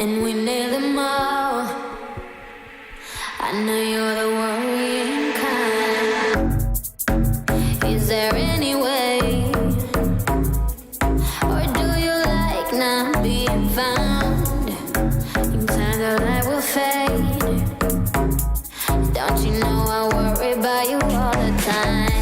and we nail them all. I know you're the worrying kind. Is there any way, or do you like not being found? In time the light will fade. Don't you know I worry about you all the time?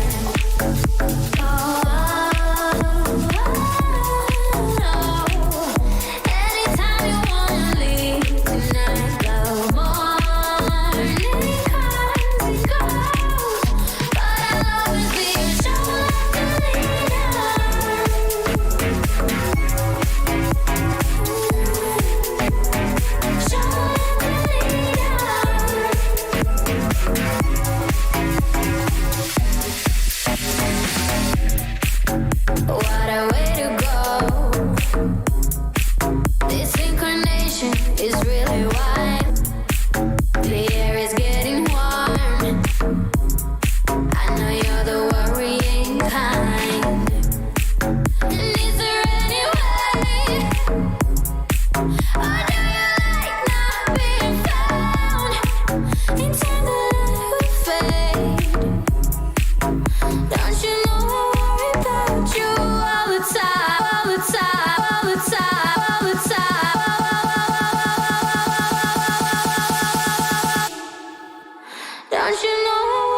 Ignore the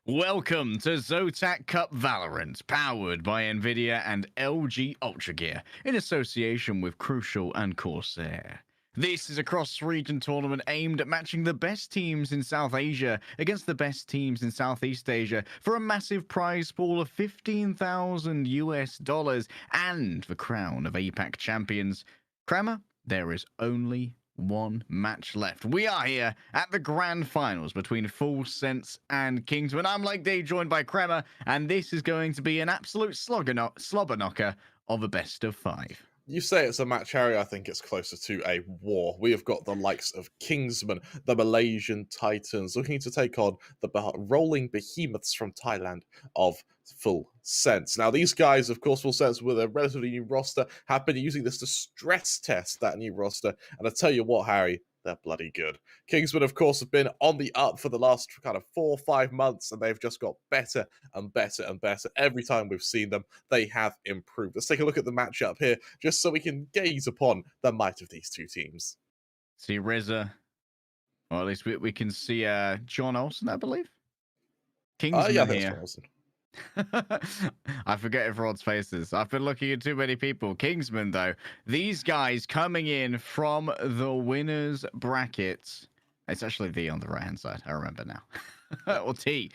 Welcome to Zotac Cup Valorant, powered by Nvidia and LG Ultragear, in association with Crucial and Corsair. This is a cross-region tournament aimed at matching the best teams in South Asia against the best teams in Southeast Asia for a massive prize pool of 15,000 US dollars and the crown of APAC Champions. Kramer, there is only one match left. We are here at the grand finals between Full Sense and Kingsmen. I'm Like Dave, joined by Kremer, and this is going to be an absolute slobber knocker of a best of 5. You say it's a match, Harry. I think it's closer to a war. We have got the likes of Kingsmen, the Malaysian Titans, looking to take on the rolling behemoths from Thailand of Full Sense. Now, these guys, of course, Full Sense, with a relatively new roster, have been using this to stress test that new roster. And I tell you what, Harry, they're bloody good. Kingsmen, of course, have been on the up for the last kind of 4 or 5 months, and they've just got better and better and better. Every time we've seen them, they have improved. Let's take a look at the matchup here, just so we can gaze upon the might of these two teams. See Reza, or at least we can see John Olsen, I believe. Kingsman yeah, here. Olsen. I forget everyone's faces. I've been looking at too many people. Kingsman, though, these guys coming in from the winners brackets. It's actually the on the right hand side. I remember now. Or T.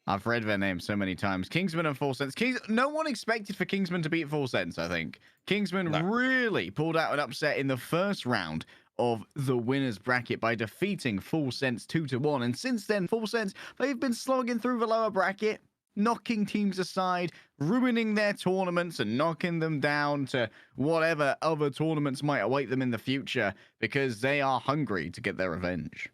I've read their name so many times. Kingsman and Full Sense. No one expected for Kingsman to beat Full Sense, I think. Kingsman really pulled out an upset in the first round of the winners bracket by defeating Full Sense 2-1. And since then, Full Sense, they've been slogging through the lower bracket, knocking teams aside, ruining their tournaments and knocking them down to whatever other tournaments might await them in the future because they are hungry to get their revenge.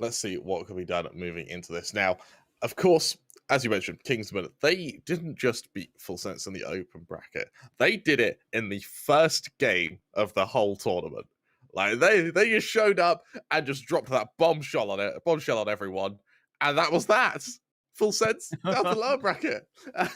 Let's see what can be done moving into this. Now, of course, as you mentioned, Kingsmen, they didn't just beat Full Sense in the open bracket. They did it in the first game of the whole tournament. Like, they just showed up and just dropped that bombshell on everyone. And that was that. Full Sense down the lower bracket.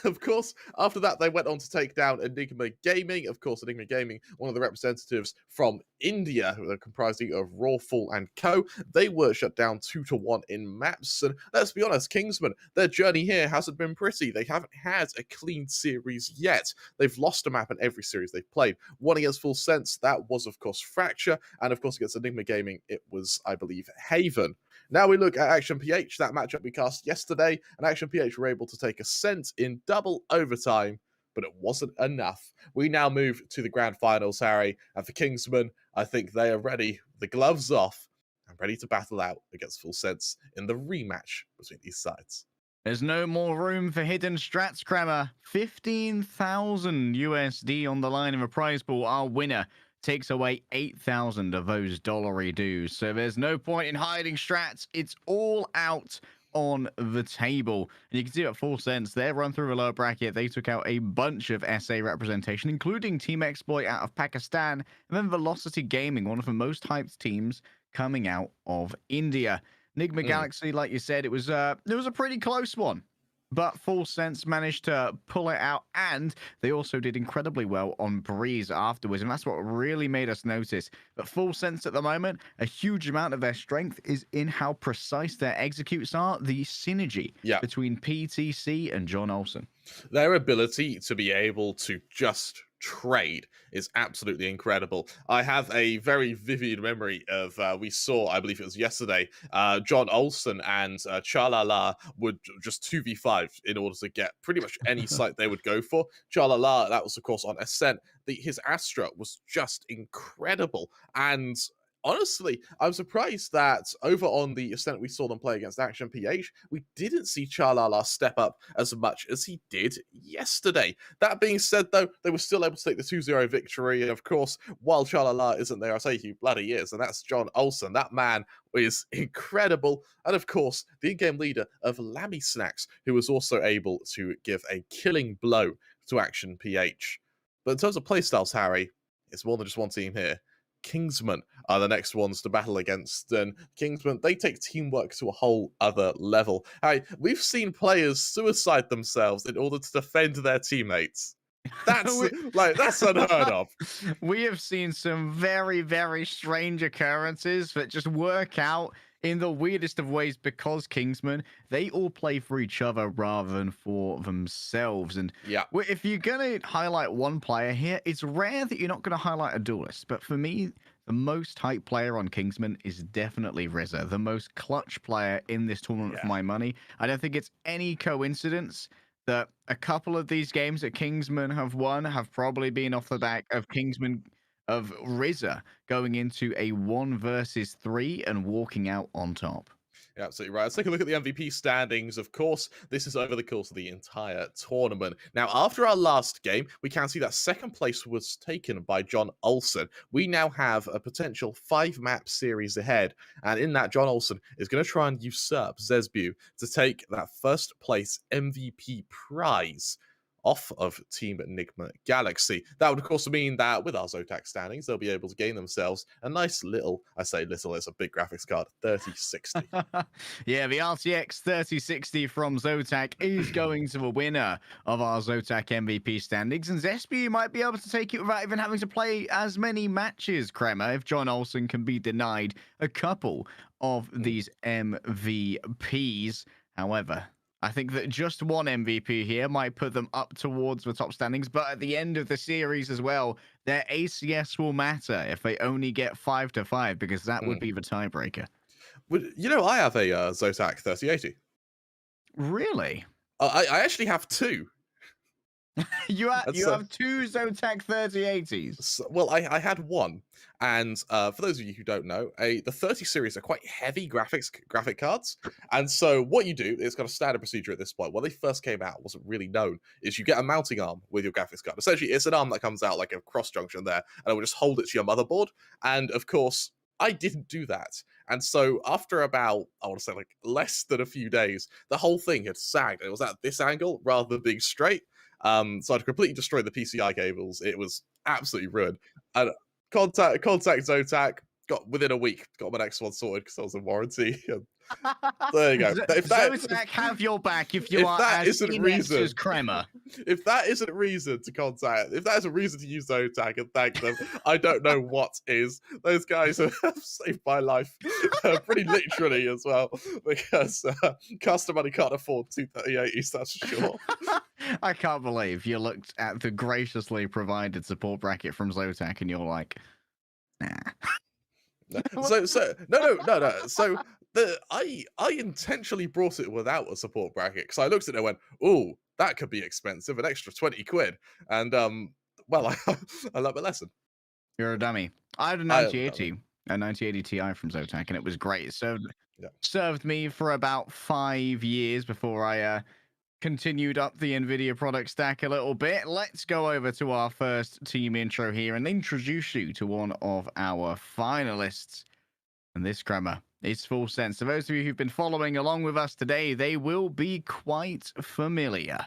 Of course, after that, they went on to take down Enigma Gaming. Of course, Enigma Gaming, one of the representatives from India, who are comprising of Rawful and Co. They were shut down 2-1 in maps. And let's be honest, Kingsmen, their journey here hasn't been pretty. They haven't had a clean series yet. They've lost a map in every series they've played. One against Full Sense, that was, of course, Fracture. And, of course, against Enigma Gaming, it was, I believe, Haven. Now we look at Action PH, that matchup we cast yesterday, and Action PH were able to take Ascent in double overtime, but it wasn't enough. We now move to the grand finals, Harry, and for Kingsmen, I think they are ready, the gloves off, and ready to battle out against Full Sense in the rematch between these sides. There's no more room for hidden strats, Kramer. 15,000 USD on the line of a prize pool. Our winner takes away 8,000 of those dollary dues. So there's no point in hiding strats. It's all out on the table. And you can see at Full Sense, their run through the lower bracket, they took out a bunch of SA representation, including Team Exploit out of Pakistan, and then Velocity Gaming, one of the most hyped teams coming out of India. Enigma Galaxy, like you said, it was a pretty close one. But Full Sense managed to pull it out, and they also did incredibly well on Breeze afterwards, and that's what really made us notice that Full Sense at the moment, a huge amount of their strength is in how precise their executes are, the synergy between PTC and John Olsen. Their ability to be able to just trade is absolutely incredible. I have a very vivid memory of we saw, I believe it was yesterday, John Olsen and Chalala would just 2v5 in order to get pretty much any site they would go for. Chalala, that was of course on Ascent. His Astra was just incredible, and honestly, I'm surprised that over on the Ascent we saw them play against Action PH, we didn't see Chalala step up as much as he did yesterday. That being said, though, they were still able to take the 2-0 victory. And of course, while Chalala isn't there, I say he bloody is, and that's John Olsen. That man is incredible. And of course, the in-game leader of Lammy Snacks, who was also able to give a killing blow to Action PH. But in terms of playstyles, Harry, it's more than just one team here. Kingsmen are the next ones to battle against, and Kingsmen, they take teamwork to a whole other level. We've seen players suicide themselves in order to defend their teammates. That's unheard of. We have seen some very, very strange occurrences that just work out in the weirdest of ways, because Kingsmen, they all play for each other rather than for themselves. And Yeah. if you're going to highlight one player here, it's rare that you're not going to highlight a duelist. But for me, the most hype player on Kingsman is definitely RZA, the most clutch player in this tournament for my money. I don't think it's any coincidence that a couple of these games that Kingsman have won have probably been off the back of RZA going into a 1 versus 3 and walking out on top. You're absolutely right. Let's take a look at the MVP standings. Of course, this is over the course of the entire tournament. Now, after our last game, we can see that second place was taken by John Olsen. We now have a potential 5-map series ahead, and in that, John Olsen is going to try and usurp Zesbu to take that first place MVP prize off of Team Enigma Galaxy. That would, of course, mean that with our Zotac standings, they'll be able to gain themselves a nice little, I say little, it's a big graphics card, 3060. Yeah, the RTX 3060 from Zotac is going to the winner of our Zotac MVP standings, and Zesbu might be able to take it without even having to play as many matches, Kremer, if John Olsen can be denied a couple of these MVPs. However, I think that just one MVP here might put them up towards the top standings, but at the end of the series as well, their ACS will matter if they only get 5-5, because that would be the tiebreaker. You know, I have a Zotac 3080. Really? I actually have two. You have two Zotac 3080s. So, well, I had one, and for those of you who don't know, the 30 series are quite heavy graphic cards, and so what you do, it's got a standard procedure at this point. When they first came out, wasn't really known, is you get a mounting arm with your graphics card. Essentially, it's an arm that comes out like a cross junction there, and it will just hold it to your motherboard. And of course, I didn't do that. And so after about, I want to say like less than a few days, the whole thing had sagged. It was at this angle rather than being straight. So I'd completely destroyed the PCI cables. It was absolutely ruined. And contact Zotac, got within a week, got my next one sorted because I was in warranty. There you go. Zotac have your back if you are as inept as Kremer. If that isn't reason to contact, if that is a reason to use Zotac and thank them, I don't know what is. Those guys have saved my life, pretty literally as well, because customer money can't afford 23080s, that's for sure. I can't believe you looked at the graciously provided support bracket from Zotac and you're like, nah. So no. So I intentionally brought it without a support bracket because I looked at it and went, "Ooh, that could be expensive, an extra 20 quid." And well, I learned my lesson. You're a dummy. I had a 9080 Ti from Zotac, and it was great. It served me for about 5 years before I continued up the NVIDIA product stack a little bit. Let's go over to our first team intro here and introduce you to one of our finalists. And this, Kremer, is Full Sense. So those of you who've been following along with us today, they will be quite familiar.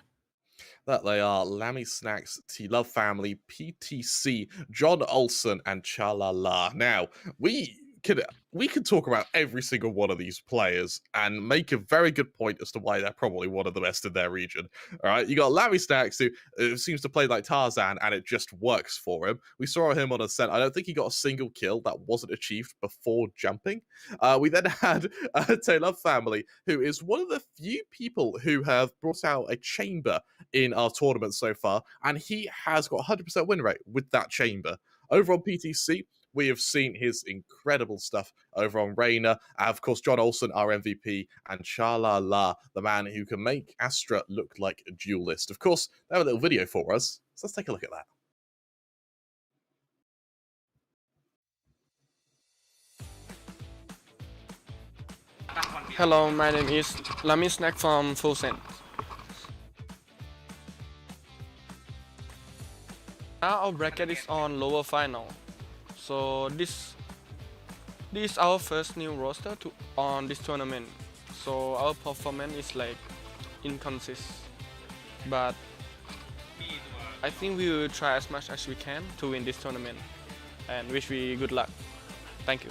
That they are Lammy Snacks, T-Love Family, PTC, John Olsen, and Chalala. Now, we could talk about every single one of these players and make a very good point as to why they're probably one of the best in their region. All right, you got Lammy Snacks, who seems to play like Tarzan, and it just works for him. We saw him on Ascent. I don't think he got a single kill that wasn't achieved before jumping. We then had T-Love Family, who is one of the few people who have brought out a chamber in our tournament so far, and he has got 100% win rate with that chamber. Over on PTC, we have seen his incredible stuff over on Reina. Of course, John Olsen, our MVP, and Chalala, the man who can make Astra look like a duelist. Of course, they have a little video for us, so let's take a look at that. Hello, my name is Lammy Snack from Full Sense. Now our bracket is on lower final. So this is our first new roster on this tournament. So our performance is like inconsistent, but I think we will try as much as we can to win this tournament, and wish we good luck. Thank you.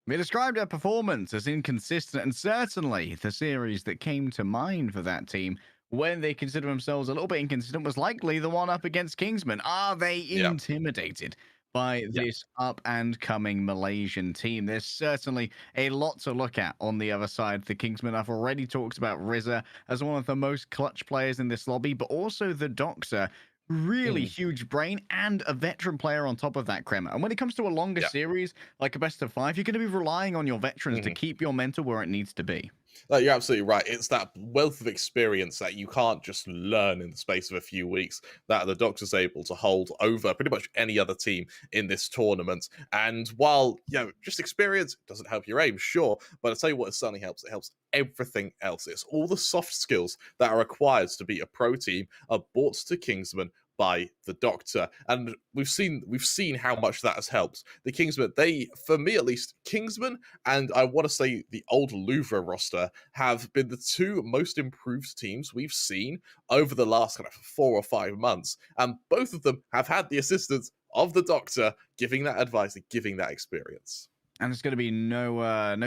We described their performance as inconsistent, and certainly the series that came to mind for that team when they consider themselves a little bit inconsistent was likely the one up against Kingsmen. Are they intimidated by this up and coming Malaysian team? There's certainly a lot to look at on the other side. The Kingsmen, I've already talked about Rizza as one of the most clutch players in this lobby, but also the Doxer. Really huge brain and a veteran player on top of that, Krem. And when it comes to a longer series, like a best of 5, you're going to be relying on your veterans to keep your mental where it needs to be. You're absolutely right. It's that wealth of experience that you can't just learn in the space of a few weeks that the Doctor's able to hold over pretty much any other team in this tournament. And while, just experience doesn't help your aim, sure, but I'll tell you what, it certainly helps. It helps everything else. It's all the soft skills that are required to be a pro team are brought to Kingsman by the Doctor, and we've seen how much that has helped. The Kingsmen, for me at least, Kingsmen and I want to say the old Louvre roster have been the two most improved teams we've seen over the last kind of 4 or 5 months, and both of them have had the assistance of the Doctor giving that advice and giving that experience. And it's going to be no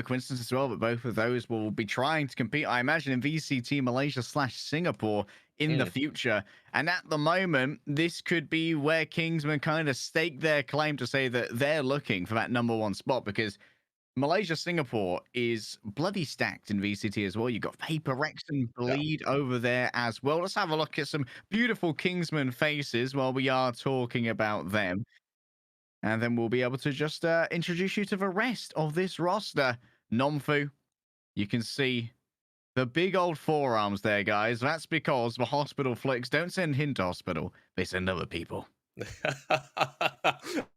coincidence as well that both of those will be trying to compete, I imagine, in VCT Malaysia/Singapore in the future. And at the moment, this could be where Kingsmen kind of stake their claim to say that they're looking for that #1 spot, because Malaysia/Singapore is bloody stacked in VCT as well. You've got Vapor Rex and Bleed over there as well. Let's have a look at some beautiful Kingsmen faces while we are talking about them. And then we'll be able to just introduce you to the rest of this roster. Nomfu, you can see the big old forearms there, guys. That's because the hospital flicks don't send him to hospital. They send other people.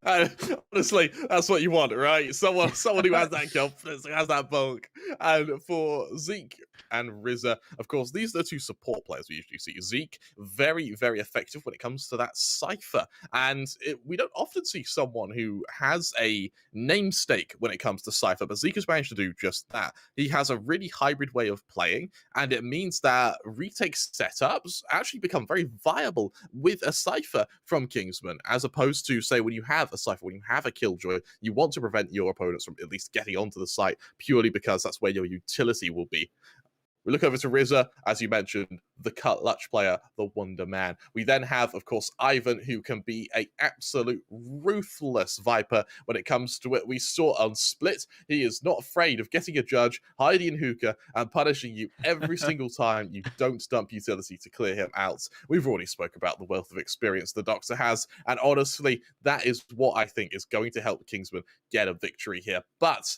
Honestly, that's what you want, right? Someone who has that confidence, who has that bulk. And for Zeke and Rizza, of course, these are the two support players we usually see. Zeke, very, very effective when it comes to that cipher. And we don't often see someone who has a namesake when it comes to cipher, but Zeke has managed to do just that. He has a really hybrid way of playing, and it means that retake setups actually become very viable with a cipher from Kingsman, as opposed to, say, when you have a cipher, when you have a killjoy, you want to prevent your opponents from at least getting onto the site purely because that's where your utility will be. We look over to Rizza, as you mentioned, the clutch player, the Wonder Man. We then have, of course, Ivan, who can be an absolute ruthless Viper when it comes to it. We saw on Split, he is not afraid of getting a judge, hiding in hookah, and punishing you every single time you don't dump utility to clear him out. We've already spoke about the wealth of experience the Doctor has, and honestly, that is what I think is going to help Kingsman get a victory here. But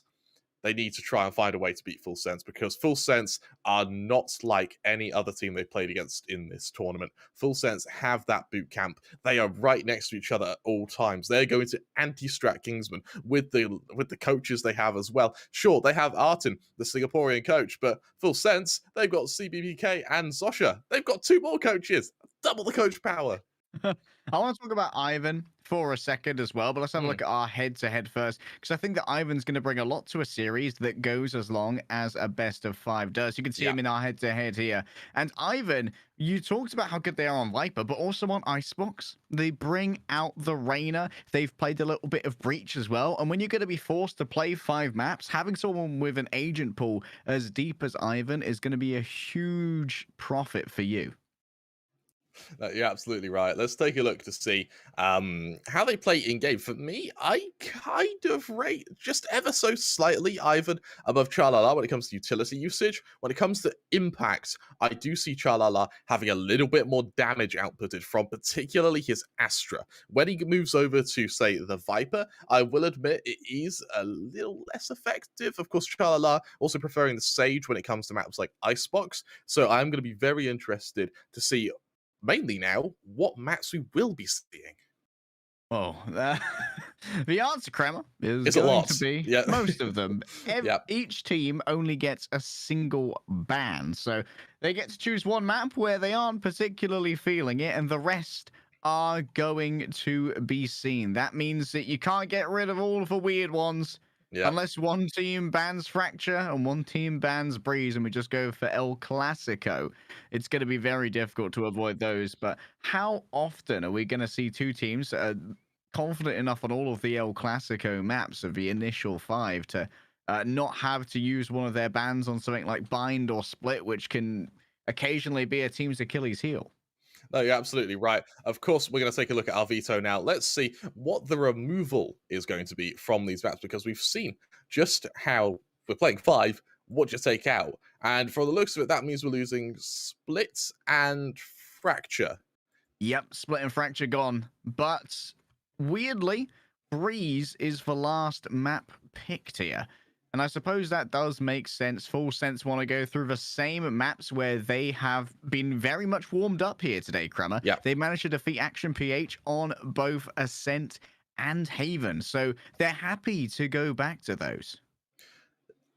they need to try and find a way to beat Full Sense, because Full Sense are not like any other team they've played against in this tournament. Full Sense have that boot camp. They are right next to each other at all times. They're going to anti-strat Kingsman with the coaches they have as well. Sure, they have Artin, the Singaporean coach, but Full Sense, they've got CBBK and Zosha. They've got 2 more coaches. Double the coach power. I want to talk about Ivan for a second as well, but let's have a look at our head-to-head first, because I think that Ivan's going to bring a lot to a series that goes as long as a best of 5 does. You can see him in our head-to-head here. And Ivan, you talked about how good they are on Viper, but also on Icebox. They bring out the Reyna. They've played a little bit of Breach as well. And when you're going to be forced to play 5 maps, having someone with an agent pool as deep as Ivan is going to be a huge profit for you. You're absolutely right. Let's take a look to see how they play in game. For me, I kind of rate just ever so slightly Ivan above Chalala when it comes to utility usage. When it comes to impact, I do see Chalala having a little bit more damage outputted from particularly his Astra. When he moves over to, say, the Viper, I will admit it is a little less effective. Of course, Chalala also preferring the Sage when it comes to maps like Icebox. So I'm going to be very interested to see mainly now what maps we will be seeing. Oh, the answer, Kramer, is it's going to be most of them. Yep. Each team only gets a single ban, so they get to choose one map where they aren't particularly feeling it, and the rest are going to be seen. That means that you can't get rid of all of the weird ones. Unless one team bans Fracture and one team bans Breeze and we just go for El Clasico. It's going to be very difficult to avoid those. But how often are we going to see 2 teams confident enough on all of the El Clasico maps of the initial 5 to not have to use one of their bans on something like Bind or Split, which can occasionally be a team's Achilles heel. No, you're absolutely right. Of course, we're going to take a look at our veto now. Let's see what the removal is going to be from these maps, because we've seen just how we're playing 5, what you take out. And for the looks of it, that means we're losing Split and Fracture. Yep, Split and Fracture gone. But weirdly, Breeze is the last map picked here. And I suppose that does make sense. Full Sense want to go through the same maps where they have been very much warmed up here today, Kremer. Yeah. They managed to defeat Action PH on both Ascent and Haven. So they're happy to go back to those.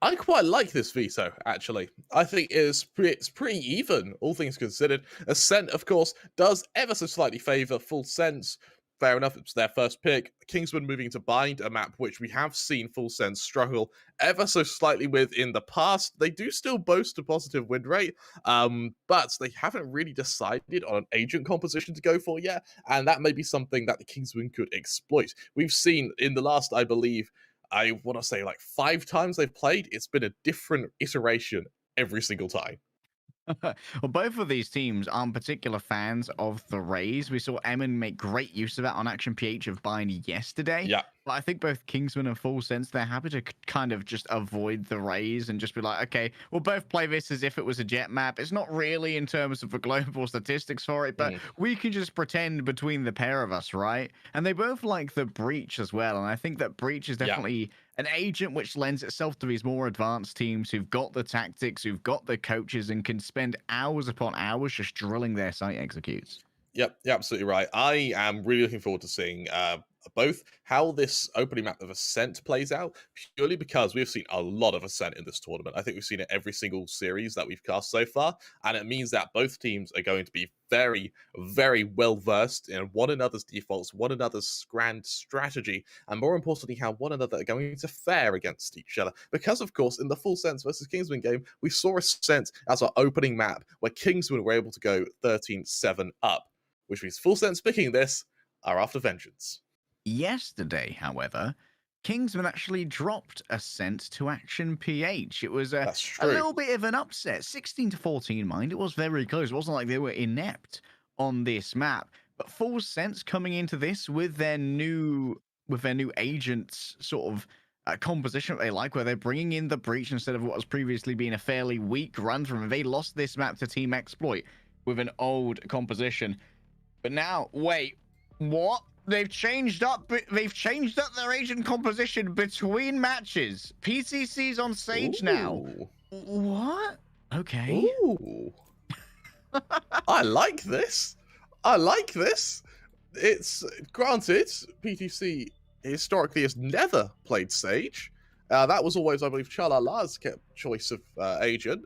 I quite like this veto, actually. I think it's pretty even, all things considered. Ascent, of course, does ever so slightly favour Full Sense. Fair enough, it's their first pick. Kingsmen moving to Bind, a map which we have seen Full Sense struggle ever so slightly with in the past. They do still boast a positive win rate, but they haven't really decided on an agent composition to go for yet, and that may be something that the Kingsmen could exploit. We've seen in the last, I believe, I want to say like 5 times they've played, it's been a different iteration every single time. Well, both of these teams aren't particular fans of the Rays. We saw Emin make great use of that on Action PH of Bind yesterday. Yeah. But I think both Kingsman and Full Sense, they're happy to kind of just avoid the Rays and just be like, okay, we'll both play this as if it was a jet map. It's not really in terms of the global statistics for it, but we can just pretend between the pair of us, right? And they both like the Breach as well. And I think that Breach is definitely an agent which lends itself to these more advanced teams who've got the tactics, who've got the coaches, and can spend hours upon hours just drilling their site executes. Yep, you're absolutely right. I am really looking forward to seeing both how this opening map of Ascent plays out, purely because we've seen a lot of Ascent in this tournament. I think we've seen it every single series that we've cast so far, and it means that both teams are going to be very, very well versed in one another's defaults, one another's grand strategy, and more importantly, how one another are going to fare against each other. Because, of course, in the Full Sense versus Kingsman game, we saw Ascent as our opening map, where Kingsman were able to go 13-7 up, which means Full Sense picking this are after vengeance. Yesterday, however, Kingsman actually dropped Ascent to Action PH. It was a little bit of an upset. 16-14, mind. It was very close. It wasn't like they were inept on this map. But Full Sense coming into this with their new agent sort of composition that they like, where they're bringing in the Breach instead of what has previously been a fairly weak run from them. They lost this map to Team Exploit with an old composition. But now, wait, what? They've changed up their agent composition between matches. PCC's on Sage now. What? Okay. Ooh. I like this. I like this. It's granted, PTC historically has never played Sage. That was always, I believe, Chalala's choice of agent.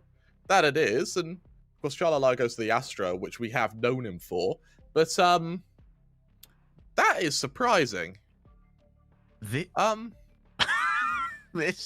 That it is, and of course Chalala goes to the Astra, which we have known him for. But that is surprising. This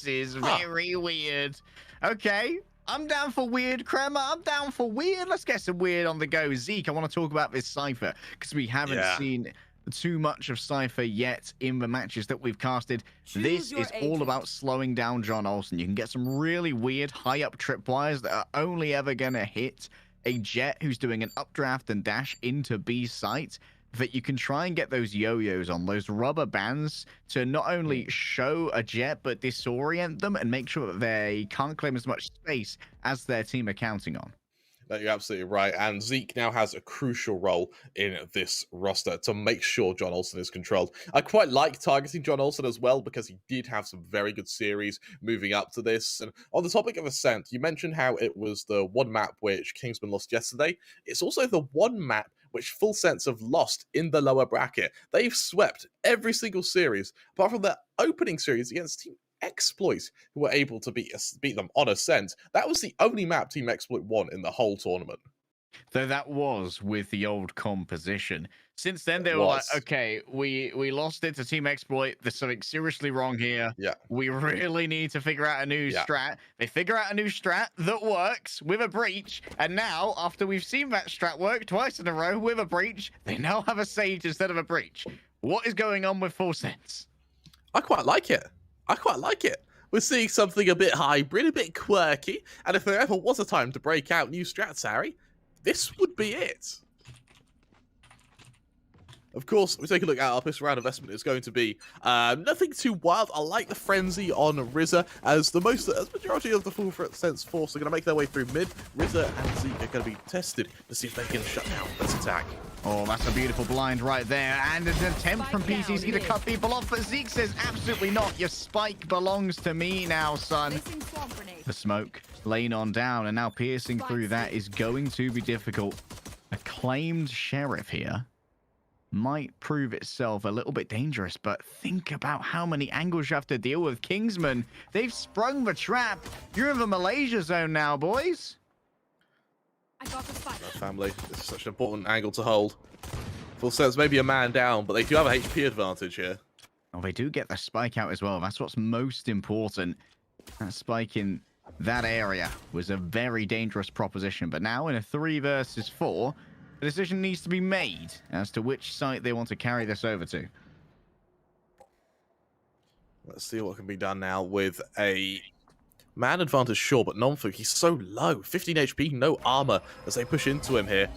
is very weird. Okay, I'm down for weird, Kremer. I'm down for weird. Let's get some weird on the go. Zeke, I want to talk about this Cypher, because we haven't seen too much of Cypher yet in the matches that we've casted. This is all about slowing down John Olsen. You can get some really weird high-up tripwires that are only ever going to hit a Jet who's doing an updraft and dash into B site, that you can try and get those yo-yos on, those rubber bands, to not only show a Jet, but disorient them and make sure that they can't claim as much space as their team are counting on. No, you're absolutely right. And Zeke now has a crucial role in this roster to make sure John Olsen is controlled. I quite like targeting John Olsen as well, because he did have some very good series moving up to this. And on the topic of Ascent, you mentioned how it was the one map which Kingsman lost yesterday. It's also the one map which Full Sense have lost in the lower bracket. They've swept every single series, apart from their opening series against Team Exploit, who were able to beat them on Ascent. That was the only map Team Exploit won in the whole tournament. Though that was with the old composition. Since then, they were like, okay, we lost it to Team Exploit. There's something seriously wrong here. Yeah. We really need to figure out a new strat. They figure out a new strat that works with a Breach. And now, after we've seen that strat work twice in a row with a Breach, they now have a Sage instead of a Breach. What is going on with Full Sense? I quite like it. I quite like it. we're seeing something a bit hybrid, a bit quirky, and if there ever was a time to break out new strats, Harry, this would be it. Of course, we take a look at our first round investment is going to be nothing too wild. I like the frenzy on RZA as the majority of the full sense force are going to make their way through mid. RZA and Zeke are going to be tested to see if they can shut down this attack. Oh, that's a beautiful blind right there. And an attempt from PCC to cut people off, but Zeke says absolutely not. Your spike belongs to me now, son. The smoke laying on down, and now piercing through that is going to be difficult. A claimed sheriff here might prove itself a little bit dangerous, but think about how many angles you have to deal with. Kingsmen, they've sprung the trap. You're in the Malaysia zone now, boys. I got the spike. Family, this is such an important angle to hold. Full sense, maybe a man down, but they do have a HP advantage here. Oh, they do get the spike out as well. That's what's most important. That spike in that area was a very dangerous proposition, but now in a 3 versus 4, the decision needs to be made as to which site they want to carry this over to. Let's see what can be done now with a man advantage, sure, but Nonfu, he's so low. 15 HP, no armor as they push into him here.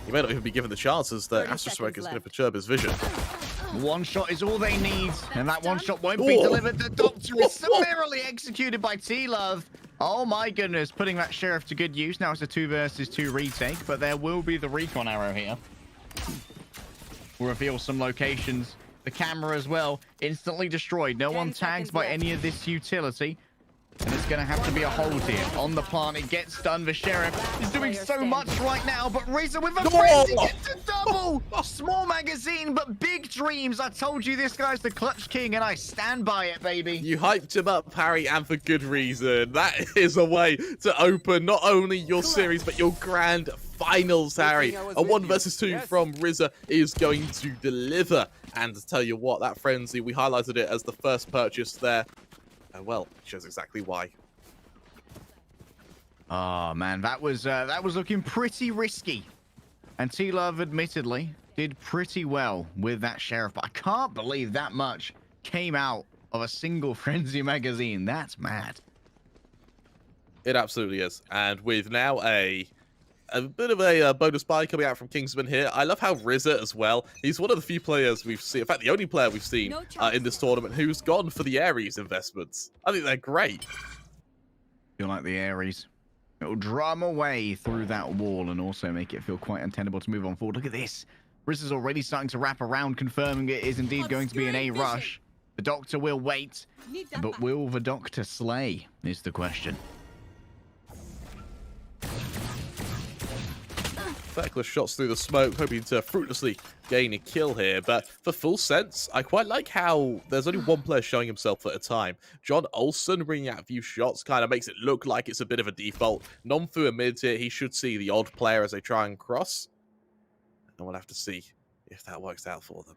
He may not even be given the chance as the Astro Smoke is going to perturb his vision. One shot is all they need, and that one shot won't be delivered. The Doctor is summarily executed by T-Love. Oh my goodness, putting that Sheriff to good use. Now it's a 2 versus 2 retake, but there will be the recon arrow here. We'll reveal some locations. The camera as well, instantly destroyed. No one tagged by any of this utility. And it's going to have to be a hold here. On the plant, it gets done. The Sheriff is doing so much right now, but RZA with a frenzy gets a double! Small magazine, but big dreams. I told you this guy's the clutch king, and I stand by it, baby. You hyped him up, Harry, and for good reason. That is a way to open not only your series, but your grand finals, Harry. A 1 versus 2 from RZA is going to deliver. And to tell you what, that frenzy, we highlighted it as the first purchase there. And well, it shows exactly why. Oh man, that was looking pretty risky. And T-Love admittedly did pretty well with that Sheriff, but I can't believe that much came out of a single frenzy magazine. That's mad. It absolutely is. And with now a bit of a bonus buy coming out from Kingsman here. I love how RZA as well. He's one of the few players we've seen, in fact, the only player we've seen in this tournament who's gone for the Ares investments. I think they're great. Feel like the Ares. It'll drum away through that wall and also make it feel quite untenable to move on forward. Look at this. RZA's already starting to wrap around, confirming it is indeed going to be an A rush. The Doctor will wait, but will the Doctor slay is the question. Feckless shots through the smoke, hoping to fruitlessly gain a kill here. But for full sense, I quite like how there's only one player showing himself at a time. John Olsen bringing out a few shots kind of makes it look like it's a bit of a default. Nonfu amid here, he should see the odd player as they try and cross. And we'll have to see if that works out for them.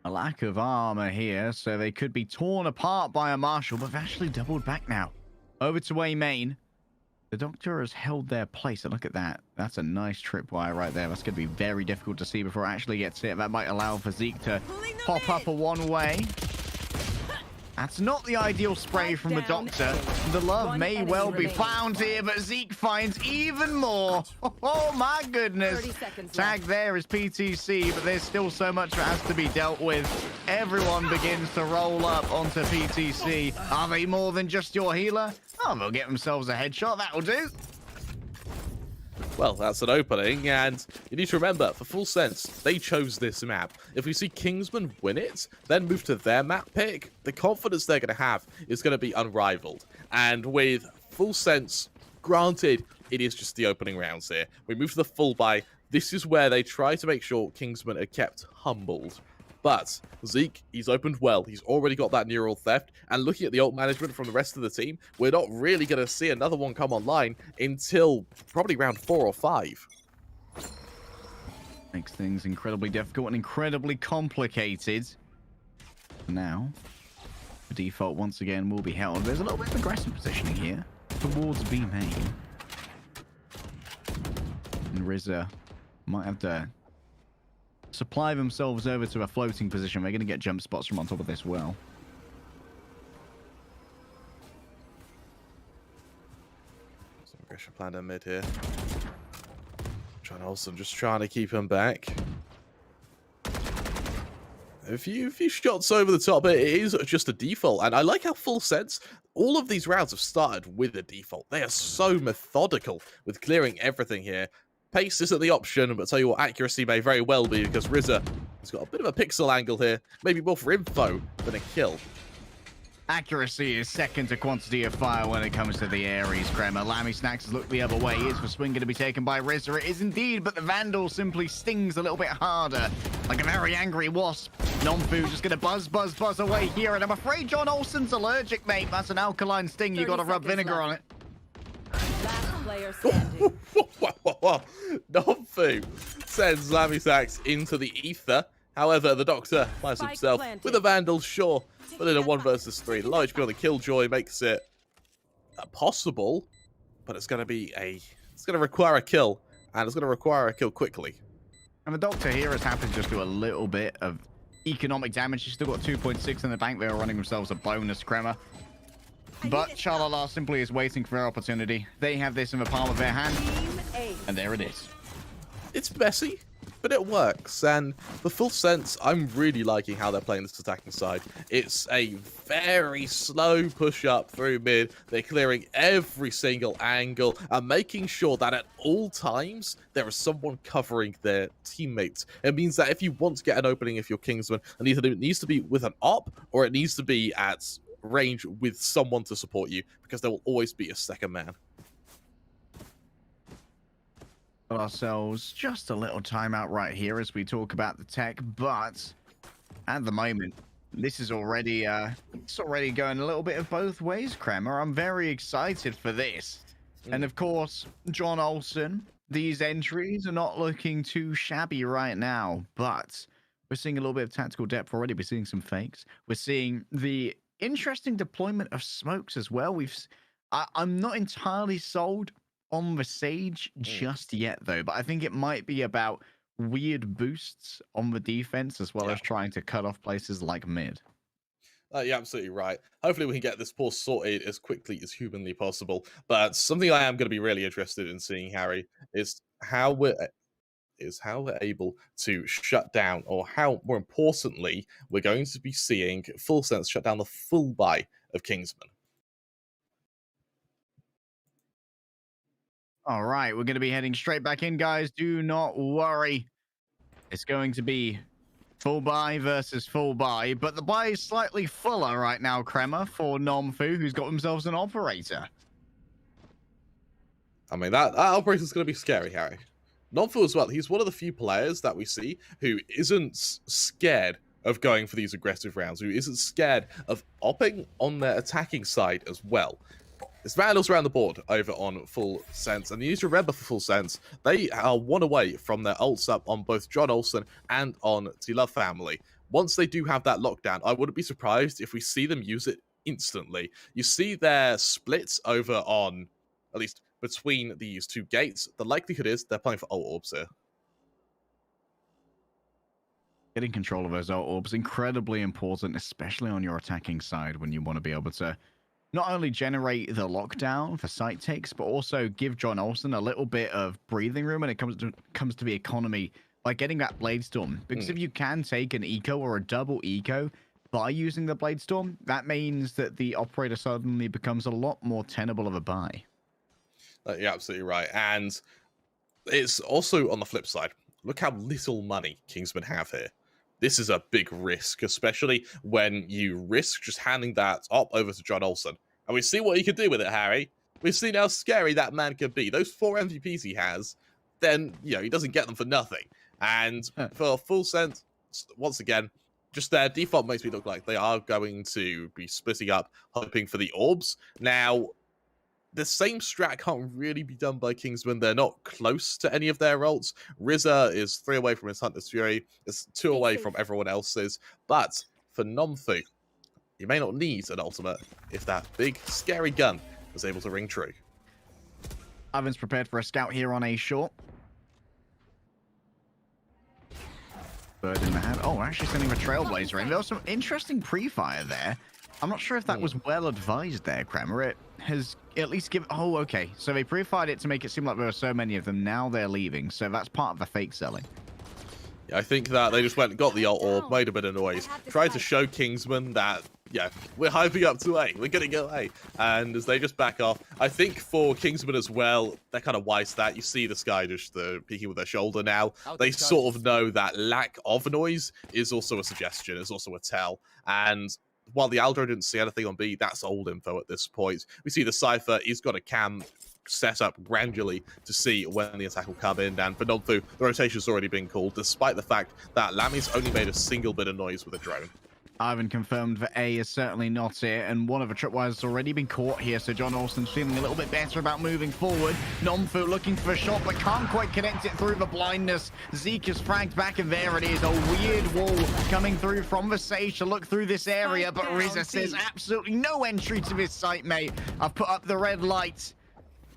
A lack of armor here, so they could be torn apart by a Marshal, but they've actually doubled back now. Over to A main. The Doctor has held their place, and look at that. That's a nice tripwire right there. That's going to be very difficult to see before it actually gets hit. That might allow for Zeke to pop up a one-way. That's not the ideal spray from the Doctor. The love may well be found here, but Zeke finds even more. Oh my goodness. Tag there is PTC, but there's still so much that has to be dealt with. Everyone begins to roll up onto PTC. Are they more than just your healer? Oh, they'll get themselves a headshot. That'll do. Well, that's an opening, and you need to remember, for full sense, they chose this map. If we see Kingsman win it, then move to their map pick, the confidence they're going to have is going to be unrivaled. And with full sense, granted, it is just the opening rounds here. We move to the full buy. This is where they try to make sure Kingsman are kept humbled. But Zeke, he's opened well. He's already got that neural theft. And looking at the ult management from the rest of the team, we're not really going to see another one come online until probably round 4 or 5. Makes things incredibly difficult and incredibly complicated. Now, the default once again will be held. There's a little bit of aggressive positioning here towards B main. And RZA might have to supply themselves over to a floating position. They're going to get jump spots from on top of this well. Aggression plan in mid here. John Olsen just trying to keep him back. A few shots over the top. It is just a default, and I like how Full Sense, all of these rounds have started with a default. They are so methodical with clearing everything here. Pace isn't the option, but tell you what, accuracy may very well be, because RZA has got a bit of a pixel angle here, maybe more for info than a kill. Accuracy is second to quantity of fire when it comes to the Ares, Kremer. Lammy Snacks has looked the other way. Is the swing going to be taken by RZA? It is indeed, but the Vandal simply stings a little bit harder, like a very angry wasp. Nomfu just going to buzz away here, and I'm afraid John Olsen's allergic, mate. That's an alkaline sting. You got to rub vinegar on it. Last player standing. Nomfu sends Lammy Snacks into the ether. However, the Doctor finds Spike himself planted. with a Vandal, sure, but in a 1 versus 3. The low HP on the Killjoy makes it possible, but it's going to require a kill, and it's going to require a kill quickly. And the Doctor here has happened to just do a little bit of economic damage. He's still got 2.6 in the bank. They are running themselves a bonus, Kremer. But Shalala simply is waiting for their opportunity. They have this in the palm of their hand, and there it is. It's messy, but it works, and the Full Sense, I'm really liking how they're playing this attacking side. It's a very slow push up through mid. They're clearing every single angle and making sure that at all times there is someone covering their teammates. It means that if you want to get an opening, if you're Kingsman, and either it needs to be with an op or it needs to be at range with someone to support you, because there will always be a second man. Ourselves just a little timeout right here as we talk about the tech, but at the moment this is already it's already going a little bit of both ways, Kremer. I'm very excited for this. And of course, John Olsen, these entries are not looking too shabby right now, but we're seeing a little bit of tactical depth already. We're seeing some fakes. We're seeing the interesting deployment of smokes as well. I'm not entirely sold on the Sage just yet, though, but I think it might be about weird boosts on the defense as well as trying to cut off places like mid. You're absolutely right. Hopefully we can get this pause sorted as quickly as humanly possible. But something I am going to be really interested in seeing, Harry, is how we're able to shut down, or how, more importantly, we're going to be seeing Full Sense shut down the full buy of Kingsmen. All right, we're going to be heading straight back in, guys. Do not worry. It's going to be full buy versus full buy, but the buy is slightly fuller right now, Kremer, for Nomfu, who's got themselves an operator. I mean, that operator's going to be scary, Harry. Nomfu as well. He's one of the few players that we see who isn't scared of going for these aggressive rounds, who isn't scared of opping on their attacking side as well. There's Vandals around the board over on Full Sense, and you need to remember for Full Sense, they are one away from their ults up on both John Olsen and on T-Love Family. Once they do have that lockdown, I wouldn't be surprised if we see them use it instantly. You see their splits over on, at least between these two gates, the likelihood is they're playing for ult orbs here. Getting control of those ult orbs, incredibly important, especially on your attacking side when you want to be able to not only generate the lockdown for site takes, but also give John Olsen a little bit of breathing room when it comes to the economy by getting that Blade Storm. Because if you can take an eco or a double eco by using the Blade Storm, that means that the operator suddenly becomes a lot more tenable of a buy. You're absolutely right. And it's also on the flip side. Look how little money Kingsmen have here. This is a big risk, especially when you risk just handing that op over to John Olsen. And we see what he can do with it, Harry. We've seen how scary that man can be. Those 4 MVPs he has, then, you know, he doesn't get them for nothing. And for Full Sense, once again, just their default makes me look like they are going to be splitting up, hoping for the orbs. Now, the same strat can't really be done by Kingsmen. They're not close to any of their ults. RZA is 3 away from his Hunter's Fury. It's 2 away from everyone else's. But for Nomfu, you may not need an ultimate if that big, scary gun is able to ring true. Ivan's prepared for a scout here on A short. Bird in the hand. Oh, actually sending a Trailblazer in. There was some interesting pre-fire there. I'm not sure if that was well advised there, Kremer. It has at least given... Oh, okay. So they pre-fired it to make it seem like there were so many of them. Now they're leaving. So that's part of the fake selling. Yeah, I think that they just went and got the ult orb, made a bit of noise, tried to show Kingsmen that, yeah, we're hyping up to A. We're going to go A. And as they just back off, I think for Kingsmen as well, they're kind of wise to that. You see the Sky just peeking with their shoulder now. They sort of know that lack of noise is also a suggestion, is also a tell. And while the Aldro didn't see anything on B, that's old info at this point. We see the Cypher, he's got a cam set up gradually to see when the attack will come in, and for Nonfu, the rotation's already been called, despite the fact that Lami's only made a single bit of noise with a drone. Ivan confirmed that A is certainly not it, and one of the tripwires has already been caught here, so John Olsen's feeling a little bit better about moving forward. Nonfu looking for a shot, but can't quite connect it through the blindness. Zeke is fragged back, and there it is, a weird wall coming through from the Sage to look through this area, but Rizza says absolutely no entry to this site, mate. I've put up the red light,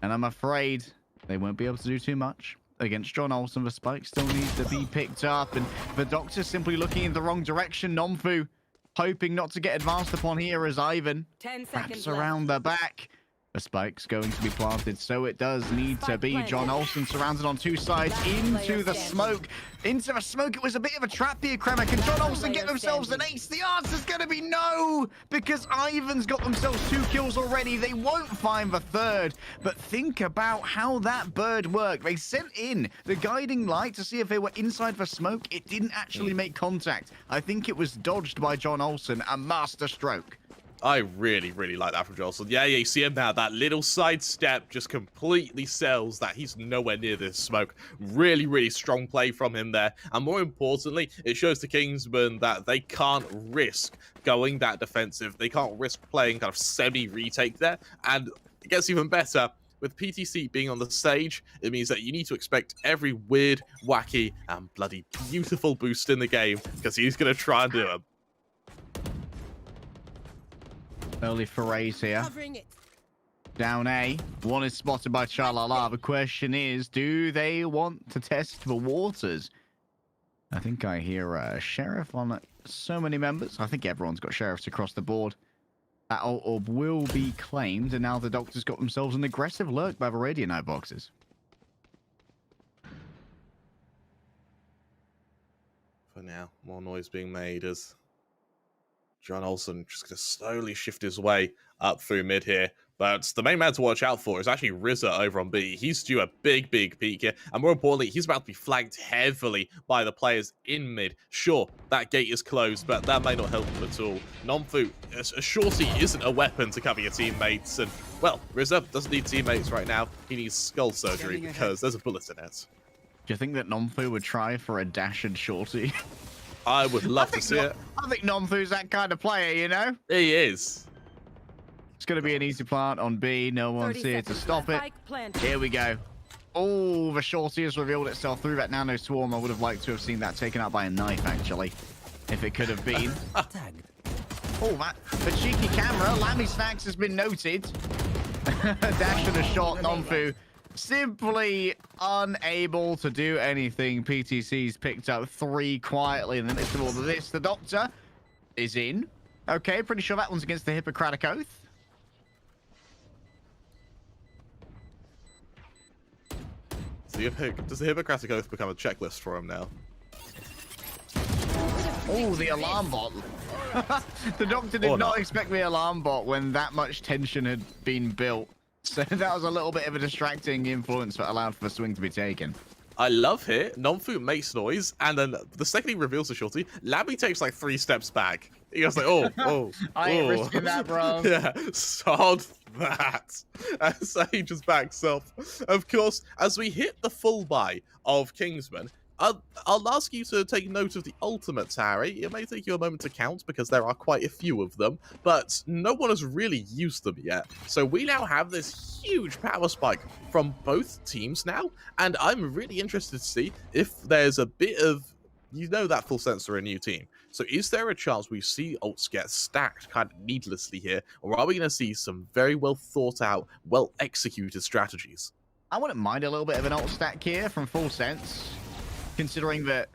and I'm afraid they won't be able to do too much against John Olsen. The spike still needs to be picked up, and the Doctor's simply looking in the wrong direction. Nonfu hoping not to get advanced upon here as Ivan 10 wraps seconds around the back. The spike's going to be planted, so it does need to be. John Olsen surrounded on two sides, into the smoke. Into the smoke, it was a bit of a trap here, Kremer. Can John Olsen get themselves an ace? The answer's going to be no, because Ivan's got themselves 2 kills already. They won't find the third, but think about how that bird worked. They sent in the guiding light to see if they were inside the smoke. It didn't actually make contact. I think it was dodged by John Olsen, a master stroke. I really, really like that from Jolson. Yeah, you see him now. That little sidestep just completely sells that he's nowhere near this smoke. Really, really strong play from him there. And more importantly, it shows the Kingsmen that they can't risk going that defensive. They can't risk playing kind of semi-retake there. And it gets even better. With PTC being on the stage, it means that you need to expect every weird, wacky, and bloody beautiful boost in the game, because he's going to try and do them. Early forays here. Down A. One is spotted by Chalala. The question is, do they want to test the waters? I think I hear a sheriff on so many members. I think everyone's got sheriffs across the board. That orb will be claimed, and now the Doctors got themselves an aggressive lurk by the Radionite boxes. For now, more noise being made as John Olsen just going to slowly shift his way up through mid here. But the main man to watch out for is actually Rizza over on B. He's due a big, big peek here. And more importantly, he's about to be flagged heavily by the players in mid. Sure, that gate is closed, but that may not help him at all. Nonfu, a shorty isn't a weapon to cover your teammates. And, well, Rizza doesn't need teammates right now. He needs skull surgery because there's a bullet in it. Do you think that Nonfu would try for a dash and shorty? I would love to see it. I think Nonfu's that kind of player, you know? He is. It's going to be an easy plant on B. No one's here to stop it. Here we go. Oh, the shorty has revealed itself through that nano swarm. I would have liked to have seen that taken out by a knife, actually, if it could have been. Oh, the cheeky camera. Lammy Snacks has been noted. Dash and a shot, Nonfu. Simply unable to do anything. PTC's picked up 3 quietly in the midst of all of this. The Doctor is in. Okay, pretty sure that one's against the Hippocratic Oath. Does the Hippocratic Oath become a checklist for him now? Oh, the alarm bot. The Doctor did not expect the alarm bot when that much tension had been built. So that was a little bit of a distracting influence that allowed for the swing to be taken. I love it. Nonfu makes noise, and then the second he reveals the shorty, Labby takes like 3 steps back. He goes like, oh. I ain't risking that, bro. Yeah, sod that. As he just backs up. Of course, as we hit the full buy of Kingsmen, I'll ask you to take note of the ultimates, Harry. It may take you a moment to count because there are quite a few of them, but no one has really used them yet. So we now have this huge power spike from both teams now, and I'm really interested to see if there's a bit of, that full sense are a new team. So is there a chance we see ults get stacked kind of needlessly here, or are we going to see some very well thought out, well executed strategies? I wouldn't mind a little bit of an ult stack here from full sense, considering that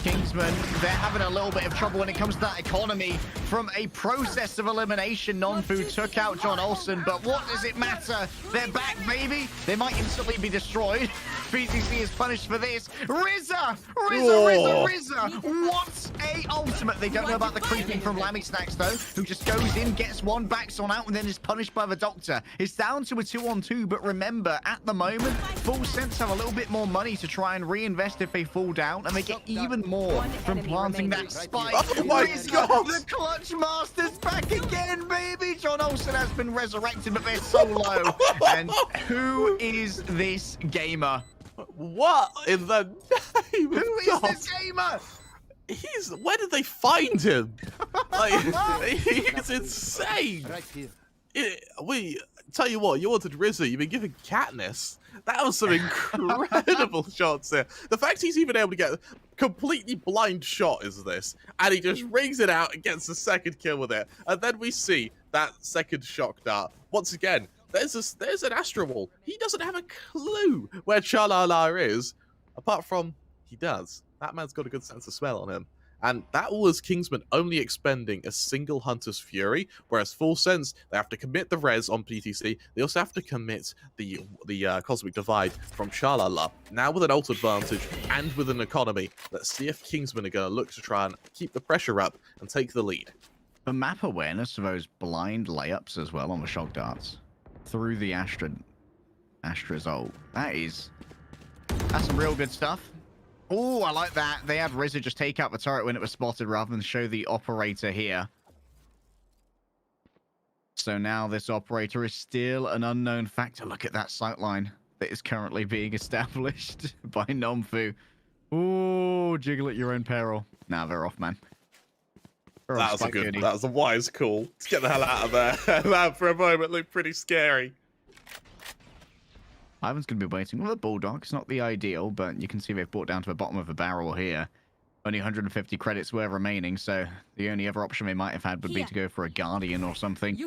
Kingsmen, they're having a little bit of trouble when it comes to that economy. from a process of elimination. Nonfu took out John Olsen, but what does it matter? They're back, baby. They might instantly be destroyed. PTC is punished for this. RZA! What a ultimate. They don't know about the creeping from Lammy Snacks, though, who just goes in, gets one, backs on out, and then is punished by the Doctor. It's down to a 2-on-2, but remember, at the moment, Full Sense have a little bit more money to try and reinvest if they fall down, and they get even more from planting that spike. Oh my God! The Clutch Master's back again, baby! John Olsen has been resurrected, but they're so low. And who is this gamer? What in the name of Who is God? this gamer? Where did they find him? Like, he's insane. Right here. We tell you what, you wanted RZA, you've been given Katniss. That was some incredible shots there. The fact he's even able to get a completely blind shot is this, and he just rings it out and gets the second kill with it. And then we see that second shock dart. Once again, there's an Astro Wall. He doesn't have a clue where Chalala is, apart from he does. That man's got a good sense of smell on him. And that was Kingsmen only expending a single Hunter's Fury, whereas Full Sense, they have to commit the res on PTC. They also have to commit the Cosmic Divide from Shalala. Now with an ult advantage and with an economy, let's see if Kingsmen are going to look to try and keep the pressure up and take the lead. The map awareness of those blind layups as well on the shock darts through the Astra's ult. That's some real good stuff. Oh, I like that. They had RZA just take out the turret when it was spotted rather than show the operator here. So now this operator is still an unknown factor. Look at that sightline that is currently being established by Nonfu. Ooh, jiggle at your own peril. Nah, they're off, man. That was a wise call. Let's get the hell out of there. That for a moment looked pretty scary. Ivan's going to be waiting with a Bulldog. It's not the ideal, but you can see they've brought down to the bottom of the barrel here. Only 150 credits were remaining, so the only other option they might have had would be to go for a Guardian or something.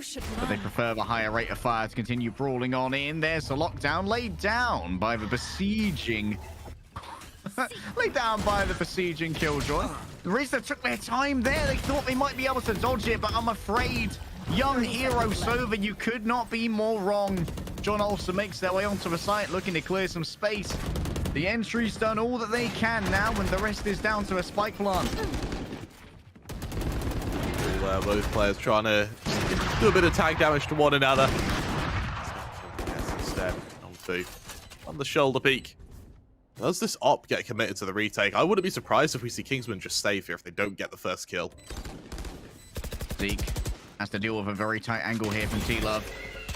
But they prefer the higher rate of fire to continue brawling on in. There's the lockdown laid down by the besieging... laid down by the besieging Killjoy. The reason they took their time there, they thought they might be able to dodge it, but I'm afraid... Young hero Sova, you could not be more wrong. John Olsen makes their way onto the site, looking to clear some space. The entry's done all that they can now, and the rest is down to a spike plant. Both players trying to do a bit of tag damage to one another. Instead, on the shoulder peak. Does this op get committed to the retake? I wouldn't be surprised if we see Kingsmen just save here if they don't get the first kill. Zeke has to deal with a very tight angle here from T-Love.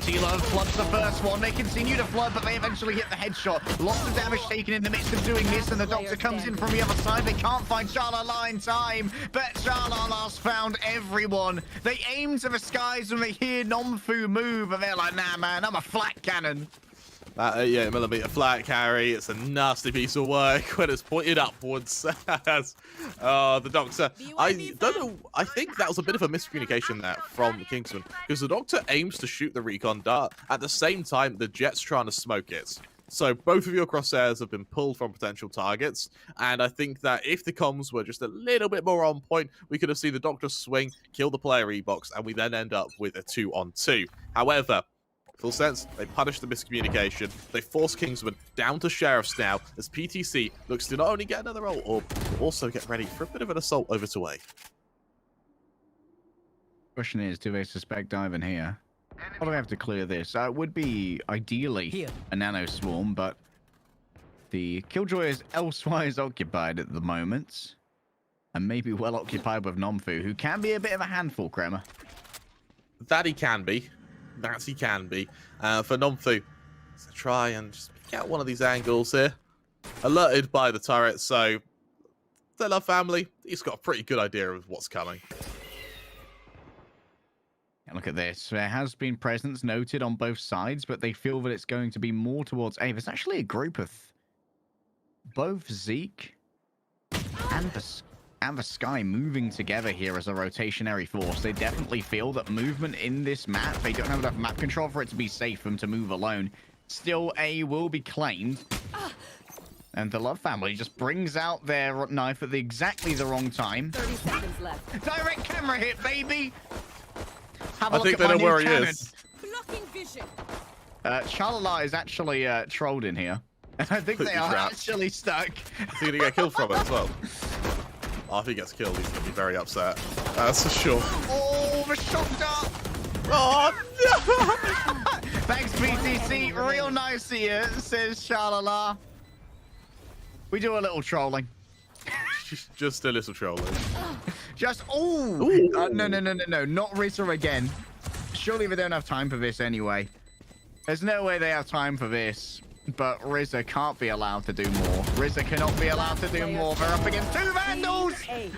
T-Love floods the first one. They continue to flood, but they eventually hit the headshot. Lots of damage taken in the midst of doing this, and the Doctor comes in from the other side. They can't find Shalala in time, but Shalala's found everyone. They aim to the skies when they hear Nonfu move, and they're like, nah, man, I'm a flat cannon. That 8mm flat carry, it's a nasty piece of work when it's pointed upwards. The Doctor, I don't know, I think that was a bit of a miscommunication there from Kingsman, because the Doctor aims to shoot the recon dart, at the same time the Jet's trying to smoke it. So both of your crosshairs have been pulled from potential targets, and I think that if the comms were just a little bit more on point, we could have seen the Doctor swing, kill the player E-box, and we then end up with a 2-on-2. However, Full Sense, they punish the miscommunication. They force Kingsman down to Sheriffs now, as PTC looks to not only get another ult, or also get ready for a bit of an assault over to A. Question is, do they suspect Ivan here? How do we have to clear this? It would be, ideally, a nano swarm, but the Killjoy is elsewise occupied at the moment. And maybe well occupied with Nonfu, who can be a bit of a handful, Kremer. That he can be. That he can be. For Nonfu, to try and just get one of these angles here. Alerted by the turret, so they love family. He's got a pretty good idea of what's coming. And look at this. There has been presence noted on both sides, but they feel that it's going to be more towards A. There's actually a group of both Zeke and the Sky moving together here as a rotationary force. They definitely feel that movement in this map, they don't have enough map control for it to be safe for them to move alone. Still, A will be claimed. And the Love family just brings out their knife at exactly the wrong time. 30 seconds left. Direct camera hit, baby! Have a I look think at they my know new where he cannon. is. Blocking vision. Shalala is actually trolled in here. I think they Completely are trapped. actually stuck. Is he gonna get killed from it as well? Oh, if he gets killed, he's gonna be very upset. That's for sure. Oh, the shock dart! Oh no! Thanks, BTC. Real nice here, says Shalala. We do a little trolling. Just a little trolling. Just, no, not Rizza again. Surely they don't have time for this anyway. There's no way they have time for this. But Rizza can't be allowed to do more. Rizza cannot be allowed to do more. They're up against 2 Vandals!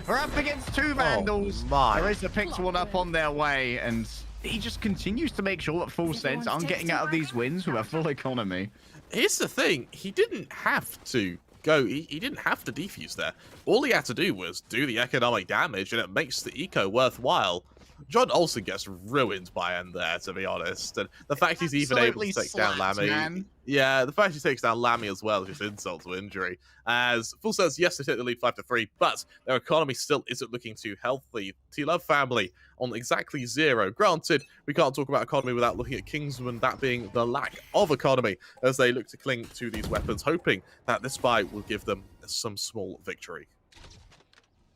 They're up against 2 Vandals. my. Rizza picks one up on their way, and he just continues to make sure that Full Sense aren't getting out of these wins with a full economy. Here's the thing. He didn't have to go. He didn't have to defuse there. All he had to do was do the economic damage, and it makes the eco worthwhile. John Olsen gets ruined by end there, to be honest. And the fact he's even able to take down Lammy. Man. Yeah, the fact he takes down Lammy as well is just insult to injury. As Full Sense, yes, they take the lead 5-3, but their economy still isn't looking too healthy. T-Love family on exactly 0. Granted, we can't talk about economy without looking at Kingsmen, that being the lack of economy, as they look to cling to these weapons, hoping that this fight will give them some small victory.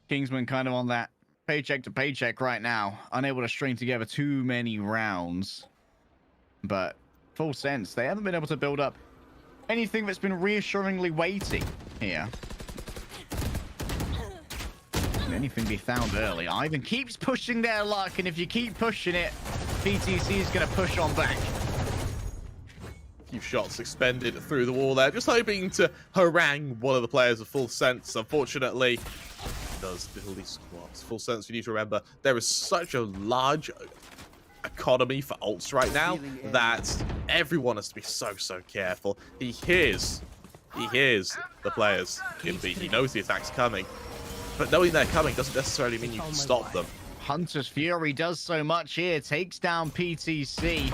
Kingsman kind of on that paycheck to paycheck right now, unable to string together too many rounds. But Full Sense, they haven't been able to build up anything that's been reassuringly weighty here. Can anything be found early? Ivan keeps pushing their luck, and if you keep pushing it, PTC is going to push on back. Few shots expended through the wall there, just hoping to harangue one of the players of Full Sense. Unfortunately, does diddly squats. Full Sense, you need to remember, there is such a large economy for ults right now that everyone has to be so careful. He hears the players in B. He knows the attack's coming, but knowing they're coming doesn't necessarily mean you can stop them. Hunter's Fury does so much here, takes down PTC.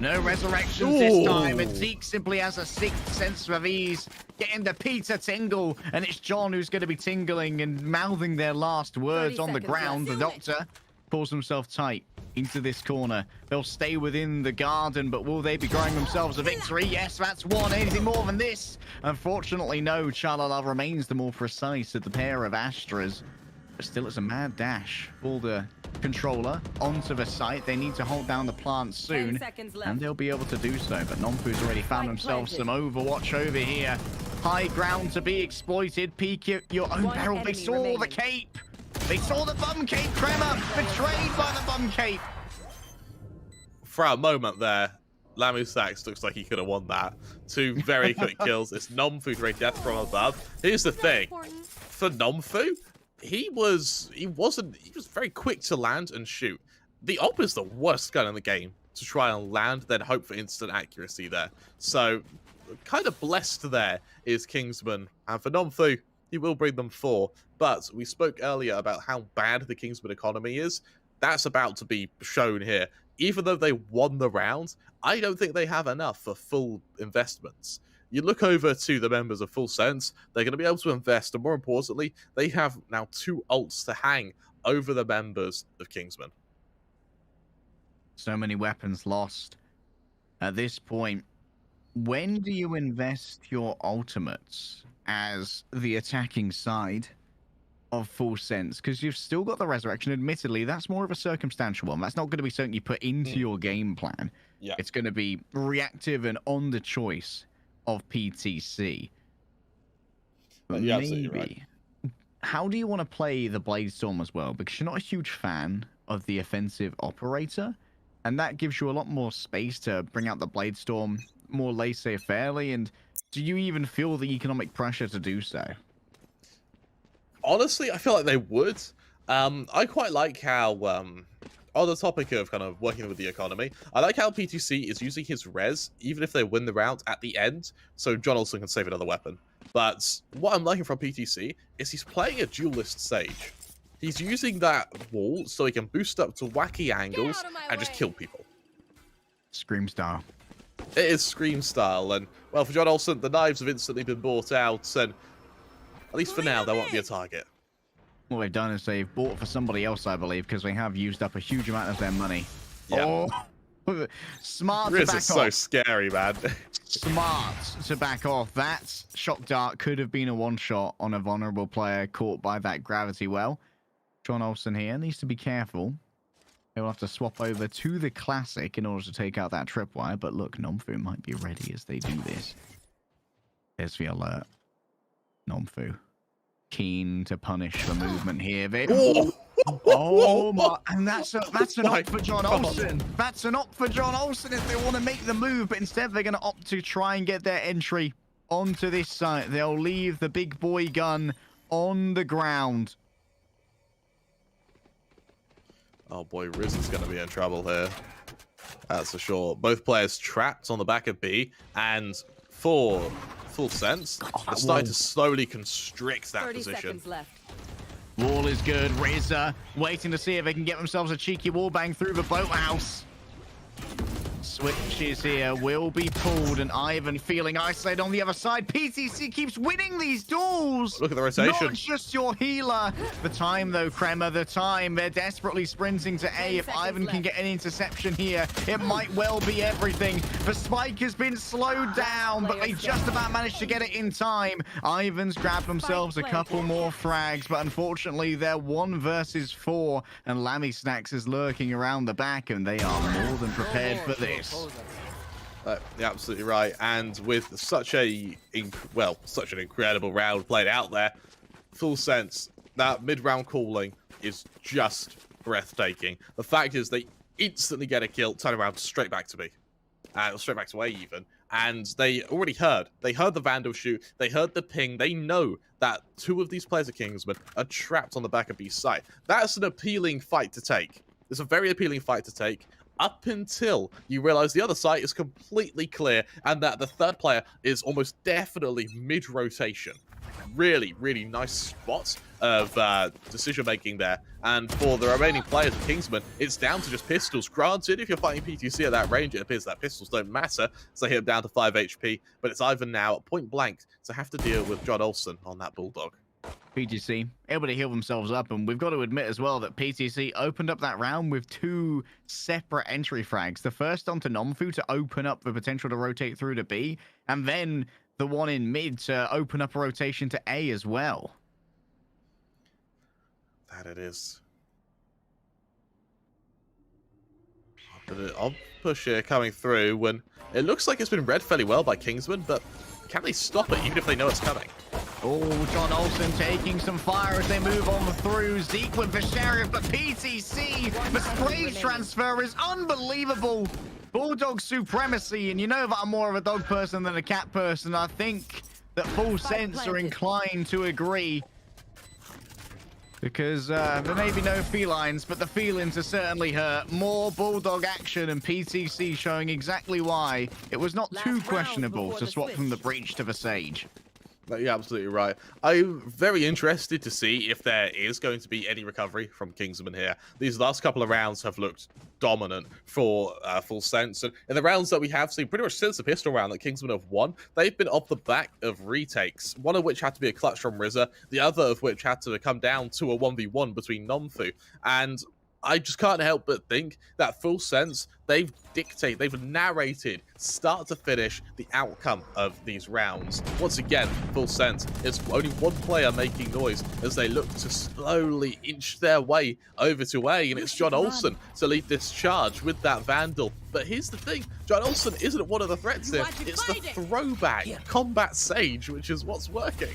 No resurrections this time, and Zeke simply has a 6th sense of ease, getting the Peter tingle, and it's John who's going to be tingling and mouthing their last words on the ground. The Doctor pulls himself tight into this corner. They'll stay within the garden, but will they be growing themselves a victory? Yes, that's one. Anything more than this? Unfortunately, no. Chalala remains the more precise of the pair of Astras. But still, it's a mad dash for the controller onto the site. They need to hold down the plant soon, and they'll be able to do so. But Nomfu's already found themselves some Overwatch over here. High ground to be exploited. Peek your own barrel. They saw the cape. They saw the bum cape. Crema betrayed by the bum cape. For a moment there, Lamu Sachs looks like he could have won that. 2 very quick kills. It's Nomfu to a death from above. Here's the thing. For Nomfu, he was very quick to land and shoot. The AWP is the worst gun in the game to try and land, then hope for instant accuracy there. So, kind of blessed there is Kingsman. And for Nomfu, he will bring them 4. But we spoke earlier about how bad the Kingsman economy is. That's about to be shown here. Even though they won the round, I don't think they have enough for full investments. You look over to the members of Full Sense, they're going to be able to invest, and more importantly, they have now 2 ults to hang over the members of Kingsman. So many weapons lost. At this point, when do you invest your ultimates as the attacking side of Full Sense? Because you've still got the resurrection. Admittedly, that's more of a circumstantial one. That's not going to be something you put into your game plan. Yeah. It's going to be reactive and on the choice of PTC. But you're absolutely right. How do you want to play the Bladestorm as well? Because you're not a huge fan of the offensive operator, and that gives you a lot more space to bring out the Bladestorm more laissez-fairely. And do you even feel the economic pressure to do so? Honestly, I feel like they would. I quite like how, on the topic of kind of working with the economy, I like how PTC is using his res, even if they win the round at the end, so John Olsen can save another weapon. But what I'm liking from PTC is he's playing a duelist Sage. He's using that wall so he can boost up to wacky angles and just kill people. Scream style. It is Scream style, and well, for John Olsen, the knives have instantly been bought out, and at least for now, there won't be a target. What they've done is they've bought for somebody else, I believe, because they have used up a huge amount of their money. Yeah. Oh, smart to Riz back is so off. scary, man. Smart to back off. That shock dart could have been a one-shot on a vulnerable player caught by that gravity well. John Olsen here needs to be careful. He'll have to swap over to the classic in order to take out that tripwire. But look, Nomfu might be ready as they do this. There's the alert. Nomfu. Keen to punish the movement here. Oh my! And that's an op for John Olsen. That's an op for John Olsen if they want to make the move, but instead they're going to opt to try and get their entry onto this site. They'll leave the big boy gun on the ground. Oh boy, Riz is going to be in trouble here. That's for sure. Both players trapped on the back of B, and for full sense, they're starting to slowly constrict that 30 position. seconds left. Wall is good. Rizza waiting to see if they can get themselves a cheeky wall bang through the boathouse. Switches here will be pulled, and Ivan feeling isolated on the other side. PTC keeps winning these duels. Look at the rotation. Not just your healer. The time, though, Kremer, the time. They're desperately sprinting to A. If Ivan can get an interception here, it might well be everything. The spike has been slowed down, but they just about managed to get it in time. Ivan's grabbed themselves a couple more frags, but unfortunately, they're 1 versus 4, and Lammy Snacks is lurking around the back, and they are more than prepared for this. You're absolutely right. And with such an incredible round played out there, full sense, that mid-round calling is just breathtaking. The fact is they instantly get a kill, turn around straight back to B. Straight back to A even. And they already heard. They heard the Vandal shoot. They heard the ping. They know that 2 of these players of Kingsmen are trapped on the back of B's site. That's an appealing fight to take. It's a very appealing fight to take, up until you realize the other side is completely clear and that the third player is almost definitely mid-rotation. Really, really nice spots of decision-making there. And for the remaining players of Kingsmen, it's down to just pistols. Granted, if you're fighting PTC at that range, it appears that pistols don't matter, so they hit him down to 5 HP. But it's Ivan now at point blank to have to deal with John Olsen on that Bulldog. PTC able to heal themselves up, and we've got to admit as well that PTC opened up that round with 2 separate entry frags. The first onto Nomfu to open up the potential to rotate through to B, and then the one in mid to open up a rotation to A as well. That it is. I'll push here coming through when it looks like it's been read fairly well by Kingsmen, but can they stop it even if they know it's coming? Oh, John Olsen taking some fire as they move on through. Zeke with the Sheriff, but PTC, the spray transfer is unbelievable. Bulldog supremacy, and you know that I'm more of a dog person than a cat person. I think that Full Sense are inclined to agree. Because there may be no felines, but the feelings are certainly hurt. More Bulldog action, and PTC showing exactly why it was not too questionable to swap from the Breach to the Sage. You're absolutely right. I'm very interested to see if there is going to be any recovery from Kingsman here. These last couple of rounds have looked dominant for Full Sense. And in the rounds that we have seen, pretty much since the pistol round that Kingsman have won, they've been off the back of retakes. One of which had to be a clutch from Rizza, the other of which had to come down to a 1v1 between Nomfu. And I just can't help but think that Full Sense, they've narrated, start to finish, the outcome of these rounds. Once again, Full Sense, it's only one player making noise as they look to slowly inch their way over to A, and it's John Olsen to lead this charge with that Vandal. But here's the thing, John Olsen isn't one of the threats here. It's the throwback Combat Sage, which is what's working.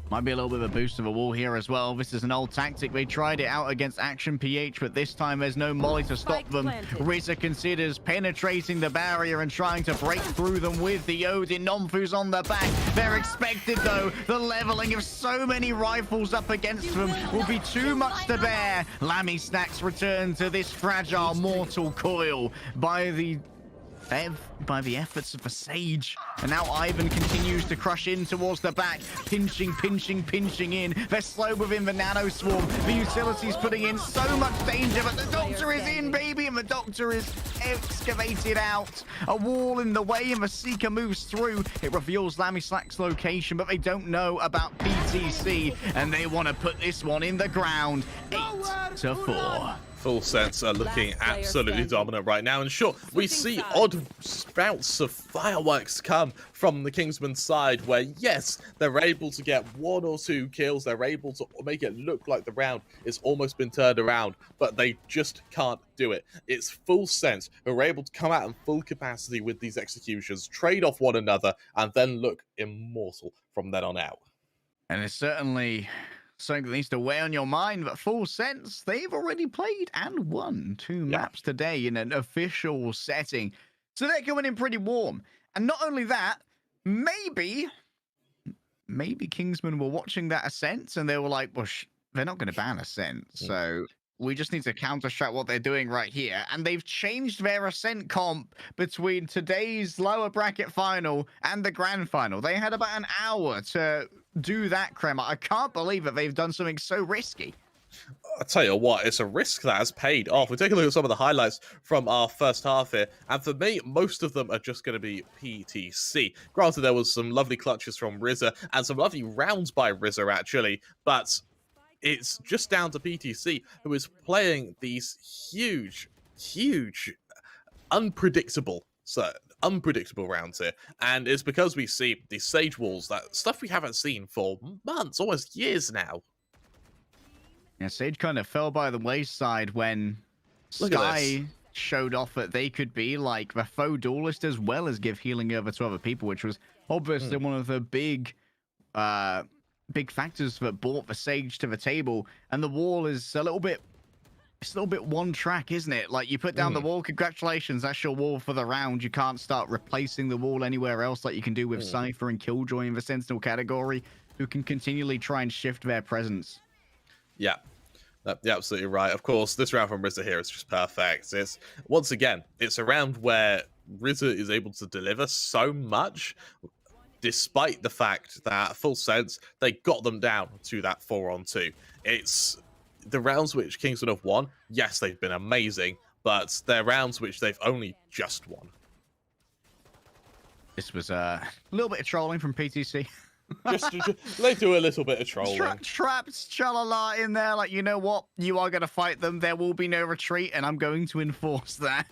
Might be a little bit of a boost of a wall here as well. This is an old tactic. They tried it out against Action PH, but this time there's no molly to stop them. Rizza considers penetrating the barrier and trying to break through them with the Odin. Nomfu's on the back. They're expected, though. The leveling of so many rifles up against them will be too much to bear. Lammy Snacks return to this fragile mortal coil by the Bev by the efforts of a Sage. And now Ivan continues to crush in towards the back. Pinching in. They're slow within the nano swarm. The utility's putting in so much danger, but the doctor is in, baby, and the doctor is excavated out. A wall in the way, and the Seeker moves through. It reveals Lamislak's location, but they don't know about PTC, and they want to put this one in the ground. 8-4. Full Sense are looking absolutely dominant right now, and sure, we see odd spouts of fireworks come from the Kingsmen side where, yes, they're able to get 1 or 2 kills, they're able to make it look like the round is almost been turned around, but they just can't do it. It's Full Sense who are able to come out in full capacity with these executions, trade off one another, and then look immortal from then on out. And it's certainly something that needs to weigh on your mind, but Full Sense, they've already played and won 2 maps today in an official setting. So they're coming in pretty warm. And not only that, maybe Kingsmen were watching that Ascent and they were like, well, they're not going to ban Ascent. So we just need to counter-strat what they're doing right here. And they've changed their Ascent comp between today's lower bracket final and the grand final. They had about an hour to do that, Kremmer. I can't believe that they've done something so risky. I tell you what, it's a risk that has paid off. We take a look at some of the highlights from our first half here, and for me, most of them are just going to be PTC. Granted, there was some lovely clutches from RZA and some lovely rounds by RZA, actually, but it's just down to PTC, who is playing these huge, unpredictable rounds here. And it's because we see these Sage walls, that stuff we haven't seen for months, almost years now. Yeah, Sage kind of fell by the wayside when Sky showed off that they could be like the faux duelist as well as give healing over to other people, which was obviously one of the big factors that brought the Sage to the table. And the wall is a little bit one track, isn't it? Like, you put down the wall, congratulations, that's your wall for the round. You can't start replacing the wall anywhere else like you can do with Cypher and Killjoy in the Sentinel category, who can continually try and shift their presence. Yeah, you're absolutely right. Of course, this round from RZA here is just perfect. It's, once again, it's a round where RZA is able to deliver so much, despite the fact that Full Sense, they got them down to that 4-on-2. It's the rounds which Kingsmen have won. Yes, they've been amazing, but they're rounds which they've only just won. This was a little bit of trolling from PTC. just they do a little bit of trolling. Traps Chalala in there, like, you know what? You are going to fight them. There will be no retreat, and I'm going to enforce that.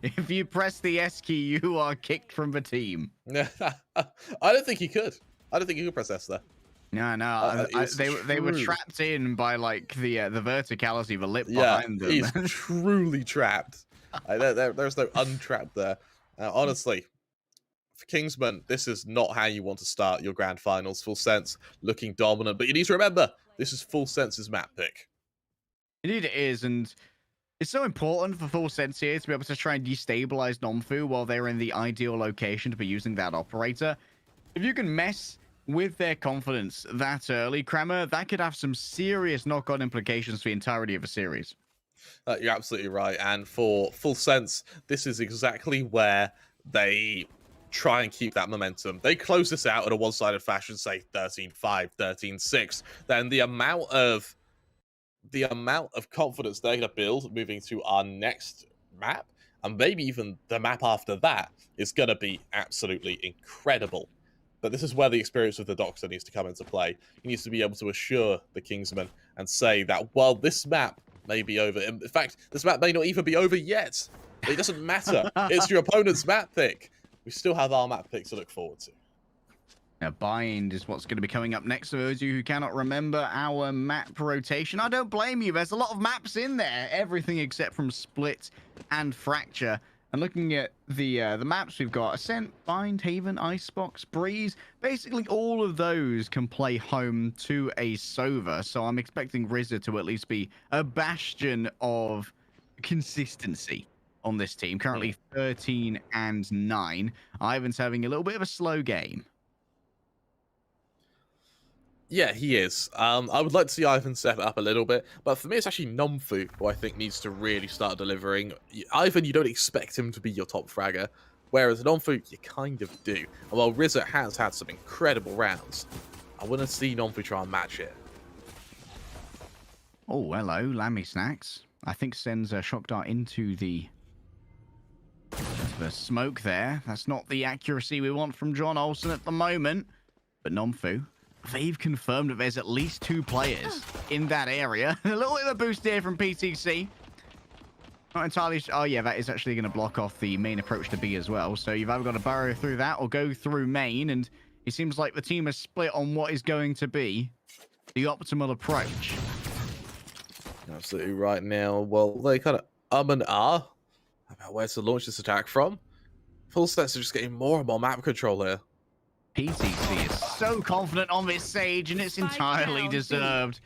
If you press the S key, you are kicked from the team. I don't think he could. I don't think he could press S there. No. They were trapped in by, like, the verticality, the lip behind them. He's truly trapped. There's no untrapped there. Honestly, for Kingsmen, this is not how you want to start your grand finals. Full Sense looking dominant, but you need to remember, this is Full Sense's map pick. Indeed it is, and it's so important for Full Sense here to be able to try and destabilize Nomfu while they're in the ideal location to be using that operator. If you can mess with their confidence that early, Kramer, that could have some serious knock-on implications for the entirety of a series. You're absolutely right, and for Full Sense, this is exactly where they try and keep that momentum. They close this out in a one-sided fashion, say 13-5, 13-6. Then the amount of confidence they're going to build moving to our next map, and maybe even the map after that, is going to be absolutely incredible. But this is where the experience of the Doctor needs to come into play. He needs to be able to assure the Kingsmen and say that, while this map may be over, in fact, this map may not even be over yet. It doesn't matter. It's your opponent's map pick. We still have our map pick to look forward to. Now, Bind is what's going to be coming up next for those of you who cannot remember our map rotation. I don't blame you. There's a lot of maps in there. Everything except from Split and Fracture. And looking at the maps we've got, Ascent, Bind, Haven, Icebox, Breeze. Basically, all of those can play home to a Sova. So I'm expecting RZA to at least be a bastion of consistency on this team. Currently 13-9. Ivan's having a little bit of a slow game. Yeah, he is. I would like to see Ivan step it up a little bit, but for me, it's actually Nomfu who I think needs to really start delivering. Ivan, you don't expect him to be your top fragger. whereas Nonfu, you kind of do. And while Rizza has had some incredible rounds, I want to see Nonfu try and match it. Oh, hello, Lammy Snacks. I think sends a shock dart into the smoke there. That's not the accuracy we want from John Olsen at the moment. But Nonfu, they've confirmed that there's at least 2 players in that area. A little bit of a boost here from PTC. Not entirely sure. Oh, yeah, that is actually going to block off the main approach to B as well. So you've either got to burrow through that or go through main. And it seems like the team is split on what is going to be the optimal approach. Absolutely right now. Well, they kind of and ah about where to launch this attack from. Full sets are just getting more and more map control here. PTC is so confident on this Sage, and it's entirely deserved.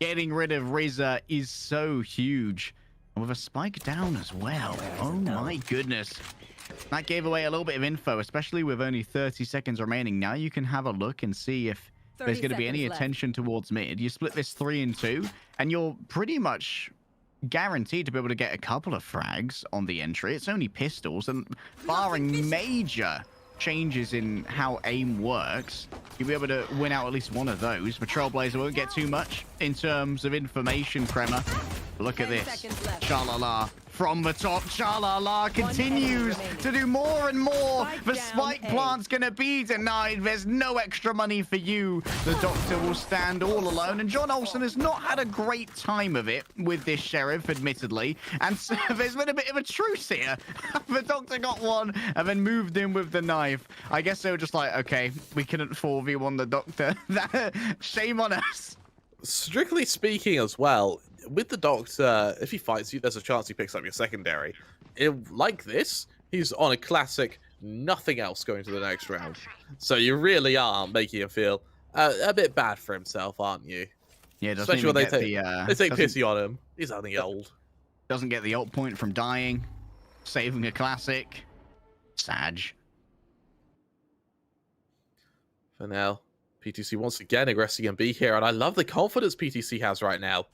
Getting rid of Rizza is so huge. And with a spike down as well. Oh my goodness. That gave away a little bit of info, especially with only 30 seconds remaining. Now you can have a look and see if there's going to be any attention towards mid. You split this 3 and 2, and you're pretty much guaranteed to be able to get a couple of frags on the entry. It's only pistols, and barring major changes in how aim works, you'll be able to win out at least one of those. But Trailblazer won't get too much in terms of information, Crema. Look at this. Shalala from the top. Shalala continues to do more and more. The spike plant's going to be denied. There's no extra money for you. The Doctor will stand all alone. And John Olsen has not had a great time of it with this Sheriff, admittedly. And so there's been a bit of a truce here. The Doctor got one and then moved in with the knife. I guess they were just like, okay, we couldn't 4v1 the Doctor. Shame on us. Strictly speaking as well, with the Doctor, if he fights you, there's a chance he picks up your secondary. Like this, he's on a classic nothing else going to the next round. So you really are making him feel a bit bad for himself, aren't you? Yeah, especially when they take pity on him. He's only old. Doesn't get the ult point from dying, saving a classic. Sag. For now, PTC once again aggressing and B here, and I love the confidence PTC has right now.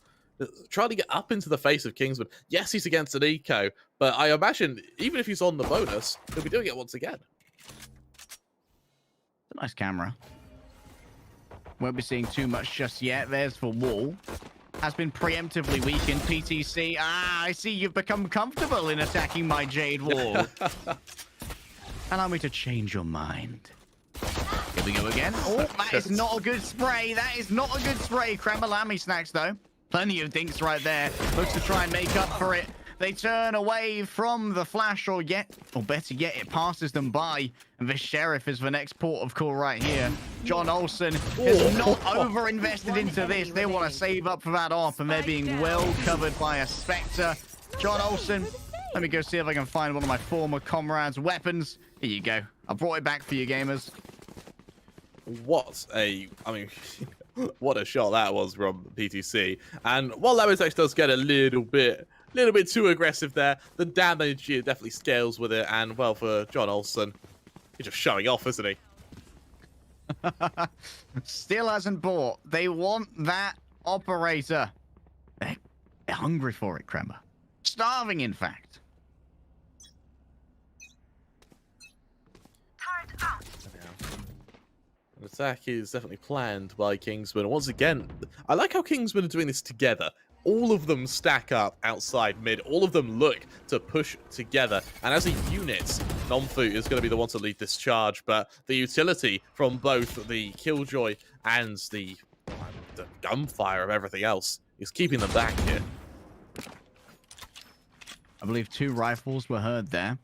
Trying to get up into the face of Kingsman. Yes, he's against an eco, but I imagine even if he's on the bonus, he'll be doing it once again. It's a nice camera. Won't be seeing too much just yet. There's for Wall. Has been preemptively weakened. PTC. I see you've become comfortable in attacking my Jade Wall. Allow me to change your mind. Here we go again. Oh, that is not a good spray. That is not a good spray. Cremalami Snacks, though. Plenty of dinks right there. Looks to try and make up for it. They turn away from the flash, or better yet, it passes them by. And the Sheriff is the next port of call right here. John Olsen is not over-invested into this. They want to save up for that AWP, and they're being well covered by a Spectre. John Olsen, let me go see if I can find one of my former comrades' weapons. Here you go. I brought it back for you, gamers. What a shot that was from PTC. And while Lametex does get a little bit too aggressive there, the damage definitely scales with it. And well, for John Olsen, he's just showing off, isn't he? Still hasn't bought. They want that operator. They're hungry for it, Kremer. Starving, in fact. An attack is definitely planned by Kingsmen. Once again, I like how Kingsmen are doing this together. All of them stack up outside mid. All of them look to push together. And as a unit, Nonfu is going to be the one to lead this charge. But the utility from both the Killjoy and the gunfire of everything else is keeping them back here. I believe 2 rifles were heard there.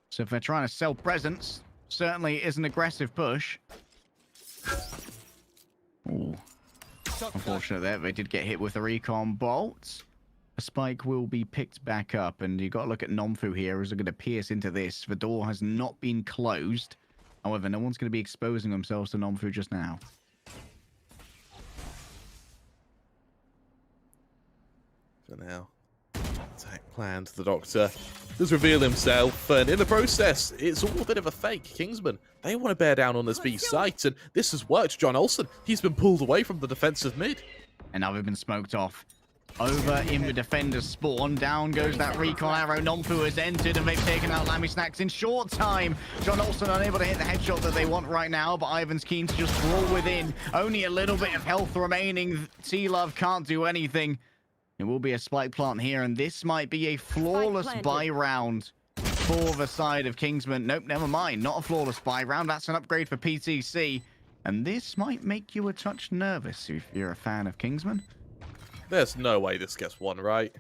So if they're trying to sell presents, certainly is an aggressive push. Ooh. Unfortunate there, they did get hit with a recon bolt. A spike will be picked back up, and you've got to look at Nonfu here as they're going to pierce into this. The door has not been closed. However, no one's going to be exposing themselves to Nonfu just now. For now, attack planned. The Doctor does reveal himself, and in the process, it's all a bit of a fake. Kingsman, they want to bear down on this B site, and this has worked. John Olsen, he's been pulled away from the defensive mid. And now they've been smoked off. over in the defender's spawn. Down goes that recon arrow. Nomfu has entered and they've taken out Lammy Snacks in short time. John Olsen unable to hit the headshot that they want right now, but Ivan's keen to just crawl within. Only a little bit of health remaining. T-Love can't do anything. It will be a spike plant here, and this might be a flawless buy round for the side of Kingsmen. Nope, never mind. Not a flawless buy round. That's an upgrade for PTC. And this might make you a touch nervous if you're a fan of Kingsmen. There's no way this gets one, right?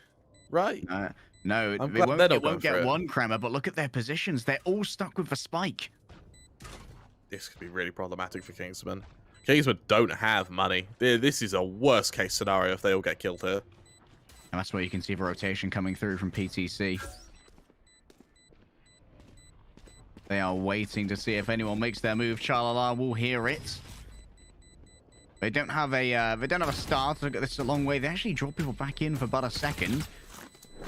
Right? No, I'm they glad won't, they're not it won't going for get it. one, Kramer, but look at their positions. They're all stuck with the spike. This could be really problematic for Kingsmen. Kingsmen don't have money. This is a worst case scenario if they all get killed here. And that's where you can see the rotation coming through from PTC. They are waiting to see if anyone makes their move. Chalala will hear it. They don't have a star to get this a long way. They actually draw people back in for but a second.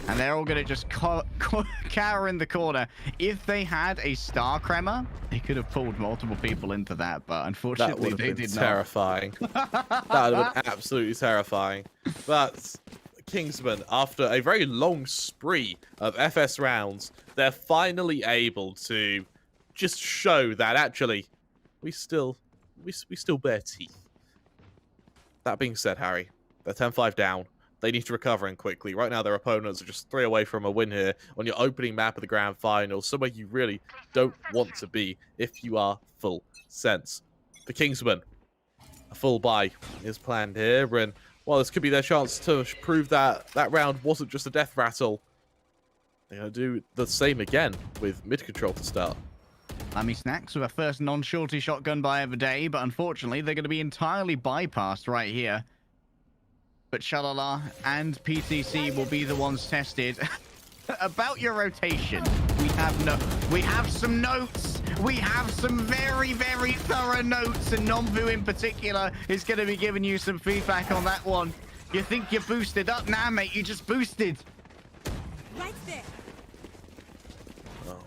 And they're all going to just cower in the corner. If they had a star, Kremer, they could have pulled multiple people into that. But unfortunately, they did not. Terrifying. That would have been absolutely terrifying. But Kingsmen, after a very long spree of FS rounds, they're finally able to just show that actually we still bear teeth. That being said, Harry, they're 10-5 down. They need to recover and quickly. Right now, their opponents are just 3 away from a win here on your opening map of the grand final, somewhere you really don't want to be if you are full sense. The Kingsmen, a full buy is planned here, and while this could be their chance to prove that that round wasn't just a death rattle, they're going to do the same again with mid-control to start. Lammy Snacks with a first non-shorty shotgun buy of the day, but unfortunately, they're going to be entirely bypassed right here. But Shalala and PTC will be the ones tested. About your rotation, we have some notes. We have some very, very thorough notes, and Nombu in particular is going to be giving you some feedback on that one. You think you're boosted up? Nah, mate, you just boosted. Right there. Oh,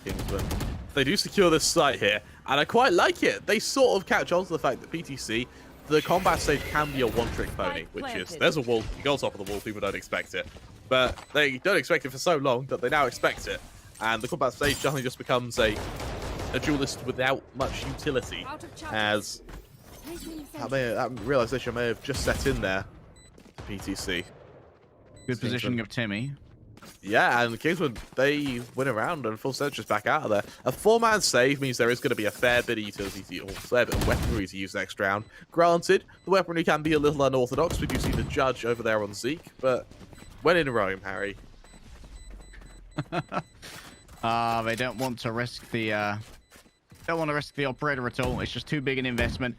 Kingsmen. They do secure this site here, and I quite like it. They sort of catch on to the fact that PTC, the combat stage can be a one-trick pony, which is, there's a wall, you go on top of the wall, people don't expect it. But they don't expect it for so long that they now expect it. And the combat stage suddenly just becomes a duelist without much utility, as that realization may have just set in there, PTC. Good positioning of Timmy. Yeah, and the Kingsmen, they win a round and full set just back out of there. A 4-man save means there is going to be a fair bit of utility, or a fair bit of weaponry to use next round. Granted, the weaponry can be a little unorthodox. We do see the judge over there on Zeke, but when in Rome, Harry. They don't want to risk the operator at all. It's just too big an investment.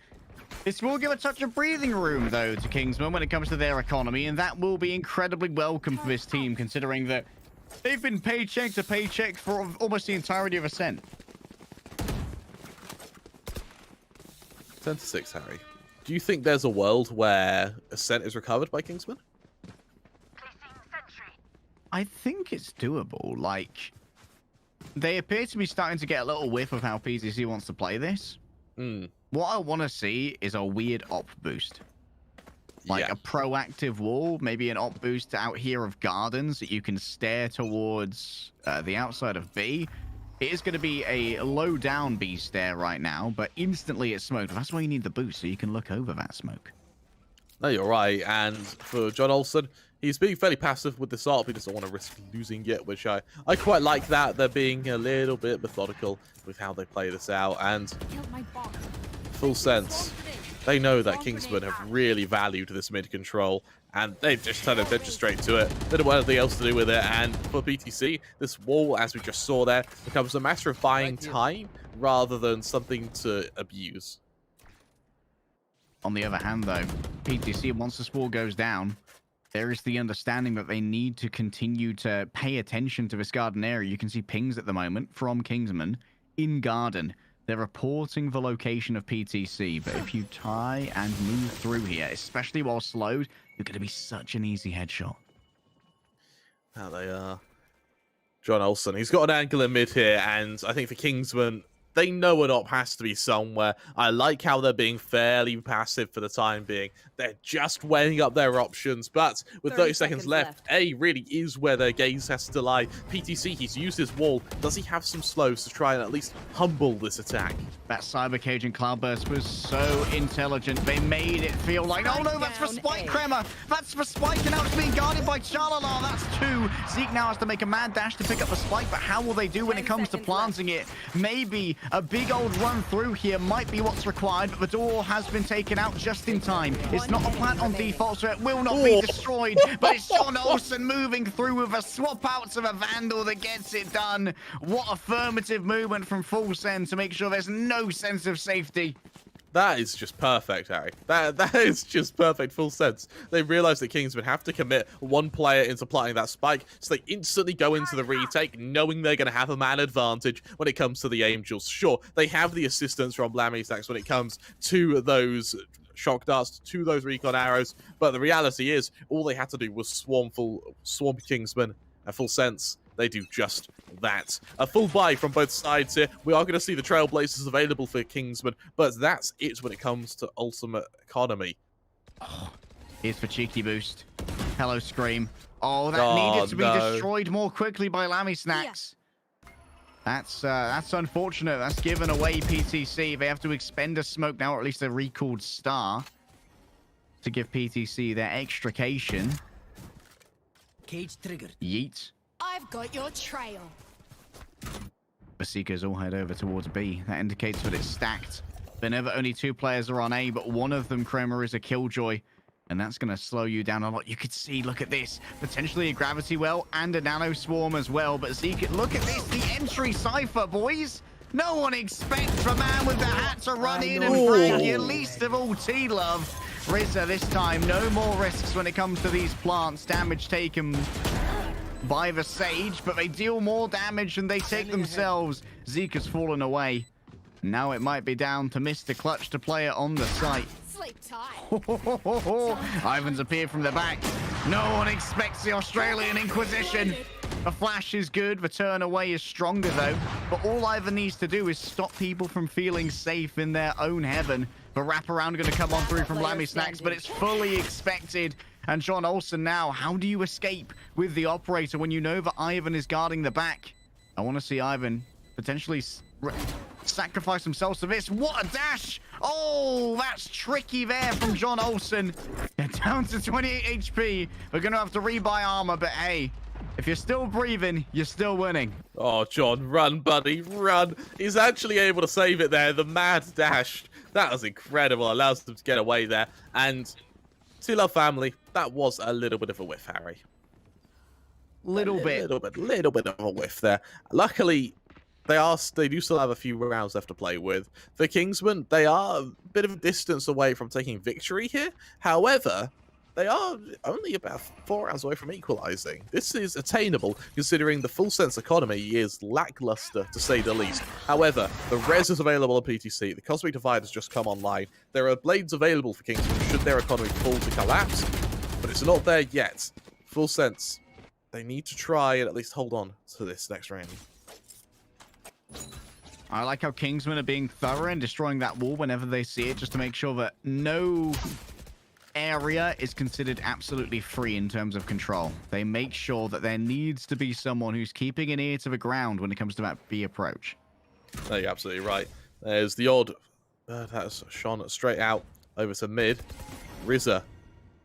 This will give a touch of breathing room, though, to Kingsmen when it comes to their economy, and that will be incredibly welcome for this team, considering that they've been paycheck to paycheck for almost the entirety of Ascent. 10-6, Harry. Do you think there's a world where Ascent is recovered by Kingsmen? I think it's doable. Like, they appear to be starting to get a little whiff of how PTC wants to play this. What I want to see is a weird op boost. Like a proactive wall, maybe an op boost out here of gardens that you can stare towards the outside of B. It is going to be a low down B stare right now, but instantly it's smoked. That's why you need the boost, so you can look over that smoke. No, you're right. And for John Olsen, he's being fairly passive with this ARP. He doesn't want to risk losing it, which I quite like that. They're being a little bit methodical with how they play this out. And full sense, they know that Kingsmen have really valued this mid-control, and they've just turned their attention straight to it. They don't want anything else to do with it. And for BTC, this wall, as we just saw there, becomes a matter of buying time rather than something to abuse. On the other hand, though, PTC, once this wall goes down, there is the understanding that they need to continue to pay attention to this garden area. You can see pings at the moment from Kingsman in garden. They're reporting the location of PTC, but if you try and move through here, especially while slowed, you're going to be such an easy headshot. Now they are. John Olsen, he's got an angle in mid here, and I think for Kingsman, They know an op has to be somewhere. I like how they're being fairly passive for the time being. They're just weighing up their options, but with 30 seconds left, A really is where their gaze has to lie. PTC, he's used his wall. Does he have some slows to try and at least humble this attack? That Cyber Cage and Cloudburst was so intelligent. They made it feel like, oh no, that's for Spike, Kremer. That's for Spike, and now it's being guarded by Chalala. That's 2. Zeke now has to make a mad dash to pick up the Spike, but how will they do when it comes to planting it? Maybe a big old run through here might be what's required, but the door has been taken out just in time. It's not a plant on default, so it will not be destroyed, but it's John Olsen moving through with a swap out of a Vandal that gets it done. What affirmative movement from Full Send to make sure there's no sense of safety. That is just perfect, Harry. That is just perfect, full sense. They realize that Kingsmen have to commit one player into planting that spike, so they instantly go into the retake, knowing they're going to have a man advantage when it comes to the Angels. Sure, they have the assistance from LamiSnacks when it comes to those shock darts, to those recon arrows, but the reality is, all they had to do was swamp Kingsmen at full sense. They do just that. A full buy from both sides here. We are going to see the Trailblazers available for Kingsmen, but that's it when it comes to Ultimate Economy. Oh, here's for Cheeky Boost. Hello, Scream. Oh, that needed to be destroyed more quickly by LamiSnacks. That's unfortunate. That's given away PTC. They have to expend a smoke now, or at least a recalled star, to give PTC their extrication. Cage triggered. Yeet. I've got your trail. The Seekers all head over towards B. That indicates that it's stacked. Whenever only 2 players are on A, but one of them, Kremer, is a Killjoy. And that's going to slow you down a lot. You could see, look at this. Potentially a Gravity Well and a Nano Swarm as well. But Zeke, look at this. The entry Cypher, boys. No one expects the man with the hat to run in and frag you, least of all T-Love. RZA this time, no more risks when it comes to these plants. Damage taken by the Sage, but they deal more damage than they take themselves. Zeke has fallen away. Now it might be down to Mr. Clutch to play it on the site. Sleep tight. Ivan's appeared from the back. No one expects the Australian Inquisition. The flash is good. The turn away is stronger, though. But all Ivan needs to do is stop people from feeling safe in their own heaven. The wraparound going to come on through from LamiSnacks, but it's fully expected. And John Olsen now, how do you escape with the operator when you know that Ivan is guarding the back? I want to see Ivan potentially sacrifice themselves to this. What a dash! Oh, that's tricky there from John Olsen. They're down to 28 HP. We're going to have to rebuy armor, but hey, if you're still breathing, you're still winning. Oh, John, run, buddy, run. He's actually able to save it there. The mad dash. That was incredible. Allows them to get away there. And T-Love family, that was a little bit of a whiff, Harry. Little bit of a whiff there. Luckily, they do still have a few rounds left to play with. The Kingsmen, they are a bit of a distance away from taking victory here. However, they are only about 4 rounds away from equalizing. This is attainable, considering the full sense economy is lackluster, to say the least. However, the res is available on PTC. The Cosmic Divide has just come online. There are blades available for Kingsmen should their economy fall to collapse, but it's not there yet. Full sense. They need to try and at least hold on to this next round. I like how Kingsmen are being thorough and destroying that wall whenever they see it, just to make sure that no area is considered absolutely free in terms of control. They make sure that there needs to be someone who's keeping an ear to the ground when it comes to that B approach. No, you're absolutely right. There's the odd that's shone straight out over to mid. RZA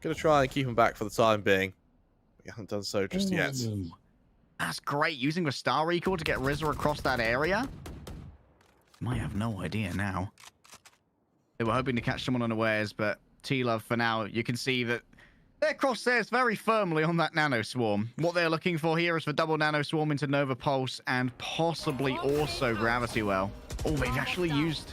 gonna try and keep him back for the time being. We haven't done so just yet. That's great, using the star recall to get RZA across that area. Might have no idea now. They were hoping to catch someone unawares, but T-Love for now, you can see that their crosshairs very firmly on that Nano Swarm. What they're looking for here is for double Nano Swarm into Nova Pulse and possibly also Gravity Well. Oh, they've actually used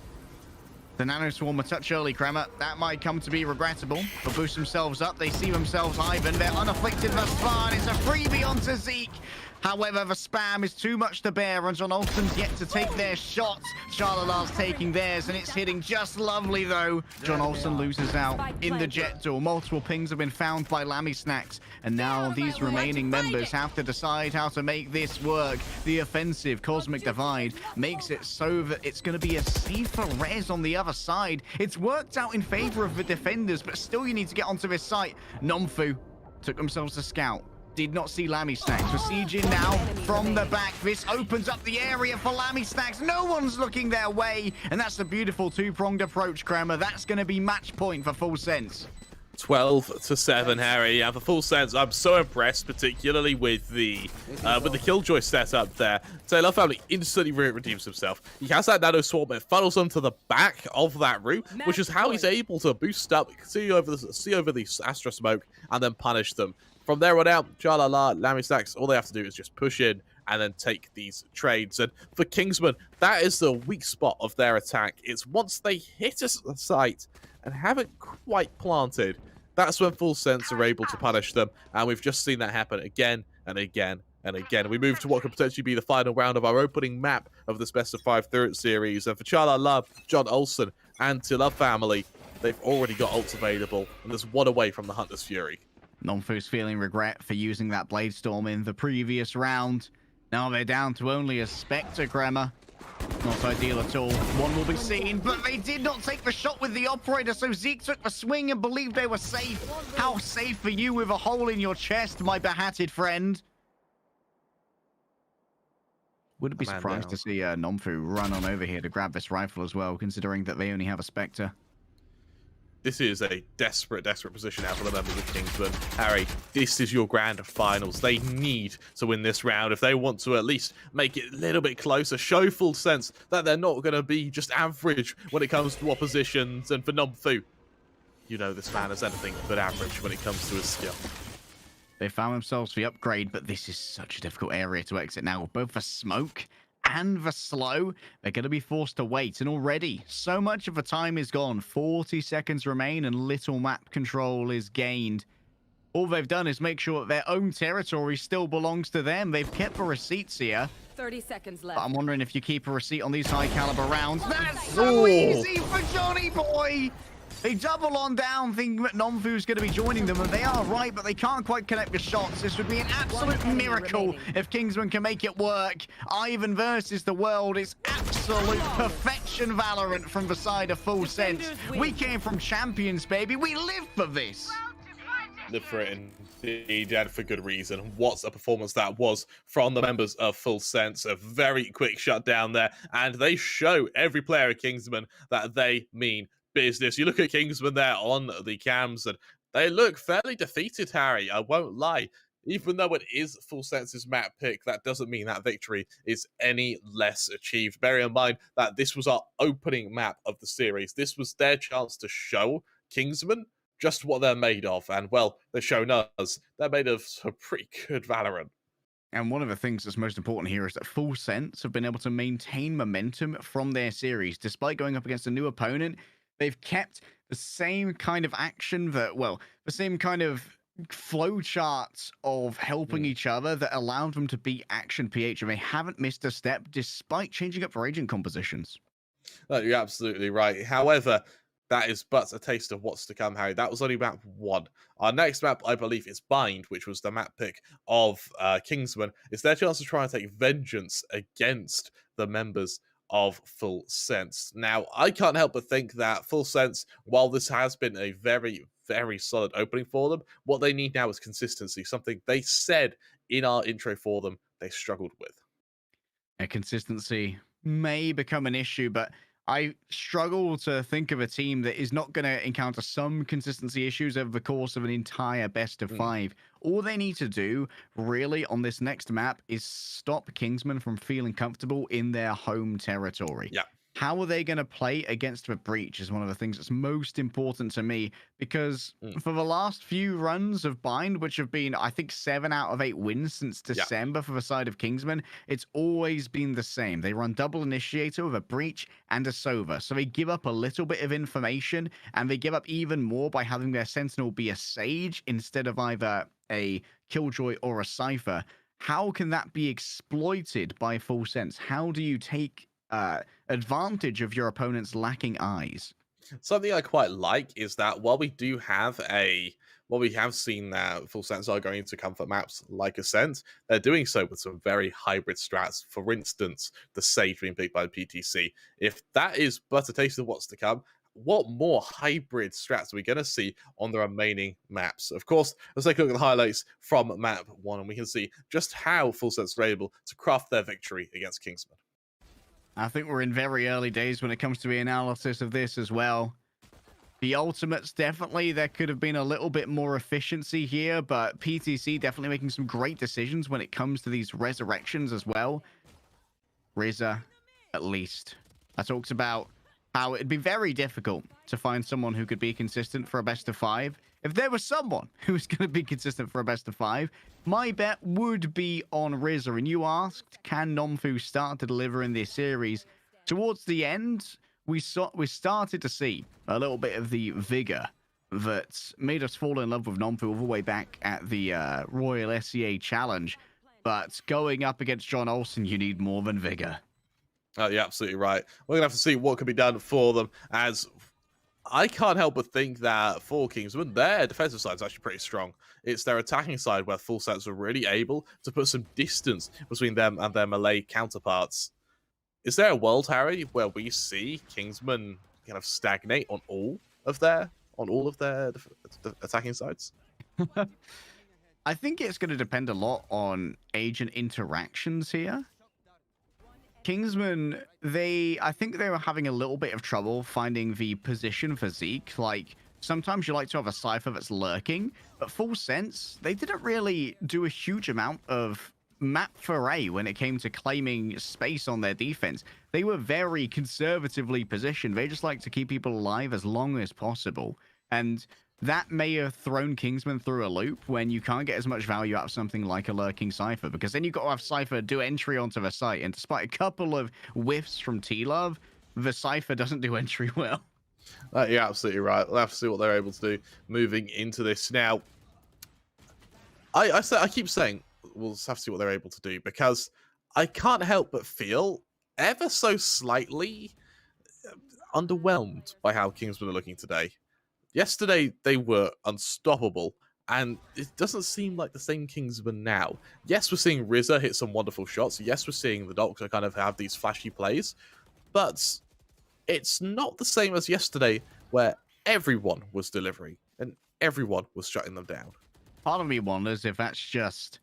the Nano Swarm a touch early, Kremer. That might come to be regrettable. But boost themselves up. They see themselves Ivan. They're unafflicted thus far, and it's a freebie onto Zeke. However, the spam is too much to bear, and John Olsen's yet to take their shots. Charlalar's taking theirs, and it's hitting just lovely, though. John Olsen loses out in the jet duel. Multiple pings have been found by Lammy Snacks, and now these remaining members have to decide how to make this work. The offensive Cosmic Divide makes it so that it's going to be a safer res on the other side. It's worked out in favor of the defenders, but still you need to get onto this site. Nomfu took themselves to scout. Did not see Lammy Snacks. Besieging now from the back. This opens up the area for Lammy Snacks. No one's looking their way. And that's a beautiful two-pronged approach, Kramer. That's going to be match point for Full Sense. 12-7, Harry. Yeah, for Full Sense, I'm so impressed, particularly with the Killjoy setup there. Taylor Family instantly redeems himself. He has that nano swarm and funnels onto the back of that route, which is how he's able to boost up, see over the Astra smoke, and then punish them. From there on out, Jalala, Lammy Stacks, all they have to do is just push in and then take these trades. And for Kingsmen, that is the weak spot of their attack. It's once they hit a site and haven't quite planted, that's when Full Sense are able to punish them. And we've just seen that happen again and again and again. We move to what could potentially be the final round of our opening map of this best of 5 third series. And for Jalala, John Olsen, and Tilla Family, they've already got ults available, and there's one away from the Hunter's Fury. Nomfu's feeling regret for using that Blade Storm in the previous round. Now they're down to only a Spectre, Grammar. Not ideal at all. One will be seen, but they did not take the shot with the Operator, so Zeke took the swing and believed they were safe. How safe are you with a hole in your chest, my behatted friend? Wouldn't be surprised to see Nomfu run on over here to grab this rifle as well, considering that they only have a Spectre. This is a desperate position now for the members of Kingsman. Harry, this is your grand finals. They need to win this round if they want to at least make it a little bit closer, show Full Sense that they're not going to be just average when it comes to oppositions. And for Nomfu, you know this man is anything but average when it comes to his skill. They found themselves the upgrade, but this is such a difficult area to exit now. Both the smoke and the slow, they're going to be forced to wait. And already, so much of the time is gone. 40 seconds remain and little map control is gained. All they've done is make sure that their own territory still belongs to them. They've kept the receipts here. 30 seconds left. But I'm wondering if you keep a receipt on these high caliber rounds. That's so easy for Johnny Boy! They double on down, thinking that Nomfu's going to be joining them, and they are right, but they can't quite connect the shots. This would be an absolute miracle if Kingsman can make it work. Ivan versus the world is absolute perfection Valorant from the side of Full Sense. We came from Champions, baby. We live for this. Live for it indeed, and for good reason. What a performance that was from the members of Full Sense. A very quick shutdown there, and they show every player at Kingsman that they mean business. You look at Kingsman there on the cams, and they look fairly defeated, Harry. I won't lie. Even though it is Full Sense's map pick, that doesn't mean that victory is any less achieved. Bear in mind that this was our opening map of the series. This was their chance to show Kingsman just what they're made of. And, well, they've shown us they're made of some pretty good Valorant. And one of the things that's most important here is that Full Sense have been able to maintain momentum from their series. Despite going up against a new opponent, they've kept the same kind of action that, well, the same kind of flow charts of helping each other that allowed them to beat Action PH, and they haven't missed a step despite changing up their agent compositions. No, you're absolutely right. However, that is but a taste of what's to come, Harry. That was only map 1. Our next map, I believe, is Bind, which was the map pick of Kingsman. It's their chance to try and take vengeance against the members of Full Sense. Now, I can't help but think that Full Sense, while this has been a very, very solid opening for them, what they need now is consistency, something they said in our intro for them they struggled with. Consistency may become an issue, but I struggle to think of a team that is not going to encounter some consistency issues over the course of an entire best of 5. All they need to do, really, on this next map is stop Kingsman from feeling comfortable in their home territory. Yeah. How are they going to play against the breach is one of the things that's most important to me, because for the last few runs of Bind, which have been, I think, 7 out of 8 wins since December for the side of Kingsman, it's always been the same. They run double initiator with a breach and a Sova. So they give up a little bit of information, and they give up even more by having their Sentinel be a Sage instead of either a Killjoy or a Cypher. how can that be exploited by Full Sense? How do you take advantage of your opponent's lacking eyes? Something I quite like is that while we have seen that Full Sense are going into comfort maps like Ascent, they're doing so with some very hybrid strats. For instance, the Sage being picked by the PTC. If that is but a taste of what's to come, what more hybrid strats are we going to see on the remaining maps? Of course, let's take a look at the highlights from map 1, and we can see just how Full Sense were able to craft their victory against Kingsmen. I think we're in very early days when it comes to the analysis of this as well. The ultimates, definitely, there could have been a little bit more efficiency here, but PTC definitely making some great decisions when it comes to these resurrections as well. RZA, at least. I talked about how it'd be very difficult to find someone who could be consistent for a best of 5. If there was someone who was going to be consistent for a best of 5, my bet would be on RZA. And you asked, can Nomfu start to deliver in this series? Towards the end, we started to see a little bit of the vigor that made us fall in love with Nomfu all the way back at the Royal SEA Challenge. But going up against John Olsen, you need more than vigor. Oh, you're absolutely right. We're going to have to see what can be done for them, as I can't help but think that for Kingsmen, their defensive side is actually pretty strong. It's their attacking side where Full Sense are really able to put some distance between them and their Malay counterparts. Is there a world, Harry, where we see Kingsmen kind of stagnate on all of their attacking sides? I think it's going to depend a lot on agent interactions here. Kingsmen, I think they were having a little bit of trouble finding the position for Zeke. Like, sometimes you like to have a Cypher that's lurking, but Full Sense, they didn't really do a huge amount of map foray when it came to claiming space on their defense. They were very conservatively positioned. They just like to keep people alive as long as possible. And that may have thrown Kingsmen through a loop when you can't get as much value out of something like a lurking Cypher, because then you've got to have Cypher do entry onto the site, and despite a couple of whiffs from T-Love, the Cypher doesn't do entry well. You're absolutely right. We'll have to see what they're able to do moving into this. Now, I keep saying we'll have to see what they're able to do, because I can't help but feel ever so slightly underwhelmed by how Kingsmen are looking today. Yesterday, they were unstoppable, and it doesn't seem like the same Kingsmen now. Yes, we're seeing RZA hit some wonderful shots. Yes, we're seeing the Doctor kind of have these flashy plays, but it's not the same as yesterday, where everyone was delivering and everyone was shutting them down. Part of me wonders if that's just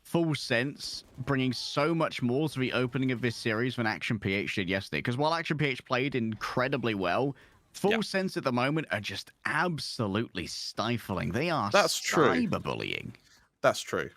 Full Sense bringing so much more to the opening of this series than Action PH did yesterday. Because while Action PH played incredibly well, Full Sense at the moment are just absolutely stifling. They are cyberbullying. That's true.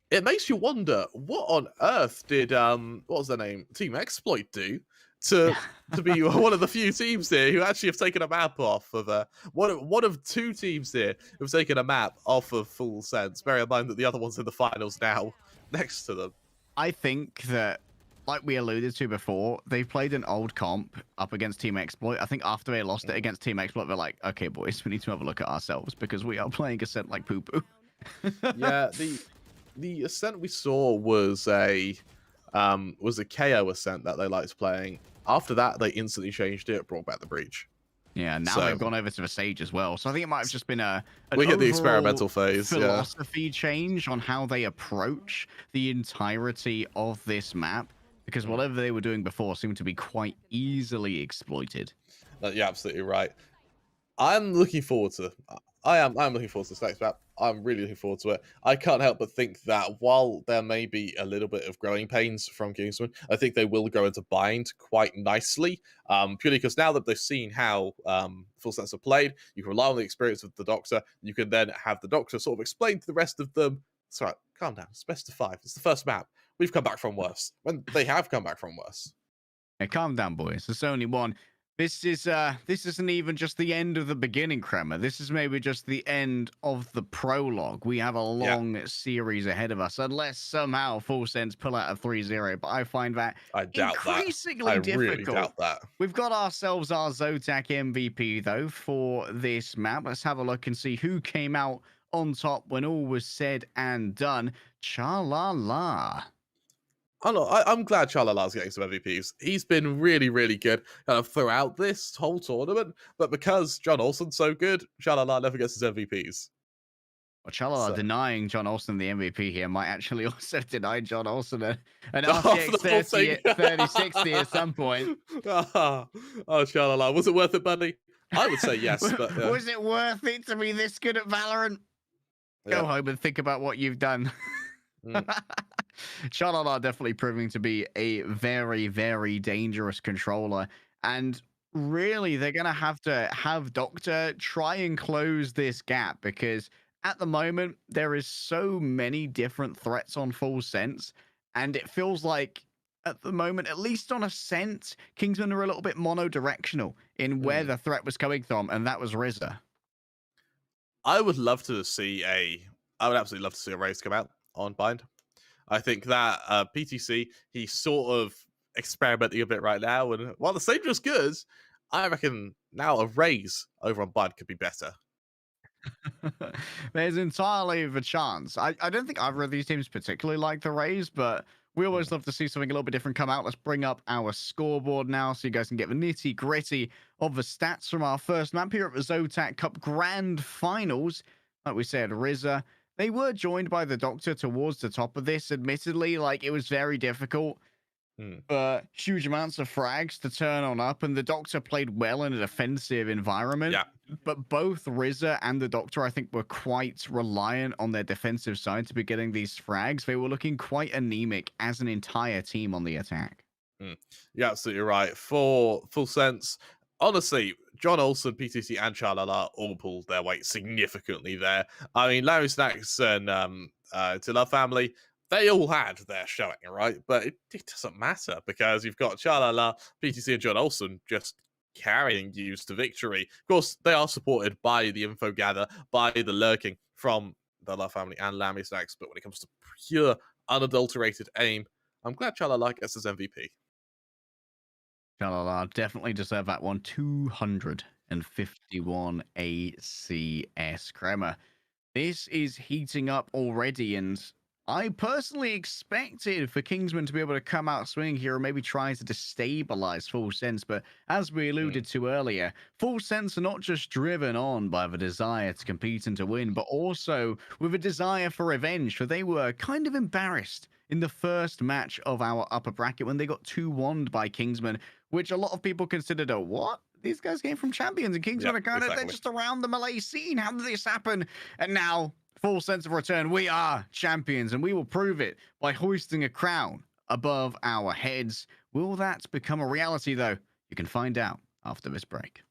It makes you wonder, what on earth did what was their name, Team Exploit do to be one of the few teams here who actually have taken a map off of one of two teams here who've taken a map off of Full Sense. Bear in mind that the other one's in the finals now next to them. I think that, like we alluded to before, they played an old comp up against Team Exploit. I think after they lost it against Team Exploit, they're like, okay, boys, we need to have a look at ourselves because we are playing Ascent like poo-poo. Yeah, the Ascent we saw was a KO Ascent that they liked playing. After that, they instantly changed it, brought back the Breach. Yeah, now they've gone over to the Sage as well. So I think it might have just been an we hit the experimental phase. Philosophy change on how they approach the entirety of this map, because whatever they were doing before seemed to be quite easily exploited. You're absolutely right. I'm looking forward to I'm looking forward to this next map. I'm really looking forward to it. I can't help but think that while there may be a little bit of growing pains from Kingsmen, I think they will go into bind quite nicely. Purely because now that they've seen how Full Sense are played, you can rely on the experience of the Doctor. You can then have the Doctor sort of explain to the rest of them, it's all right, calm down, it's best of 5. It's the first map. We've come back from worse. When they have come back from worse. Hey, calm down, boys. There's only one. This isn't even just the end of the beginning, Kremer. This is maybe just the end of the prologue. We have a long series ahead of us, unless somehow Full Sense pull out a 3-0. But I find that increasingly difficult. I really doubt that. We've got ourselves our ZOTAC MVP, though, for this map. Let's have a look and see who came out on top when all was said and done. Cha-la-la. I know, I'm glad Chalala's getting some MVPs. He's been really, really good throughout this whole tournament, but because John Olsen's so good, Chalala never gets his MVPs. Well, Chalala So- denying John Olsen the MVP here might actually also deny John Olsen an Oh, for RTX the whole thing. 3060 at some point. Oh, Chalala. Was it worth it, buddy? I would say yes, but Was it worth it to be this good at Valorant? Go yeah. home and think about what you've done. Chalala definitely proving to be a very, very dangerous controller. And really, they're going to have Doctor try and close this gap because at the moment, there is so many different threats on Full Sense. And it feels like at the moment, at least on a sense, Kingsmen are a little bit monodirectional in where the threat was coming from. And that was RZA. I would love to see I would absolutely love to see a race come out on Bind. I think that PTC, he's sort of experimenting a bit right now, and while the stage was good, I reckon now a raise over on Bind could be better. There's entirely of a chance. I don't think either of these teams particularly like the raise, but we always love to see something a little bit different come out. Let's bring up our scoreboard now so you guys can get the nitty gritty of the stats from our first map here at the Zotac Cup Grand Finals. Like we said, RZA, they were joined by the Doctor towards the top of this. Admittedly, like it was very difficult. Huge amounts of frags to turn on up, and the Doctor played well in a defensive environment. Yeah. But both RZA and the Doctor, I think, were quite reliant on their defensive side to be getting these frags. They were looking quite anemic as an entire team on the attack. You're absolutely right. For Full Sense, honestly, John Olsen, PTC, and Chalala all pulled their weight significantly there. I mean, Larry Snacks and To Love Family, they all had their showing, right? But it doesn't matter because you've got Chalala, PTC, and John Olsen just carrying you to victory. Of course, they are supported by the info gather, by the lurking from the Love Family and Larry Snacks. But when it comes to pure, unadulterated aim, I'm glad Chalala gets his MVP. Chalala definitely deserve that one. 251 ACS. Kremer. This is heating up already, and I personally expected for Kingsmen to be able to come out swinging here and maybe try to destabilize Full Sense, but as we alluded to earlier, Full Sense are not just driven on by the desire to compete and to win, but also with a desire for revenge, for they were kind of embarrassed in the first match of our upper bracket when they got 2-1'd by Kingsmen, which a lot of people considered a what? These guys came from Champions, and Kingsmen are kind of they're just around the Malay scene. How did this happen? And now, Full Sense of return. We are champions, and we will prove it by hoisting a crown above our heads. Will that become a reality, though? You can find out after this break.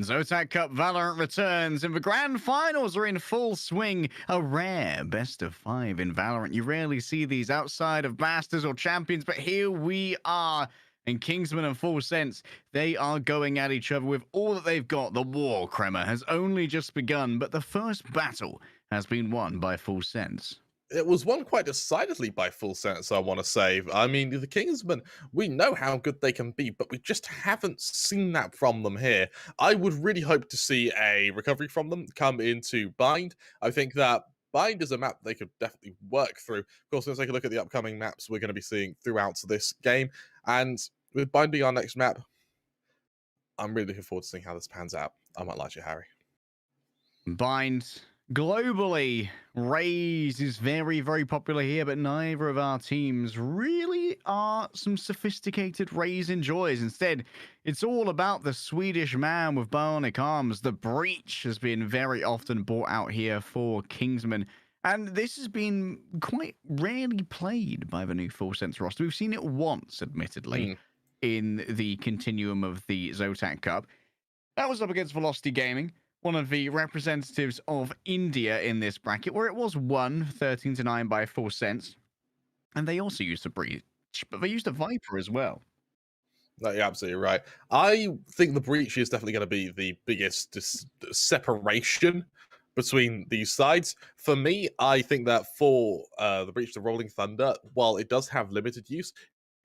Zotac Cup Valorant returns, and the grand finals are in full swing. A rare best of 5 in Valorant. You rarely see these outside of Masters or Champions, but here we are. And Kingsmen and Full Sense, they are going at each other with all that they've got. The war, Kremer, has only just begun, but the first battle has been won by Full Sense. It was won quite decidedly by Full Sense, I want to say. I mean, the Kingsmen, we know how good they can be, but we just haven't seen that from them here. I would really hope to see a recovery from them come into Bind. I think that Bind is a map they could definitely work through. Of course, let's take a look at the upcoming maps we're going to be seeing throughout this game. And with Bind being our next map, I'm really looking forward to seeing how this pans out. I might like you, Harry. Bind globally, Raze is very, very popular here, but neither of our teams really are some sophisticated Raze enjoyers. Instead, it's all about the Swedish man with bionic arms. The Breach has been very often brought out here for Kingsmen, and this has been quite rarely played by the new Full Sense roster. We've seen it once, admittedly, in the continuum of the Zotac Cup. That was up against Velocity Gaming, one of the representatives of India in this bracket, where it was won 13-9 by Full Sense. And they also used a Breach, but they used a Viper as well. No, you're absolutely right. I think the Breach is definitely going to be the biggest separation between these sides. For me, I think that for the Breach, the Rolling Thunder, while it does have limited use,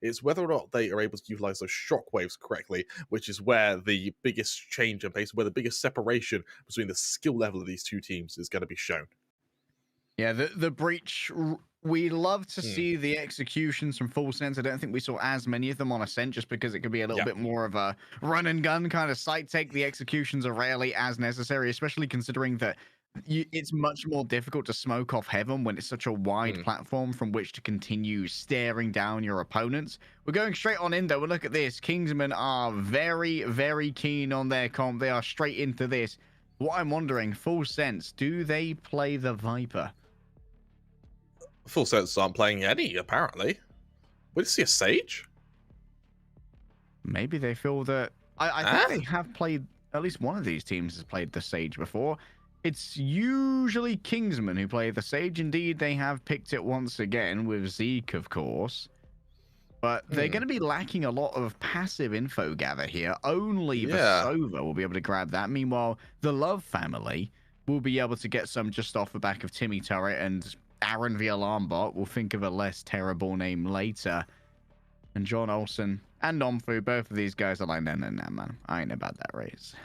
it's whether or not they are able to utilize those shockwaves correctly, which is where the biggest change in pace, where the biggest separation between the skill level of these two teams is going to be shown. Yeah, the Breach, we love to see the executions from Full Sense. I don't think we saw as many of them on Ascent, just because it could be a little bit more of a run and gun kind of sight take. The executions are rarely as necessary, especially considering that It's much more difficult to smoke off heaven when it's such a wide platform from which to continue staring down your opponents. We're going straight on in, though. Well, look at this. Kingsmen are very, very keen on their comp. They are straight into this. What I'm wondering, Full Sense, do they play the Viper? Full Sense aren't playing any, apparently. We did see a Sage? Maybe they feel that... I think they have played... At least one of these teams has played the Sage before. It's usually Kingsmen who play the Sage. Indeed, they have picked it once again with Zeke, of course. But they're going to be lacking a lot of passive info gather here. Only the Sova will be able to grab that. Meanwhile, the Love family will be able to get some just off the back of Timmy Turret, and Aaron the Alarm Bot will think of a less terrible name later. And John Olsen and Nomfu, both of these guys are like, no, man, I ain't about that race.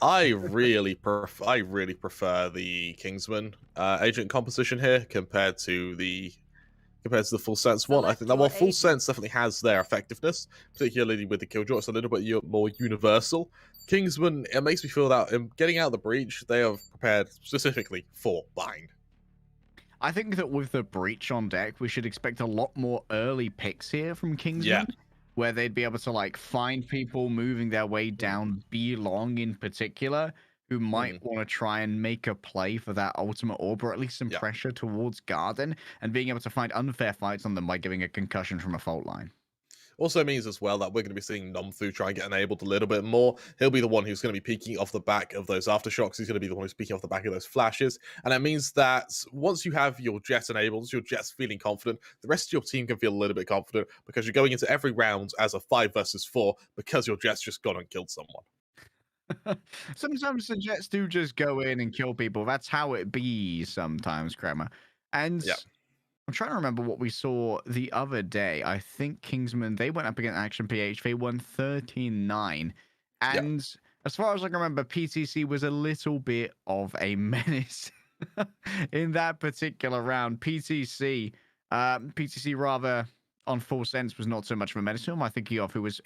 I really prefer the Kingsman agent composition here compared to the Full Sense one. I think that while Full Sense definitely has their effectiveness, particularly with the Killjoy, it's a little bit more universal. Kingsman, it makes me feel that in getting out of the breach, they are prepared specifically for bind. I think that with the breach on deck, we should expect a lot more early picks here from Kingsman, where they'd be able to like find people moving their way down B long in particular, who might want to try and make a play for that ultimate orb, or at least some pressure towards Garden, and being able to find unfair fights on them by giving a concussion from a fault line. Also means as well that we're going to be seeing Nomfu try and get enabled a little bit more. He'll be the one who's going to be peeking off the back of those aftershocks. He's going to be the one who's peeking off the back of those flashes. And that means that once you have your Jets enabled, your Jets feeling confident, the rest of your team can feel a little bit confident because you're going into every round as a 5 versus 4 because your Jets just gone and killed someone. Sometimes the Jets do just go in and kill people. That's how it be sometimes, Kremer. And I'm trying to remember what we saw the other day. I think Kingsman, they went up against Action PH. They won 13-9. And as far as I can remember, PTC was a little bit of a menace in that particular round. PTC rather on Full Sense was not so much of a menace to him. I think it was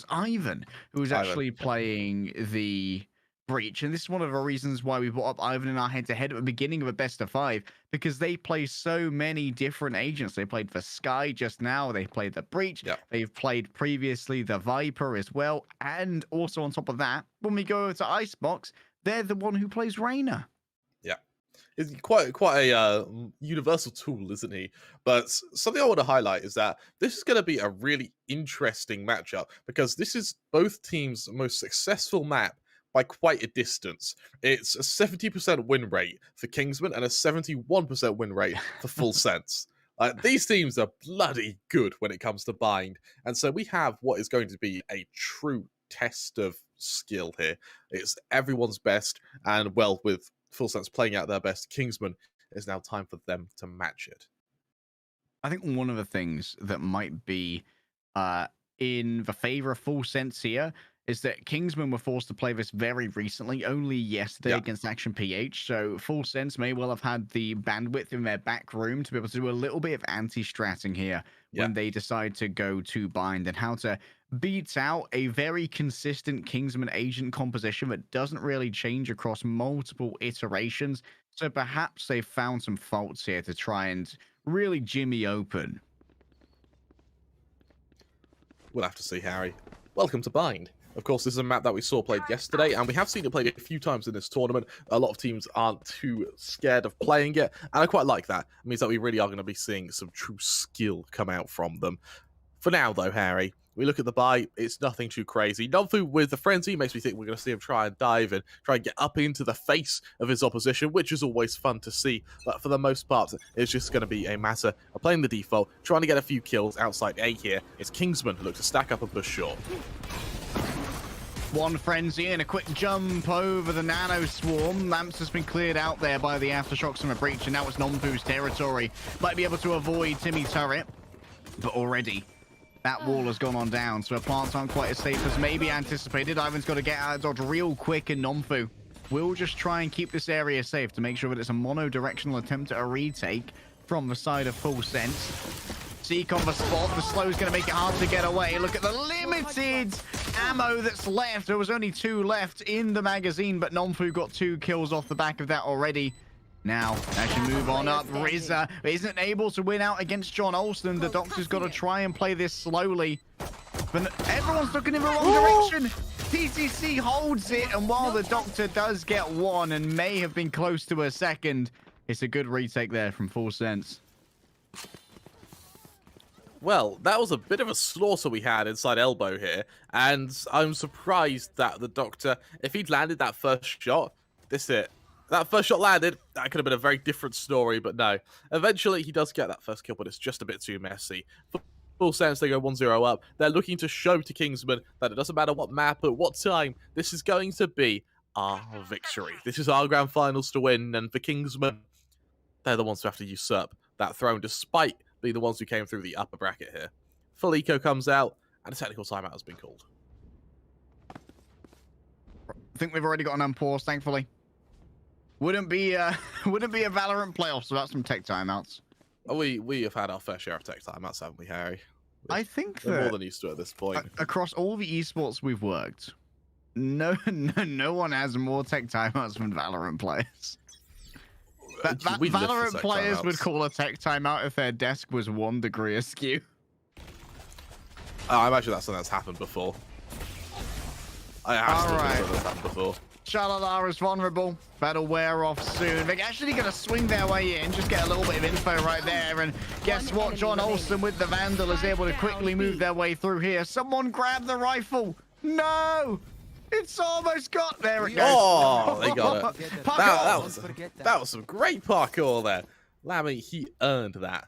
Ivan who was actually playing the breach, and this is one of the reasons why we brought up Ivan in our head-to-head at the beginning of a best of 5, because they play so many different agents. They played for Sky just now, they played the breach, they've played previously the Viper as well, and also on top of that, when we go over to Icebox, they're the one who plays Reyna. He's quite a universal tool, isn't he? But something I want to highlight is that this is going to be a really interesting matchup, because this is both teams' most successful map by quite a distance. It's a 70% win rate for Kingsman and a 71% win rate for Full Sense. These teams are bloody good when it comes to bind. And so we have what is going to be a true test of skill here. It's everyone's best, and well, with Full Sense playing out their best, Kingsman, it's now time for them to match it. I think one of the things that might be in the favor of Full Sense here is that Kingsmen were forced to play this very recently, only yesterday against Action PH, so Full Sense may well have had the bandwidth in their back room to be able to do a little bit of anti-stratting here when they decide to go to bind, and how to beat out a very consistent Kingsman agent composition that doesn't really change across multiple iterations. So perhaps they've found some faults here to try and really jimmy open. We'll have to see, Harry. Welcome to Bind. Of course, this is a map that we saw played yesterday, and we have seen it played a few times in this tournament. A lot of teams aren't too scared of playing it, and I quite like that. It means that we really are going to be seeing some true skill come out from them. For now, though, Harry, we look at the buy, it's nothing too crazy. Nomfu with the frenzy makes me think we're going to see him try and dive and try and get up into the face of his opposition, which is always fun to see. But for the most part, it's just going to be a matter of playing the default, trying to get a few kills outside A here. It's Kingsman who look to stack up and push short. One frenzy and a quick jump over the nano swarm. Lamps has been cleared out there by the aftershocks from a breach, and now it's Nomfu's territory. Might be able to avoid Timmy Turret, but already that wall has gone on down, so our plants aren't quite as safe as maybe anticipated. Ivan's got to get out of dodge real quick, and Nomfu will just try and keep this area safe to make sure that it's a mono-directional attempt at a retake from the side of Full Sense. Zeke on the spot. The slow is going to make it hard to get away. Look at the limited ammo that's left. There was only 2 left in the magazine, but Nomfu got 2 kills off the back of that already. Now, as you move on up, Rizza isn't able to win out against John Olsen. The Doctor's got to try and play this slowly. But everyone's looking in the wrong direction. PTC holds it, and while the Doctor does get 1 and may have been close to a second, it's a good retake there from Full Sense. Well, that was a bit of a slaughter we had inside elbow here, and I'm surprised that the Doctor, if he'd landed that first shot, this is it. That first shot landed, that could have been a very different story, but no. Eventually, he does get that first kill, but it's just a bit too messy. Full Sense, they go 1-0 up. They're looking to show to Kingsmen that it doesn't matter what map or what time, this is going to be our victory. This is our grand finals to win, and for Kingsmen, they're the ones who have to usurp that throne, despite being the ones who came through the upper bracket here. Full eco comes out, and a technical timeout has been called. I think we've already got an unpause, thankfully. Wouldn't be a Valorant playoffs without some tech timeouts. We have had our fair share of tech timeouts, haven't we, Harry? I think we're more that than used to it at this point. Across all the esports we've worked, no one has more tech timeouts than Valorant players. Valorant players would call a tech timeout if their desk was 1 degree askew. I imagine that's something that's happened before. I have that's happened before. Shalala is vulnerable. That'll wear off soon. They're actually going to swing their way in. Just get a little bit of info right there. And guess what? John Olsen with the Vandal is able to quickly move their way through here. Someone grab the rifle. No! It's almost got there. It goes. Oh, they got it. that was some great parkour there. Lammy, he earned that.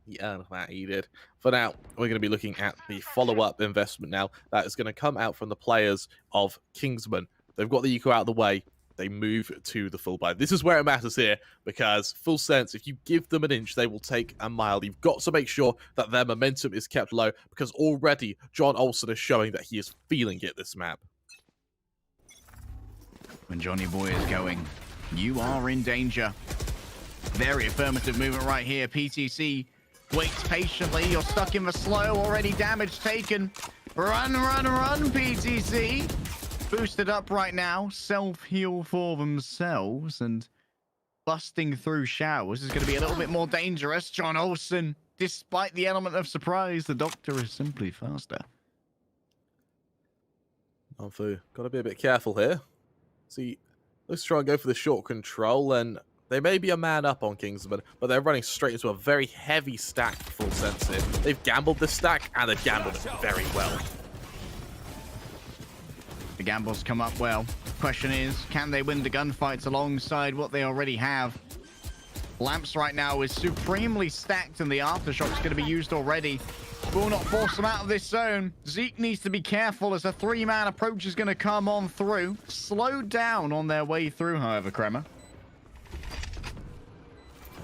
He did. For now, we're going to be looking at the follow-up investment now. That is going to come out from the players of Kingsmen. They've got the eco out of the way. They move to the full buy. This is where it matters here, because Full Sense, if you give them an inch, they will take a mile. You've got to make sure that their momentum is kept low, because already John Olsen is showing that he is feeling it this map. When Johnny Boy is going, you are in danger. Very affirmative movement right here. PTC waits patiently. You're stuck in the slow. Already damage taken. Run, PTC. Boosted up right now. Self-heal for themselves. And busting through showers is going to be a little bit more dangerous. John Olsen, despite the element of surprise, the Doctor is simply faster. Got to be a bit careful here. See, let's try and go for the short control, and they may be a man up on Kingsman, but they're running straight into a very heavy stack for Full Sense here. They've gambled this stack, and they've gambled it very well. The gambles come up well. Question is, can they win the gunfights alongside what they already have? Lamps right now is supremely stacked, and the aftershock's going to be used already. Will not force them out of this zone. Zeke needs to be careful as a 3-man approach is going to come on through. Slowed down on their way through, however, Kremer.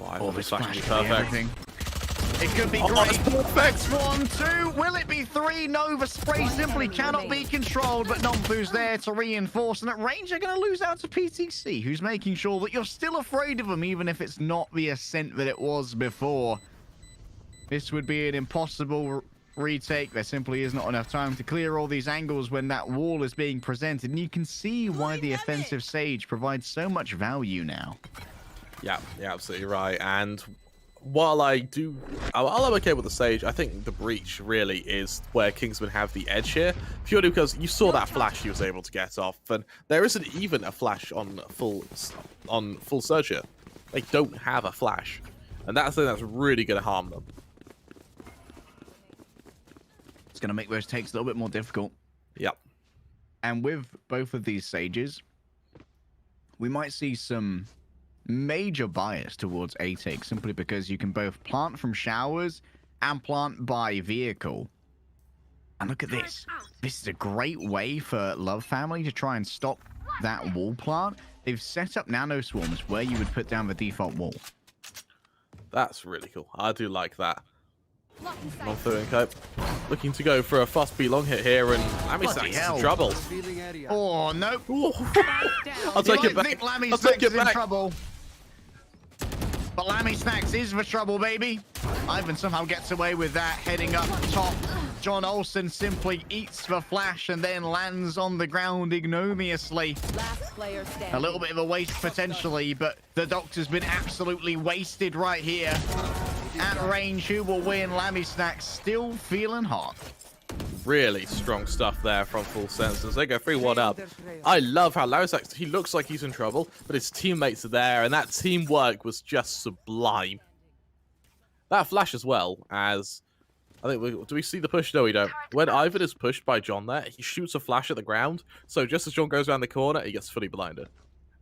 Oh, this flash is perfect. It could be great. That's 1, 2. Will it be 3? No, the spray simply cannot be controlled, but Nomfu's there to reinforce. And at range, they're going to lose out to PTC, who's making sure that you're still afraid of them, even if it's not the ascent that it was before. This would be an impossible retake. There simply is not enough time to clear all these angles when that wall is being presented. And you can see why the offensive Sage provides so much value now. Yeah, absolutely right. And while I'm okay with the Sage, I think the Breach really is where Kingsmen have the edge here, purely because you saw that flash he was able to get off, and there isn't even a flash on full Surge here. They don't have a flash, and that's something that's really going to harm them. It's going to make those takes a little bit more difficult. Yep. And with both of these Sages, we might see some major bias towards A-Take, simply because you can both plant from showers and plant by vehicle. And look at this. This is a great way for Love Family to try and stop that wall plant. They've set up nano swarms where you would put down the default wall. That's really cool. I do like that. Nomfu and Cope looking to go for a fast B long hit here, and Lammy Stacks is in trouble. Oh, no. I'll take it back. I think Lammy Stacks is in trouble. But Lammy Stacks is the trouble, baby. Ivan somehow gets away with that, heading up top John Olsen simply eats the flash and then lands on the ground ignominiously. Last player standing. A little bit of a waste potentially, but the Doctor's been absolutely wasted right here. At range, who will win? Lammy Snacks still feeling hot. Really strong stuff there from Full Senses. They go 3-1 up. I love how Larry he looks like he's in trouble, but his teammates are there, and that teamwork was just sublime. That flash as well, as I think do we see the push? No, we don't. When Ivan is pushed by John there, he shoots a flash at the ground, so just as John goes around the corner, he gets fully blinded.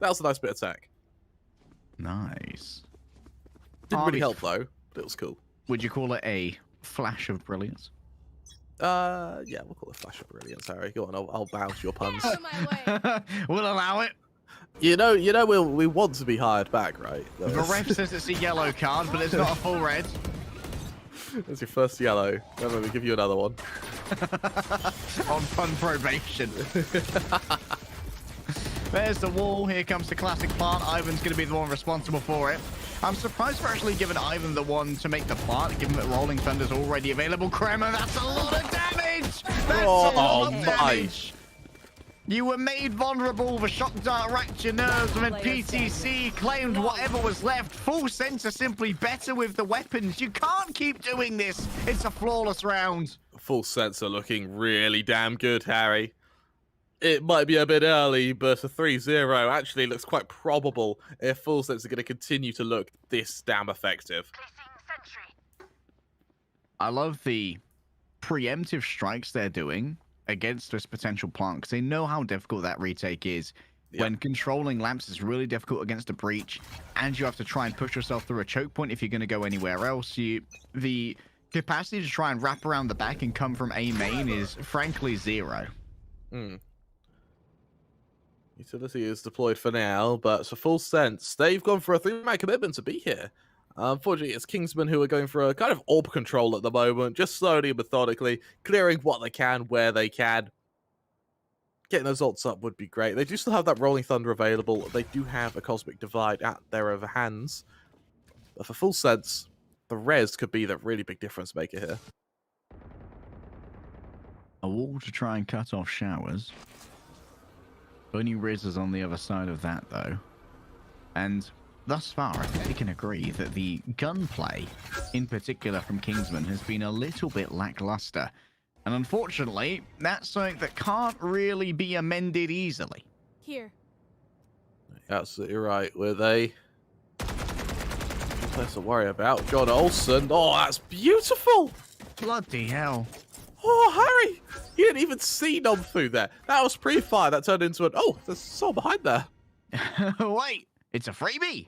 That was a nice bit of tech. Nice. Didn't really help though, but it was cool. Would you call it a flash of brilliance? Yeah, we'll call it a flash of brilliance, Harry. Go on, I'll bounce your puns. Get out of my way. We'll allow it. You know, we want to be hired back, right? The ref says it's a yellow card, but it's not a full red. That's your first yellow. Remember, we give you another one. On probation. There's the wall. Here comes the classic plant. Ivan's going to be the one responsible for it. I'm surprised we're actually giving Ivan the one to make the plant, given that Rolling Thunder's already available. Kremer, that's a lot of damage! That's a lot of damage! You were made vulnerable. The shock dart racked your nerves, and then PTC claimed whatever was left. Full Sense are simply better with the weapons. You can't keep doing this. It's a flawless round. Full Sense are looking really damn good, Harry. It might be a bit early, but a 3-0 actually looks quite probable if Full Sense are going to continue to look this damn effective. I love the preemptive strikes they're doing against this potential plant, because they know how difficult that retake is. Yep. When controlling lamps is really difficult against a breach, and you have to try and push yourself through a choke point if you're going to go anywhere else. The capacity to try and wrap around the back and come from A main is frankly zero. Utility is deployed for now, but for Full Sense, they've gone for a 3-man commitment to be here. Unfortunately, it's Kingsmen who are going for a kind of orb control at the moment, just slowly and methodically, clearing what they can, where they can. Getting those ults up would be great. They do still have that Rolling Thunder available. They do have a Cosmic Divide at their other hands. But for Full Sense, the res could be the really big difference maker here. A wall to try and cut off showers. Only Riz is on the other side of that, though. And thus far, I think we can agree that the gunplay, in particular from Kingsman, has been a little bit lackluster. And unfortunately, that's something that can't really be amended easily. Here. Absolutely right. Were they? Nothing to worry about. John Olsen. Oh, that's beautiful. Bloody hell. Oh, Harry! You didn't even see Nomfu there. That was pre-fire. That turned into an... Oh, there's someone behind there. Wait, it's a freebie.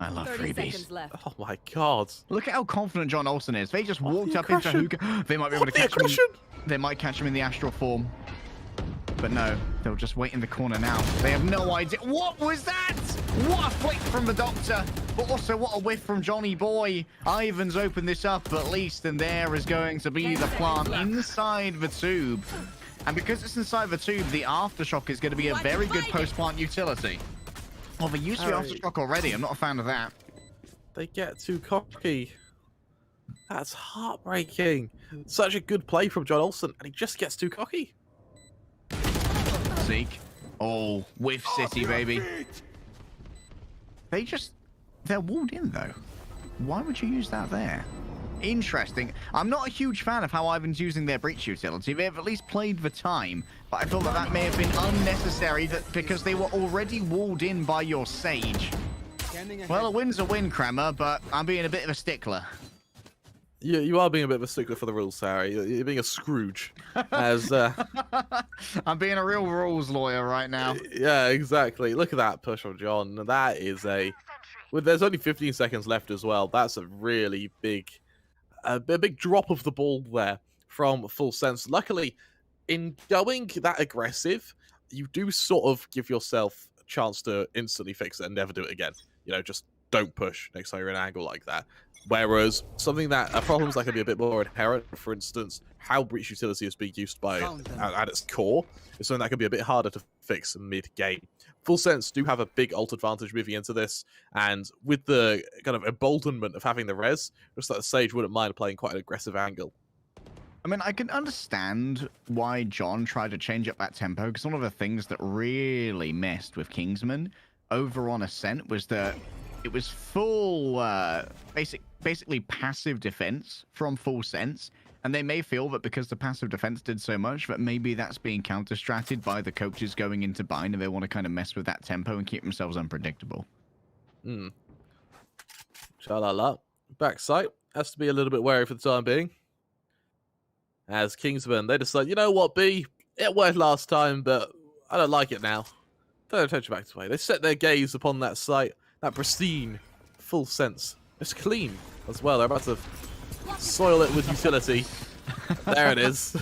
I love 30 freebies. seconds left. Oh, my God. Look at how confident John Olsen is. They just walked the up into aggression. Hookah. They might be able to The catch him. aggression. They might catch him in the astral form. But no, they'll just wait in the corner now. They have no idea. What was that? What a flick from the Doctor. But also what a whiff from Johnny Boy. Ivan's opened this up at least, and there is going to be the plant inside the tube. And because it's inside the tube, the aftershock is going to be a very good post-plant utility. Well, they used to be aftershock already. I'm not a fan of that. They get too cocky. That's heartbreaking. Such a good play from John Olsen, and he just gets too cocky. Zeke. Oh, whiff city, baby. They're walled in, though. Why would you use that there? Interesting. I'm not a huge fan of how Ivan's using their breach utility. They've at least played the time, but I feel that that may have been unnecessary because they were already walled in by your Sage. Well, a win's a win, Kramer, but I'm being a bit of a stickler. You are being a bit of a stickler for the rules, Harry. You're being a Scrooge. As I'm being a real rules lawyer right now. Yeah, exactly. Look at that push on John. That is there's only 15 seconds left as well. That's a really big drop of the ball there from Full Sense. Luckily, in going that aggressive, you do sort of give yourself a chance to instantly fix it and never do it again. You know, just don't push next time you're in an angle like that. Whereas problems that can be a bit more inherent, for instance, how breach utility is being used by at its core, is something that can be a bit harder to fix mid-game. Full Sense do have a big ult advantage moving into this, and with the kind of emboldenment of having the res, looks like the Sage wouldn't mind playing quite an aggressive angle. I mean, I can understand why John tried to change up that tempo, because one of the things that really messed with Kingsman over on Ascent was that it was full, basically passive defense from Full Sense, and they may feel that because the passive defense did so much that maybe that's being counter-stratted by the coaches going into bind, and they want to kind of mess with that tempo and keep themselves unpredictable. Sha-la-la. Backside has to be a little bit wary for the time being. As Kingsmen, they decide, you know what, B? It worked last time, but I don't like it now. Don't attention back away. They set their gaze upon that site, that pristine, Full Sense. It's clean as well. They're about to soil it with utility. There it is.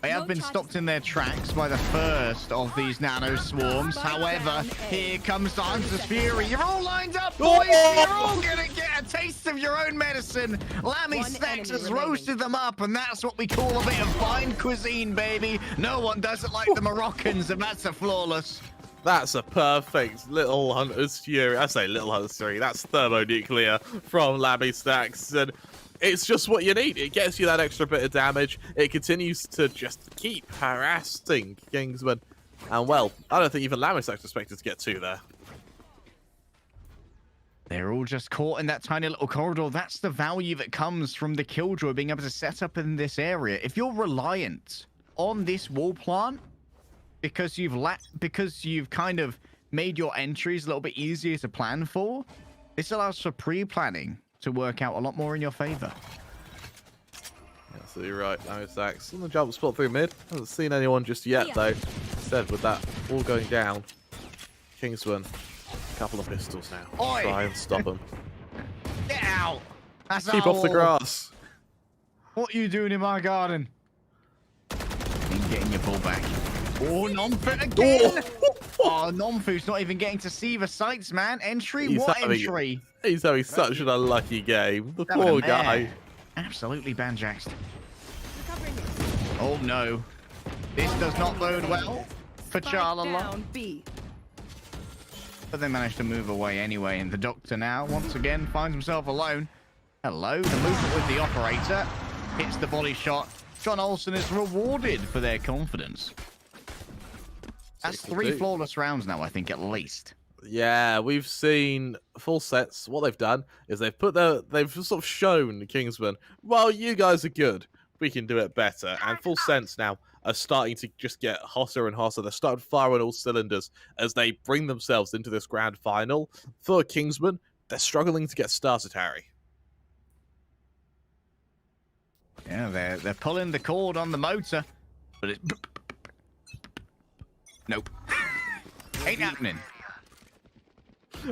They have been stopped in their tracks by the first of these nano swarms. However, here comes the Hunter's Fury. You're all lined up, boys. You're all going to get a taste of your own medicine. Lammy Stacks has roasted them up, and that's what we call a bit of fine cuisine, baby. No one does it like the Moroccans, and that's a flawless. That's a perfect little Hunter's Fury. I say little Hunter's Fury. That's thermonuclear from Lammy Stacks. And it's just what you need. It gets you that extra bit of damage. It continues to just keep harassing Kingsman. And, well, I don't think even Lammy Stacks expected to get 2 there. They're all just caught in that tiny little corridor. That's the value that comes from the Killjoy being able to set up in this area. If you're reliant on this wall plant, because you've kind of made your entries a little bit easier to plan for, this allows for pre-planning to work out a lot more in your favor. Absolutely right. Lammy Stacks on the jump spot through mid. Hasn't seen anyone just yet, though. Instead, with that all going down, Kingsman, a couple of pistols now. Oi! Try and stop him. Get out! That's Keep off the grass. What are you doing in my garden? Ain't getting your ball back. Oh, Nomfu again! Oh, Nomfu's not even getting to see the sights, man. Entry? What entry? He's having such an unlucky game. The poor guy. Absolutely banjaxed. Oh, no. This does not bode well for Charla. But they managed to move away anyway, and the Doctor now, once again, finds himself alone. Hello, the movement with the operator. Hits the body shot. John Olsen is rewarded for their confidence. That's 3 flawless rounds now, I think, at least. Yeah, we've seen Full Sets. What they've done is they've sort of shown Kingsman, well, you guys are good. We can do it better. And Full Sense now are starting to just get hotter and hotter. They're starting to fire on all cylinders as they bring themselves into this grand final. For Kingsman, they're struggling to get started, Harry. Yeah, they're pulling the cord on the motor, but it's... Nope. Ain't happening.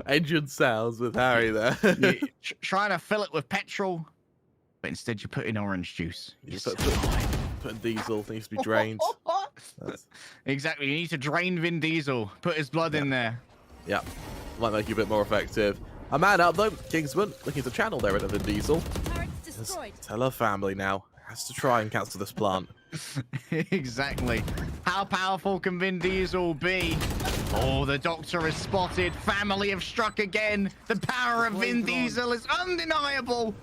Engine sounds with Harry there. You're trying to fill it with petrol, but instead you put in orange juice. You put diesel, needs to be drained. Exactly, you need to drain Vin Diesel. Put his blood in there. Yeah, might make you a bit more effective. A man up though, Kingsman, looking to channel their inner Vin Diesel. Tell her family now. Has to try and cancel this plant. Exactly. How powerful can Vin Diesel be? Oh, the Doctor is spotted. Family have struck again. The power of Vin Diesel is undeniable.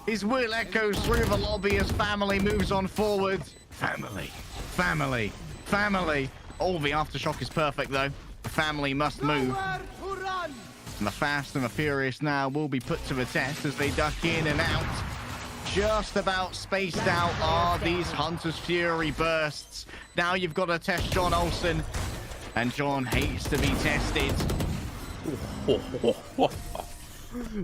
His will echoes through the lobby as family moves on forward. Family. Family. Family. Oh, the aftershock is perfect, though. The family must move. And the fast and the furious now will be put to the test as they duck in and out. Just about spaced out are these Hunter's Fury bursts. Now you've got to test John Olsen, and John hates to be tested.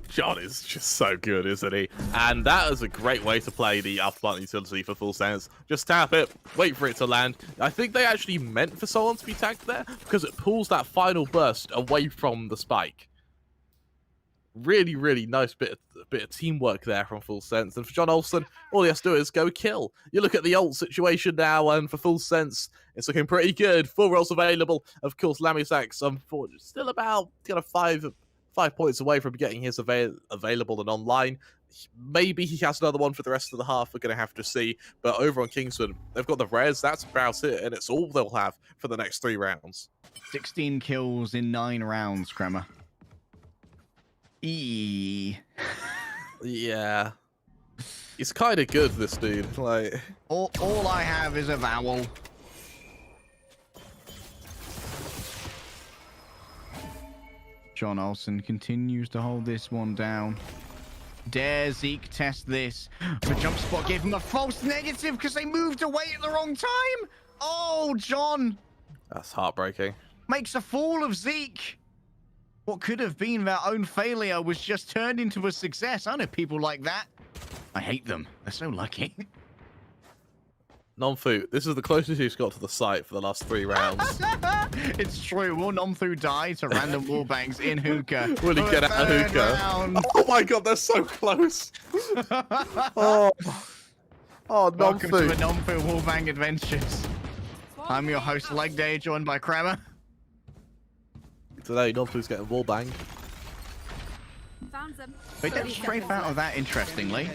John is just so good, isn't he? And that is a great way to play the afterplant utility for Full Sense. Just tap it, wait for it to land. I think they actually meant for someone to be tagged there because it pulls that final burst away from the spike. Really, really nice bit of teamwork there from Full Sense. And for John Olsen, all he has to do is go kill. You look at the ult situation now, and for Full Sense, it's looking pretty good. 4 rolls available. Of course, Lammy Stacks, still about 5 points away from getting his available and online. Maybe he has another one for the rest of the half. We're going to have to see. But over on Kingsman, they've got the res. That's about it. And it's all they'll have for the next 3 rounds. 16 kills in 9 rounds, Kremer. Yeah. He's kind of good, this dude. Like, All I have is a vowel. John Olsen continues to hold this one down. Dare Zeke test this? The jump spot gave him a false negative because they moved away at the wrong time. Oh, John that's heartbreaking. makes a fool of Zeke. What could have been their own failure was just turned into a success. I know people like that. I hate them. They're so lucky. Nomfu, this is the closest he's got to the site for the last 3 rounds. It's true. Will Nomfu die to random wallbangs in hookah? Will he get out of hookah? Round. Oh my god, they're so close. Oh, Welcome to the Nomfu. Nomfu wallbang adventures. I'm your host, Leg Day, joined by Kramer. Today, Nomfu's getting wall banged. Found them. We don't strafe out of that, interestingly.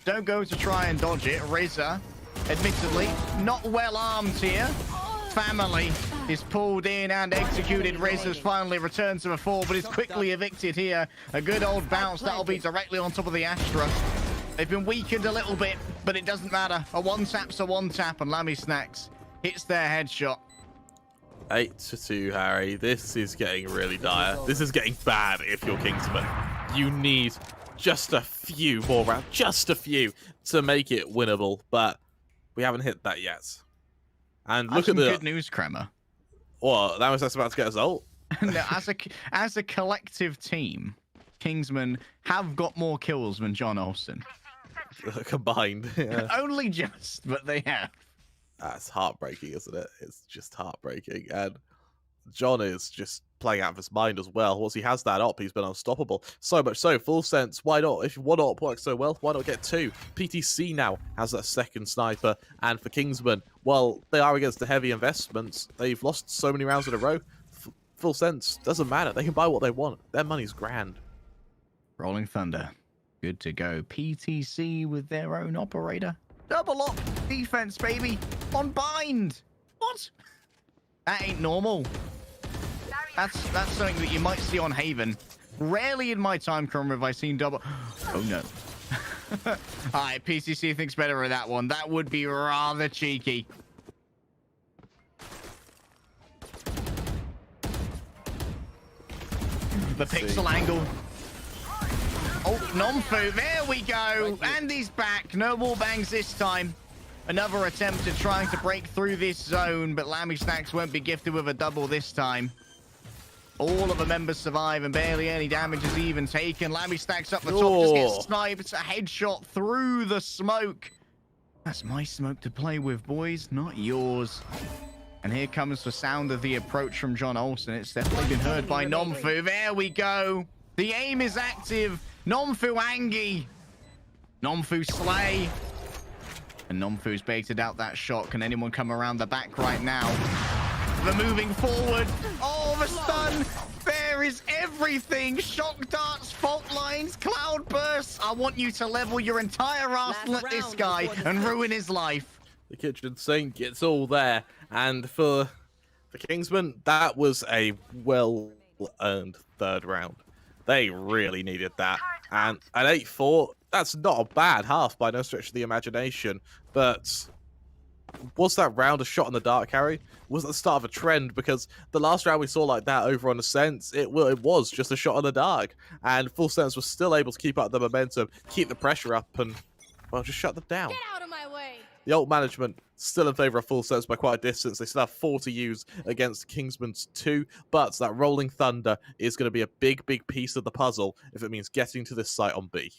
Don't go to try and dodge it. Rizza, admittedly, not well armed here. Family is pulled in and executed. Rizza's finally returned to the fore, but is quickly evicted here. A good old bounce. That'll be directly on top of the Astra. They've been weakened a little bit, but it doesn't matter. A one-tap's a one-tap, and Lammy Snacks hits their headshot. 8-2, Harry. This is getting really dire. This is getting bad if you're Kingsmen. You need just a few more rounds, just a few, to make it winnable, but we haven't hit that yet. And look at the good news, Kramer. What? That was just about to get us ult. No, as a collective team, Kingsmen have got more kills than John Olsen. Combined. Yeah. Only just, but they have. That's heartbreaking, isn't it? It's just heartbreaking. And John is just playing out of his mind as well. Once he has that up, he's been unstoppable. So much so, full sense, why not? If one op works so well, why not get 2? PTC now has that second sniper. And for Kingsmen, well, they are against the heavy investments. They've lost so many rounds in a row. Full sense, doesn't matter. They can buy what they want. Their money's grand. Rolling Thunder, good to go. PTC with their own operator. Double up defense, baby. On bind. What? That ain't normal. That's something that you might see on Haven. Rarely in my time, Kramer, have I seen double. Oh no. All right, PCC thinks better of that one. That would be rather cheeky. The pixel angle. Oh, Nomfu, there we go. And he's back. No wall bangs this time. Another attempt at trying to break through this zone, but Lammy Snacks won't be gifted with a double this time. All of the members survive and barely any damage is even taken. Lammy Snacks up the top, just gets sniped. It's a headshot through the smoke. That's my smoke to play with, boys, not yours. And here comes the sound of the approach from John Olsen. It's definitely been heard by Nomfu. There we go. The aim is active. Nomfu Angie. Nomfu Slay. And Nomfu's baited out that shot. Can anyone come around the back right now? They're moving forward. Oh, the stun. There is everything. Shock darts, fault lines, cloud bursts. I want you to level your entire arsenal at this guy and ruin his life. The kitchen sink, it's all there. And for the Kingsmen, that was a well-earned 3rd round. They really needed that. And at 8-4, that's not a bad half by no stretch of the imagination. But was that round a shot in the dark, Harry? Was it the start of a trend? Because the last round we saw like that over on Ascent, it was just a shot in the dark. And Full Sense was still able to keep up the momentum, keep the pressure up, and, well, just shut them down. Get out of my way. The ult management still in favour of Full Sense by quite a distance. They still have 4 to use against Kingsman's 2, but that Rolling Thunder is going to be a big, big piece of the puzzle if it means getting to this site on B.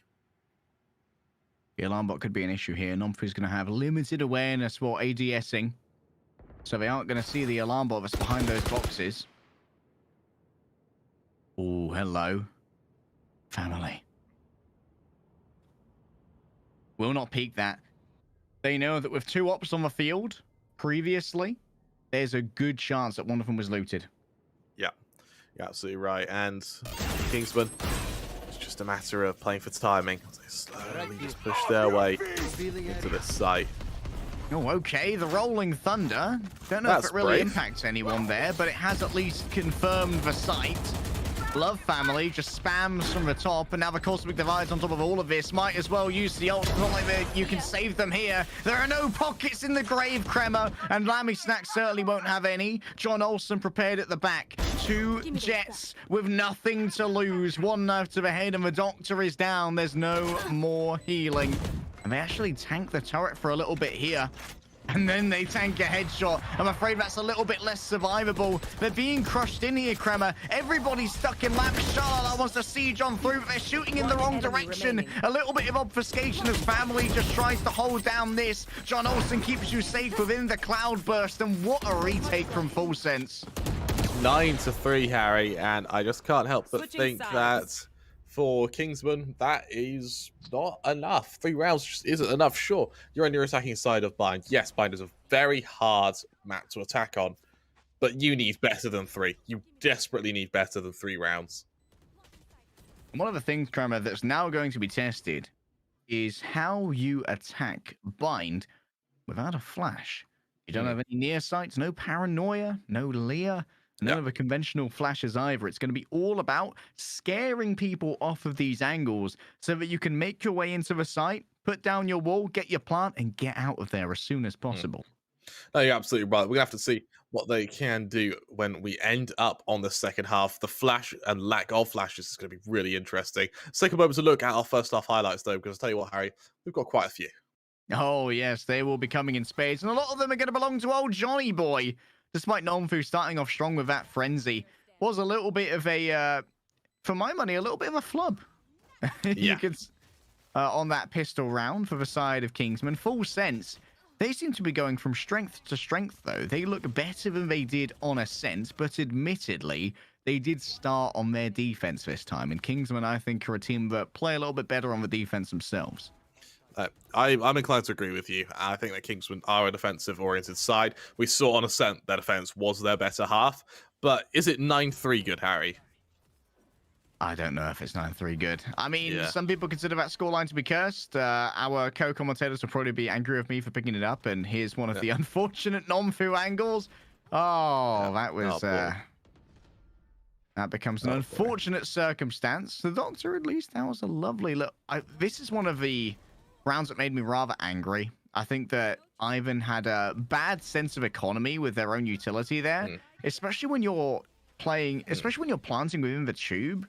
The alarm bot could be an issue here. Nomfu's going to have limited awareness while ADSing, so they aren't going to see the alarm bot that's behind those boxes. Oh, hello. Family. Will not peek that. They know that with 2 ops on the field previously, there's a good chance that one of them was looted. Yeah, you're absolutely right. And Kingsman, it's just a matter of playing for timing. They slowly just push their way into this site. Oh, okay. The Rolling Thunder. Don't know That's if it really brave. impacts anyone there, but it has at least confirmed the site. Love family just spams from the top, and now the Cosmic Divide's on top of all of this. Might as well use the ult. It's not like you can save them here. There are no pockets in the grave, Crema, and Lammy Snack certainly won't have any. John Olsen prepared at the back. 2 Jets with nothing to lose. 1 knife to the head, and the Doctor is down. There's no more healing. And they actually tank the turret for a little bit here. And then they tank a headshot. I'm afraid that's a little bit less survivable. They're being crushed in here, Crema. Everybody's stuck in lap. Charlotte wants to siege on through, but they're shooting in the wrong direction. A little bit of obfuscation as family just tries to hold down this. John Olsen keeps you safe within the cloud burst. And what a retake from Full Sense. 9-3, Harry, and I just can't help but think that for Kingsmen, that is not enough. 3 rounds just isn't enough. Sure, you're on your attacking side of Bind. Yes, Bind is a very hard map to attack on, but you need better than 3. You desperately need better than 3 rounds. One of the things, Kramer, that's now going to be tested is how you attack Bind without a flash. You don't have any near sights, no paranoia, no Leah. None of the conventional flashes either. It's going to be all about scaring people off of these angles so that you can make your way into the site, put down your wall, get your plant, and get out of there as soon as possible. No, you're absolutely right. We're going to have to see what they can do when we end up on the second half. The flash and lack of flashes is going to be really interesting. Let's take a moment to look at our first half highlights, though, because I'll tell you what, Harry, we've got quite a few. Oh, yes, they will be coming in spades, and a lot of them are going to belong to old Johnny Boy. Despite Nomfu starting off strong with that frenzy, was a little bit of a, for my money, a little bit of a flub. You could, on that pistol round for the side of Kingsman. Full Sense, they seem to be going from strength to strength, though. They look better than they did on Ascent, but admittedly, they did start on their defense this time. And Kingsman, I think, are a team that play a little bit better on the defense themselves. I'm inclined to agree with you. I think that Kingsmen are a defensive-oriented side. We saw on Ascent their defense was their better half. But is it 9-3 good, Harry? I don't know if it's 9-3 good. I mean, some people consider that scoreline to be cursed. Our co-commentators will probably be angry with me for picking it up. And here's one of the unfortunate Nomfu angles. Oh, that was... that becomes an unfortunate circumstance. The Doctor, at least, that was a lovely look. This is one of the rounds that made me rather angry. I think that Ivan had a bad sense of economy with their own utility there, especially when you're playing, especially when you're planting within the tube.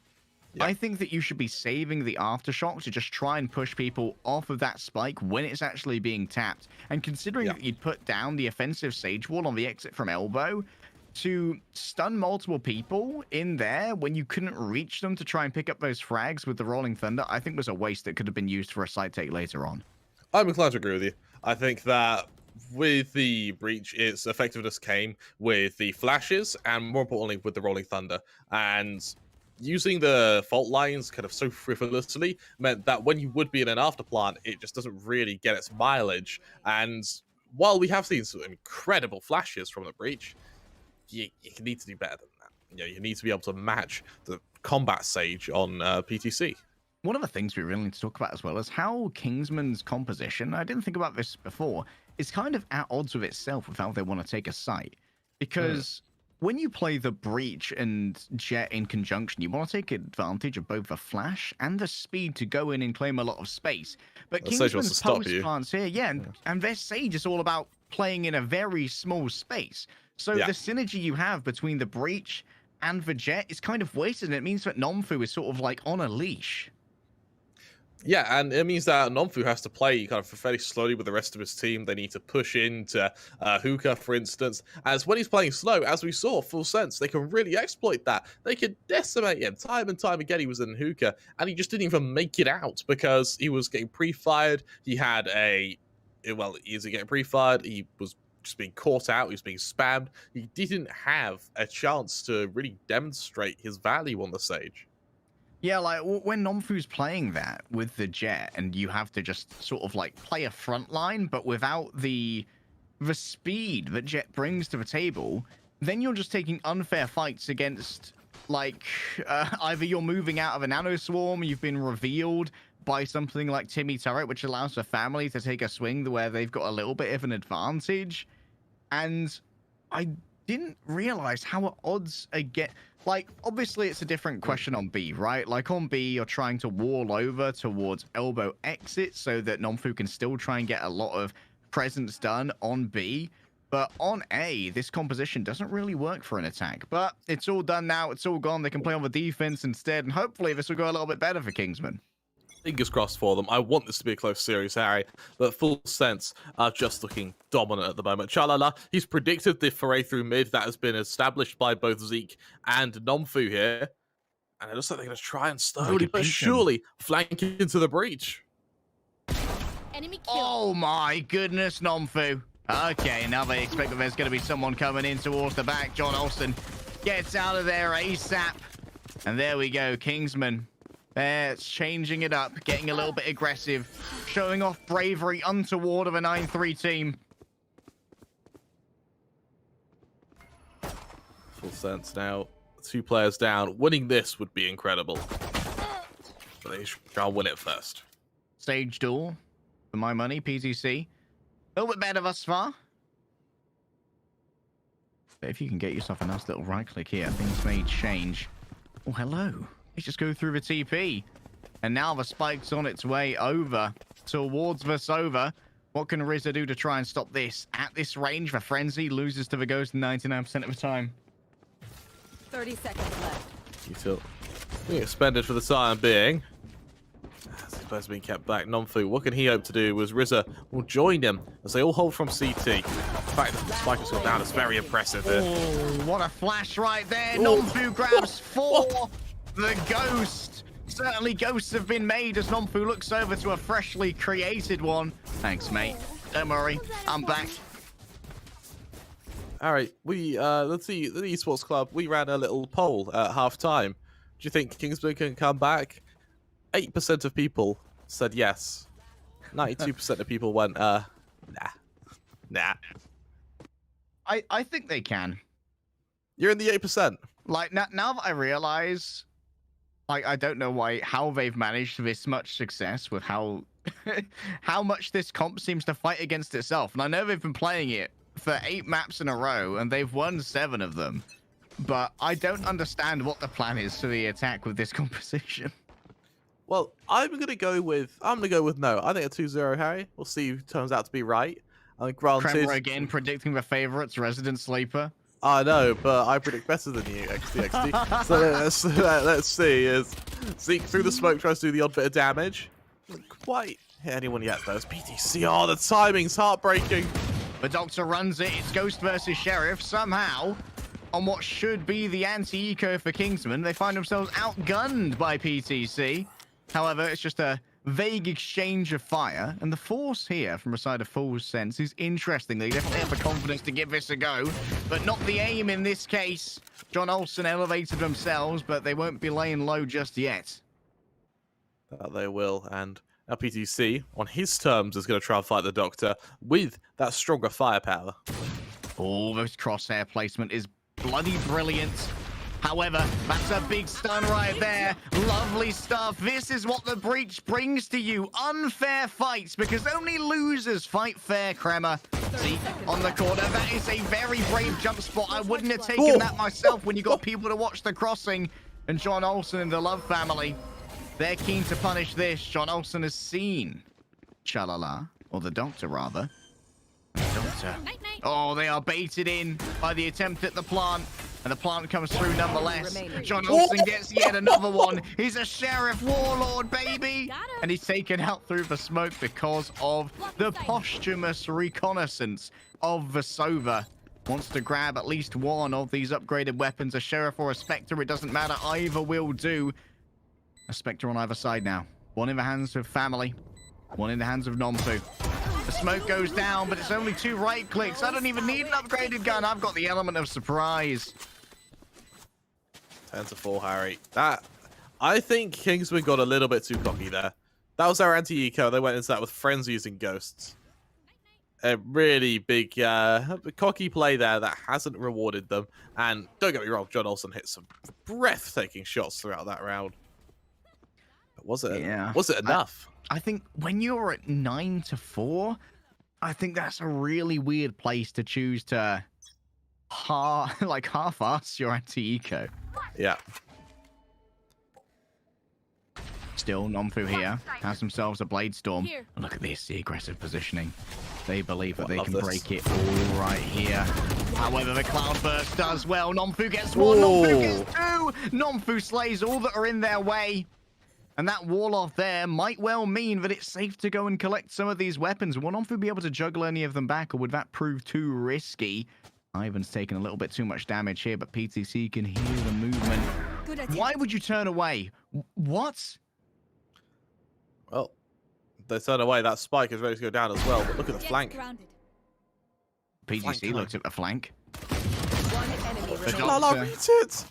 I think that you should be saving the aftershock to just try and push people off of that spike when it's actually being tapped. And considering that you'd put down the offensive Sage Wall on the exit from Elbow to stun multiple people in there when you couldn't reach them to try and pick up those frags with the Rolling Thunder, I think was a waste that could have been used for a side take later on. I'm inclined to agree with you. I think that with the breach, its effectiveness came with the flashes and more importantly with the Rolling Thunder. And using the fault lines kind of so frivolously meant that when you would be in an afterplant, it just doesn't really get its mileage. And while we have seen some incredible flashes from the breach, you need to do better than that. You need to be able to match the combat Sage on PTC. One of the things we really need to talk about as well is how Kingsman's composition, I didn't think about this before, is kind of at odds with itself with how they want to take a site. Because when you play the Breach and Jet in conjunction, you want to take advantage of both the flash and the speed to go in and claim a lot of space. But Kingsman's post plants here, and their Sage is all about playing in a very small space. So the synergy you have between the Breach and the Jet is kind of wasted, and it means that Nomfu is sort of like on a leash. Yeah, and it means that Nomfu has to play kind of fairly slowly with the rest of his team. They need to push into Hookah, for instance. As when he's playing slow, as we saw, Full Sense, they can really exploit that. They can decimate him time and time again. He was in Hookah, and he just didn't even make it out because he was getting pre-fired. He had a... Well, is he getting pre-fired? He was just being caught out. He was being spammed. He didn't have a chance to really demonstrate his value on the Sage. Yeah, like when Nomfu's playing that with the Jet and you have to just sort of like play a front line, but without the speed that Jet brings to the table, then you're just taking unfair fights against like either you're moving out of a nano swarm, you've been revealed by something like Timmy Turret, which allows the family to take a swing where they've got a little bit of an advantage. And I didn't realize how at odds like, obviously it's a different question on B, right? Like on B, you're trying to wall over towards elbow exit so that Nomfu can still try and get a lot of presence done on B. But on A, this composition doesn't really work for an attack. But it's all done now. It's all gone. They can play on the defense instead. And hopefully this will go a little bit better for Kingsmen. Fingers crossed for them. I want this to be a close series, Harry, but Full Sense are just looking dominant at the moment. Chalala, he's predicted the foray through mid that has been established by both Zeke and Nomfu here. And it looks like they're going to try and slowly but surely flank into the breach. Enemy kill. Oh my goodness, Nomfu. Okay, now they expect that there's going to be someone coming in towards the back. John Olsen gets out of there ASAP. And there we go, Kingsman. They're changing it up, getting a little bit aggressive, showing off bravery untoward of a 9-3 team. Full Sense now. 2 players down. Winning this would be incredible. But they should try and win it first. Sage duel, for my money, PTC. A little bit better thus far. But if you can get yourself a nice little right click here, things may change. Oh, hello. Let's just go through the TP. And now the spike's on its way over towards Vasova. What can Rizza do to try and stop this? At this range, the Frenzy loses to the Ghost 99% of the time. 30 seconds left. You still being expended for the time being. As the player's being kept back, Nomfu, what can he hope to do? Was Rizza will join him as they all hold from CT. The fact that the spike has gone down is very impressive here. Oh, what a flash right there. Nomfu grabs 4. The Ghost. Certainly ghosts have been made as Nomfu looks over to a freshly created one. Thanks, mate. Don't worry. I'm back. All right, let's see, the Esports Club, we ran a little poll at half-time. Do you think Kingsmen can come back? 8% of people said yes. 92% of people went, nah. I think they can. You're in the 8%. Like, now that I realize, like, I don't know how they've managed this much success with how much this comp seems to fight against itself. And I know they've been playing it for 8 maps in a row, and they've won 7 of them. But I don't understand what the plan is for the attack with this composition. Well, I'm gonna go with no. I think a 2-0, Harry. We'll see who turns out to be right. I mean, granted, Trevor again predicting the favorites, Resident Sleeper. I know, but I predict better than you, XD. So let's see. As Zeke through the smoke tries to do the odd bit of damage. Doesn't quite hit anyone yet, though. It's PTC. Oh, the timing's heartbreaking. The Doctor runs it. It's Ghost versus Sheriff. Somehow, on what should be the anti-eco for Kingsman, they find themselves outgunned by PTC. However, it's just a vague exchange of fire, and the force here from a side of Full Sense is interesting. They definitely have the confidence to give this a go, but not the aim in this case. John Olsen elevated themselves, but they won't be laying low just yet. That they will, and now PTC, on his terms, is going to try and fight the Doctor with that stronger firepower. Oh, this crosshair placement is bloody brilliant. However, that's a big stun right there. Lovely stuff. This is what the breach brings to you. Unfair fights, because only losers fight fair, Kremer. See, on the corner, that is a very brave jump spot. I wouldn't have taken that myself when you got people to watch the crossing. And John Olsen and the Love family, they're keen to punish this. John Olsen has seen Chalala, or the Doctor, rather. Doctor. Oh, they are baited in by the attempt at the plant. And the plant comes through nonetheless. John Olsen gets yet another one. He's a Sheriff Warlord, baby! And he's taken out through the smoke because of the posthumous reconnaissance of Vasova. Wants to grab at least one of these upgraded weapons, a Sheriff or a Spectre, it doesn't matter, either will do. A Spectre on either side now. One in the hands of family, one in the hands of Nomfu. The smoke goes down, but it's only 2 right clicks. I don't even need an upgraded gun. I've got the element of surprise. 10-4, Harry. I think Kingsman got a little bit too cocky there. That was our anti-eco. They went into that with friends using ghosts. A really big, cocky play there that hasn't rewarded them. And don't get me wrong, John Olsen hit some breathtaking shots throughout that round. But was it enough? I think when you're at 9-4, I think that's a really weird place to choose to half-ass your anti-eco. Yeah. Still, Nomfu here has themselves a Blade Storm. Here. And look at this, the aggressive positioning. They believe that I they love can this. break it all right here. However, the Cloudburst does well. Nomfu gets one, Nomfu gets two. Nomfu slays all that are in their way. And that wall off there might well mean that it's safe to go and collect some of these weapons. Will Nomfu be able to juggle any of them back, or would that prove too risky? Ivan's taken a little bit too much damage here, but PTC can hear the movement. Good attempt. Why would you turn away? What? Well, they turn away. That spike is ready to go down as well. But look at the Jets flank. grounded. PTC Flank looks at the flank. One enemy The remaining. La doctor- beat it.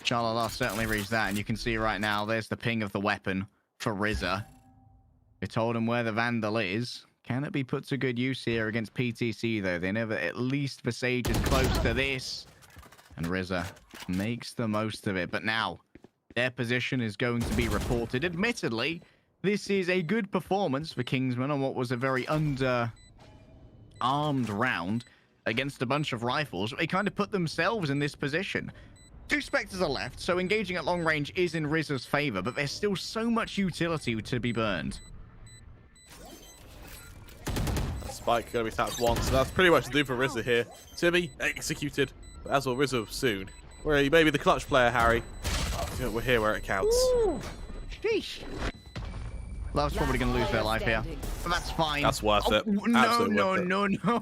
Shalala certainly reached that, and you can see right now, there's the ping of the weapon for Rizza. We told him where the Vandal is. Can it be put to good use here against PTC, though? They never, at least Visage is close to this. And Rizza makes the most of it. But now, their position is going to be reported. Admittedly, this is a good performance for Kingsmen on what was a very under-armed round against a bunch of rifles. They kind of put themselves in this position. Two Spectres are left, so engaging at long range is in Rizza's favor, but there's still so much utility to be burned. That spike going to be tapped once. So that's pretty much the do for Rizza here. Timmy executed, but as will Rizza soon. Where you may be the clutch player, Harry. We're here where it counts. Ooh, sheesh. Love's probably going to lose their life here, but that's fine. That's worth it. No, Absolutely no, worth it. no, no.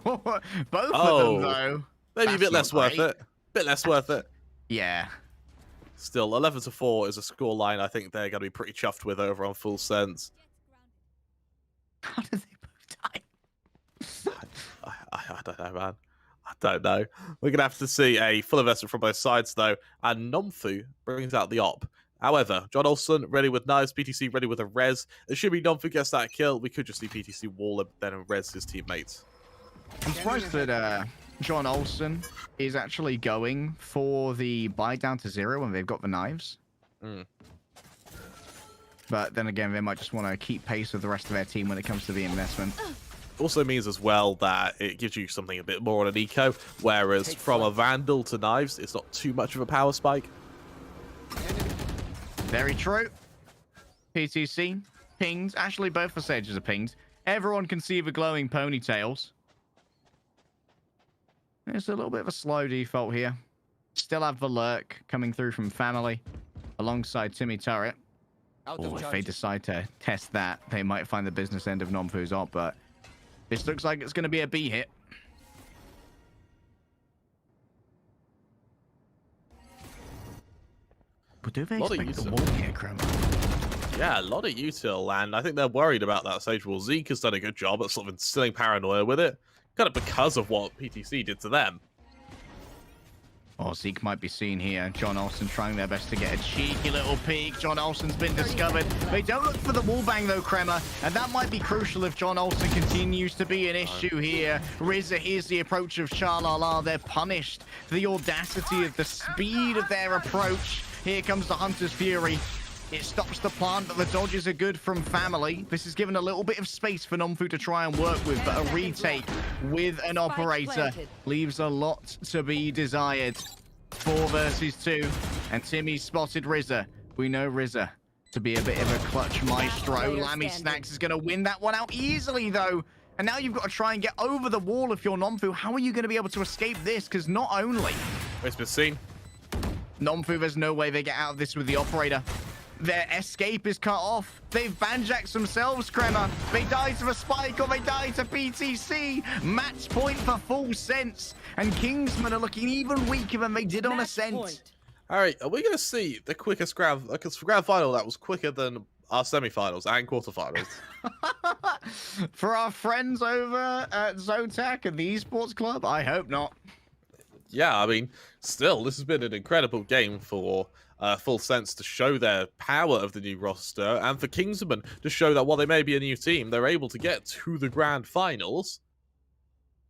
Both Oh. of them, though. Maybe a That's bit not less worth great. it. Bit less worth it. Yeah. Still, 11-4 is a score line I think they're going to be pretty chuffed with over on Full Sense. How did they both die? I don't know, man. I don't know. We're going to have to see a full investment from both sides, though. And Nomfu brings out the op. However, John Olsen ready with knives, PTC ready with a res. Assuming Nomfu gets that kill, we could just see PTC wall him, then res his teammates. I'm surprised that John Olsen is actually going for the buy down to 0 when they've got the knives. Mm. But then again, they might just want to keep pace with the rest of their team when it comes to the investment. Also means as well that it gives you something a bit more on an eco, whereas from a Vandal to knives, it's not too much of a power spike. Very true. PTC pinged. Actually, both Visages are pinged. Everyone can see the glowing ponytails. It's a little bit of a slow default here. Still have the lurk coming through from Family alongside Timmy Turret. Oh, if they decide to test that, they might find the business end of Nomfu's op, but this looks like it's going to be a B hit. But do they Lot of expect the use wall here, Crum? Yeah, a lot of util, and I think they're worried about that Sage Wall. Zeke has done a good job at sort of instilling paranoia with it, kind of because of what PTC did to them. Oh, Zeke might be seen here. John Olsen trying their best to get a cheeky little peek. John Olsen's been discovered. They don't look for the wallbang though, Kremer, and that might be crucial if John Olsen continues to be an issue here. Rizza, here's the approach of Shalala. They're punished for the audacity of the speed of their approach. Here comes the Hunter's Fury. It stops the plant, but the dodges are good from Family. This is given a little bit of space for Nomfu to try and work with, but a retake with an operator leaves a lot to be desired. 4 versus 2, and Timmy spotted Rizza. We know Rizza to be a bit of a clutch maestro. Lammy Snacks is going to win that one out easily, though. And now you've got to try and get over the wall if you're Nomfu. How are you going to be able to escape this? Because not only... It's been seen. Nomfu, there's no way they get out of this with the operator. Their escape is cut off. They've banjaxed themselves, Kremer. They die to the spike or they die to PTC. Match point for Full Sense. And Kingsmen are looking even weaker than they did on Ascent. Harry, are we going to see the quickest grand final that was quicker than our semi-finals and quarterfinals? For our friends over at Zotac and the Esports Club, I hope not. Yeah, I mean, still, this has been an incredible game for Full Sense to show their power of the new roster, and for Kingsmen to show that while they may be a new team, they're able to get to the grand finals.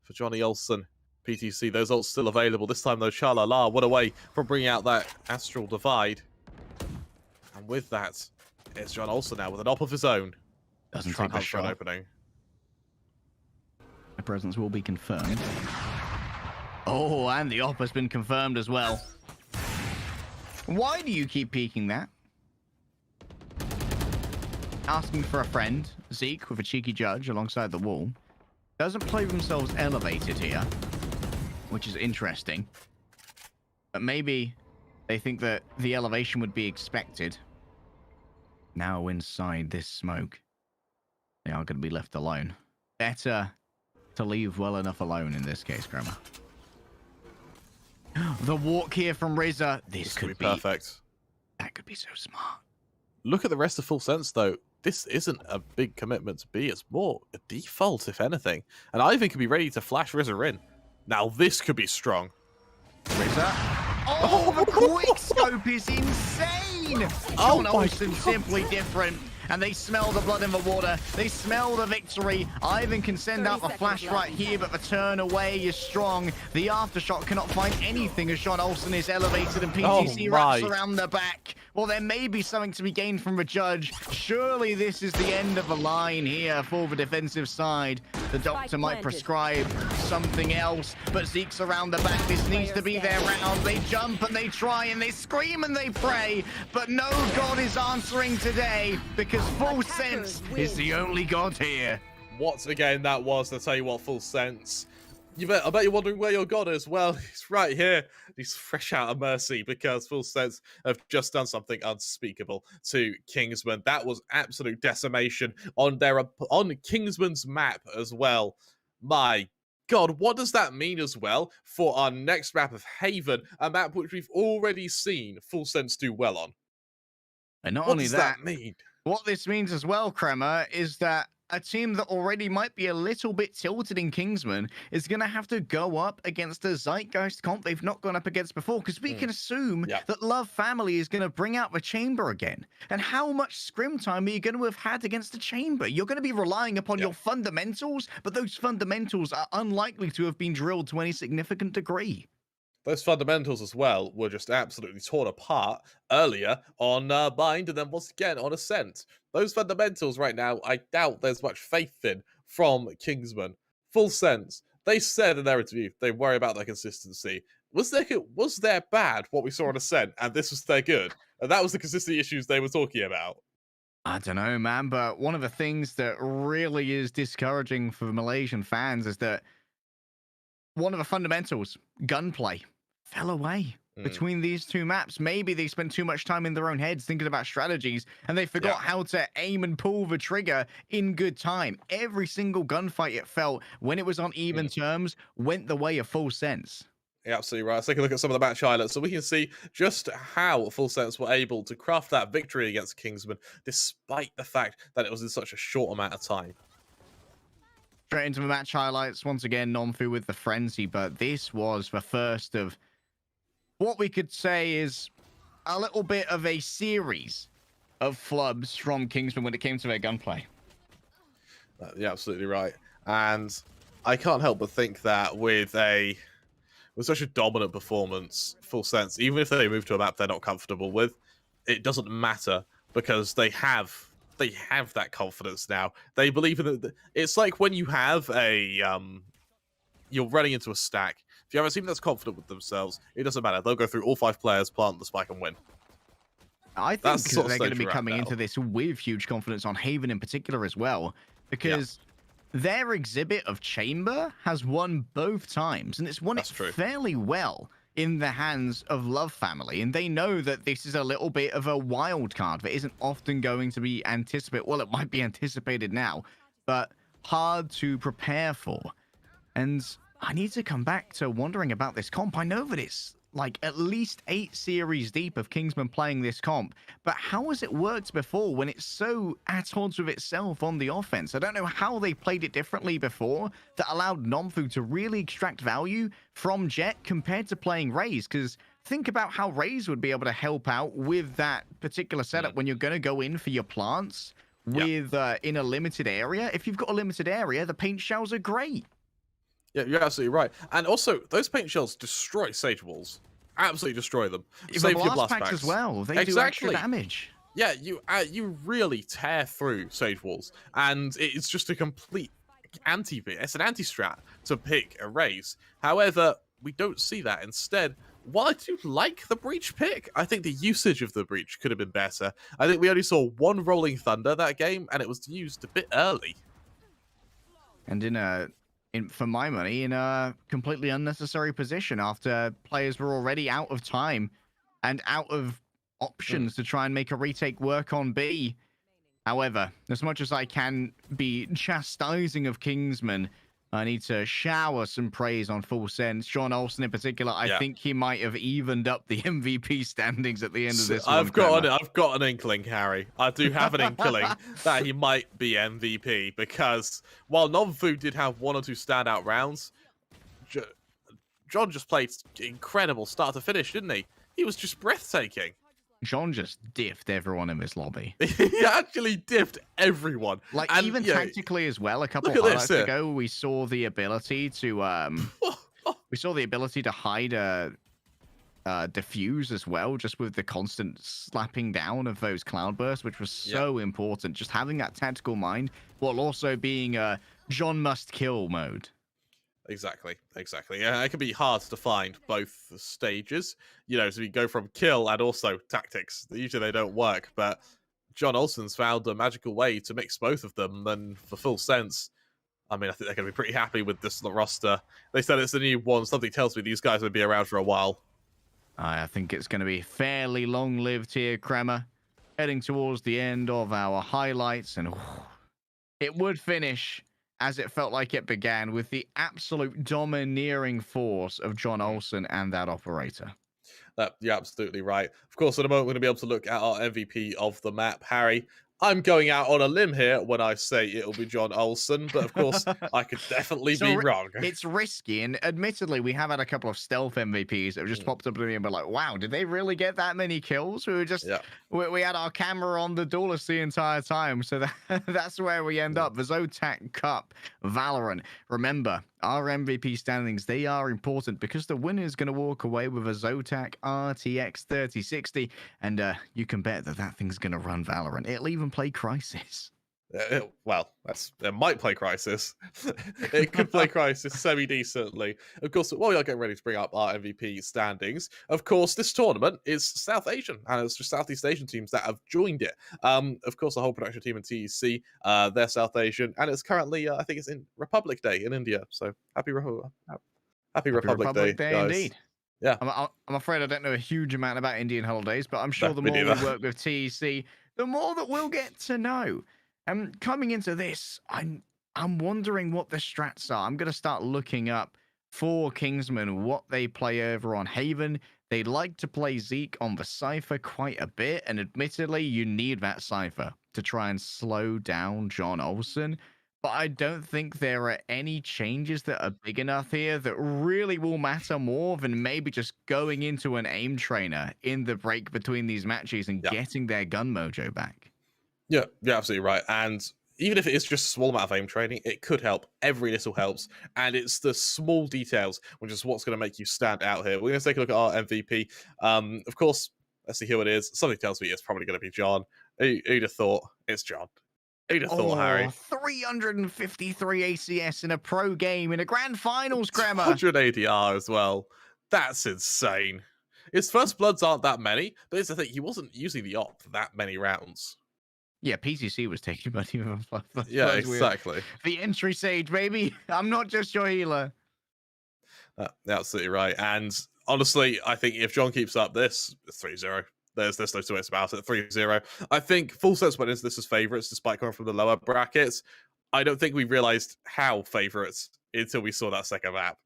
For Johnny Olsen, PTC, those ults still available. This time, though, Shalala, what away from bringing out that Astral Divide. And with that, it's John Olsen now with an op of his own. Doesn't Try take and the hunt for an shot. opening. My presence will be confirmed. Oh, and the op has been confirmed as well. Why do you keep peeking that? Asking for a friend, Zeke with a cheeky judge alongside the wall. Doesn't play themselves elevated here, which is interesting. But maybe they think that the elevation would be expected. Now inside this smoke, they are going to be left alone. Better to leave well enough alone in this case, Grammar. The walk here from Rizza. This could be perfect. That could be so smart. Look at the rest of Full Sense, though. This isn't a big commitment to B. It's more a default, if anything. And Ivan could be ready to flash Rizza in. Now, this could be strong. Rizza. Oh, the quick scope is insane! John Olsen simply different. And they smell the blood in the water. They smell the victory. Ivan can send out the flash right here, but the turn away is strong. The aftershock cannot find anything as John Olsen is elevated and PTC wraps around the back. Well, there may be something to be gained from the judge. Surely this is the end of the line here for the defensive side. The doctor might prescribe something else, but Zeke's around the back. This needs to be their round. They jump and they try and they scream and they pray, but no god is answering today because Full Sense is the only god here. What again that was, to tell you what, Full Sense. I bet you're wondering where your god is. Well, he's right here. He's fresh out of mercy because Full Sense have just done something unspeakable to Kingsmen. That was absolute decimation on Kingsman's map as well. My God, what does that mean as well for our next map of Haven, a map which we've already seen Full Sense do well on? And not what only does that mean? What this means as well, Kremer, is that a team that already might be a little bit tilted in Kingsman is going to have to go up against a Zeitgeist comp they've not gone up against before, because we can assume that Love Family is going to bring out the Chamber again. And how much scrim time are you going to have had against the Chamber? You're going to be relying upon your fundamentals, but those fundamentals are unlikely to have been drilled to any significant degree. Those fundamentals as well were just absolutely torn apart earlier on Bind and then once again on Ascent. Those fundamentals right now, I doubt there's much faith in from Kingsman. Full Sense, they said in their interview they worry about their consistency. Was their bad what we saw on Ascent and this was their good? And that was the consistency issues they were talking about. I don't know, man, but one of the things that really is discouraging for the Malaysian fans is that one of the fundamentals, gunplay, fell away between these two maps. Maybe they spent too much time in their own heads thinking about strategies and they forgot how to aim and pull the trigger in good time. Every single gunfight, it felt, when it was on even terms, went the way of Full Sense. Yeah, absolutely right. Let's take a look at some of the match highlights so we can see just how Full Sense were able to craft that victory against Kingsman despite the fact that it was in such a short amount of time. Straight into the match highlights. Once again, Nomfu with the frenzy, but this was the first of what we could say is a little bit of a series of flubs from Kingsman when it came to their gunplay. Yeah, absolutely right. And I can't help but think that with such a dominant performance, Full Sense, even if they move to a map they're not comfortable with, it doesn't matter because they have that confidence now. They believe in it. It's like when you have you're running into a stack. If you have a team that's confident with themselves, it doesn't matter. They'll go through all 5 players, plant the spike, and win. I think they're going to be coming into this with huge confidence on Haven in particular as well, because their exhibit of Chamber has won both times, and it's won it fairly well in the hands of Love Family, and they know that this is a little bit of a wild card that isn't often going to be anticipated. Well, it might be anticipated now, but hard to prepare for. And I need to come back to wondering about this comp. I know that it's like at least 8 series deep of Kingsman playing this comp, but how has it worked before when it's so at odds with itself on the offense? I don't know how they played it differently before that allowed Nomfu to really extract value from Jet compared to playing Raze, because think about how Raze would be able to help out with that particular setup when you're going to go in for your plants with in a limited area. If you've got a limited area, the paint shells are great. Yeah, you're absolutely right. And also, those paint shells destroy Sage walls. Absolutely destroy them. Save your blast packs as well. They do extra damage. Yeah, you really tear through Sage walls. And it's just a complete it's an anti-strat to pick a Raze. However, we don't see that. Instead, while I do like the Breach pick, I think the usage of the Breach could have been better. I think we only saw one Rolling Thunder that game, and it was used a bit early. And for my money, in a completely unnecessary position after players were already out of time and out of options to try and make a retake work on B. However, as much as I can be chastising of Kingsmen, I need to shower some praise on Full Sense. John Olsen in particular, I think he might have evened up the MVP standings at the end of this one. I've got an inkling, Harry. I do have an inkling that he might be MVP, because while Nonfu did have 1 or 2 standout rounds, John just played incredible start to finish, didn't he? He was just breathtaking. John just diffed everyone in this lobby. He actually diffed everyone. Like, and, even tactically as well. A couple of highlights ago, we saw the ability to hide diffuse as well, just with the constant slapping down of those cloudbursts, which was so important. Just having that tactical mind, while also being John must kill mode. Exactly. Yeah, it can be hard to find both stages. You know, so you go from kill and also tactics. Usually they don't work, but John Olsen's found a magical way to mix both of them. And for Full Sense, I mean, I think they're going to be pretty happy with this roster. They said it's the new one. Something tells me these guys will be around for a while. I think it's going to be fairly long-lived here, Kremer. Heading towards the end of our highlights, and it would finish as it felt like it began, with the absolute domineering force of John Olsen and that operator. You're absolutely right. Of course, in a moment, we're going to be able to look at our MVP of the map, Harry. I'm going out on a limb here when I say it'll be John Olsen, but of course, I could definitely be wrong. It's risky, and admittedly, we have had a couple of stealth MVPs that have just popped up to me and been like, wow, did they really get that many kills? We were just, we had our camera on the duelist the entire time, so that's where we end up. The Zotac Cup Valorant. Remember, our MVP standings, they are important because the winner is going to walk away with a Zotac RTX 3060, and you can bet that that thing's going to run Valorant. It'll even play Crisis. Well, it might play Crisis. It could play Crisis semi-decently. Of course, while we are getting ready to bring up our MVP standings, of course, this tournament is South Asian, and it's just Southeast Asian teams that have joined it. Of course, the whole production team in TEC, they're South Asian, and it's currently, I think it's in Republic Day in India. So happy Republic Day, guys. Indeed. Yeah. I'm afraid I don't know a huge amount about Indian holidays, but I'm sure the more we work with TEC, the more that we'll get to know. Coming into this, I'm wondering what the strats are. I'm going to start looking up for Kingsmen what they play over on Haven. They like to play Zeke on the Cypher quite a bit, and admittedly, you need that Cypher to try and slow down John Olsen. But I don't think there are any changes that are big enough here that really will matter more than maybe just going into an aim trainer in the break between these matches and getting their gun mojo back. Yeah, you're absolutely right. And even if it is just a small amount of aim training, it could help. Every little helps. And it's the small details, which is what's going to make you stand out here. We're going to take a look at our MVP. Of course, let's see who it is. Something tells me it's probably going to be John. Who'd have thought it's John? Who'd have thought, Harry? 353 ACS in a pro game in a grand finals, Kremer. 100 ADR as well. That's insane. His first bloods aren't that many, but it's the thing, he wasn't using the op that many rounds. Yeah, PCC was taking money. Yeah, exactly. The entry stage, baby. I'm not just your healer. Absolutely right. And honestly, I think if John keeps up this, it's 3-0. There's no two ways about it. 3-0. I think Full Sense went into this as favourites, despite coming from the lower brackets. I don't think we realised how favourites until we saw that second map.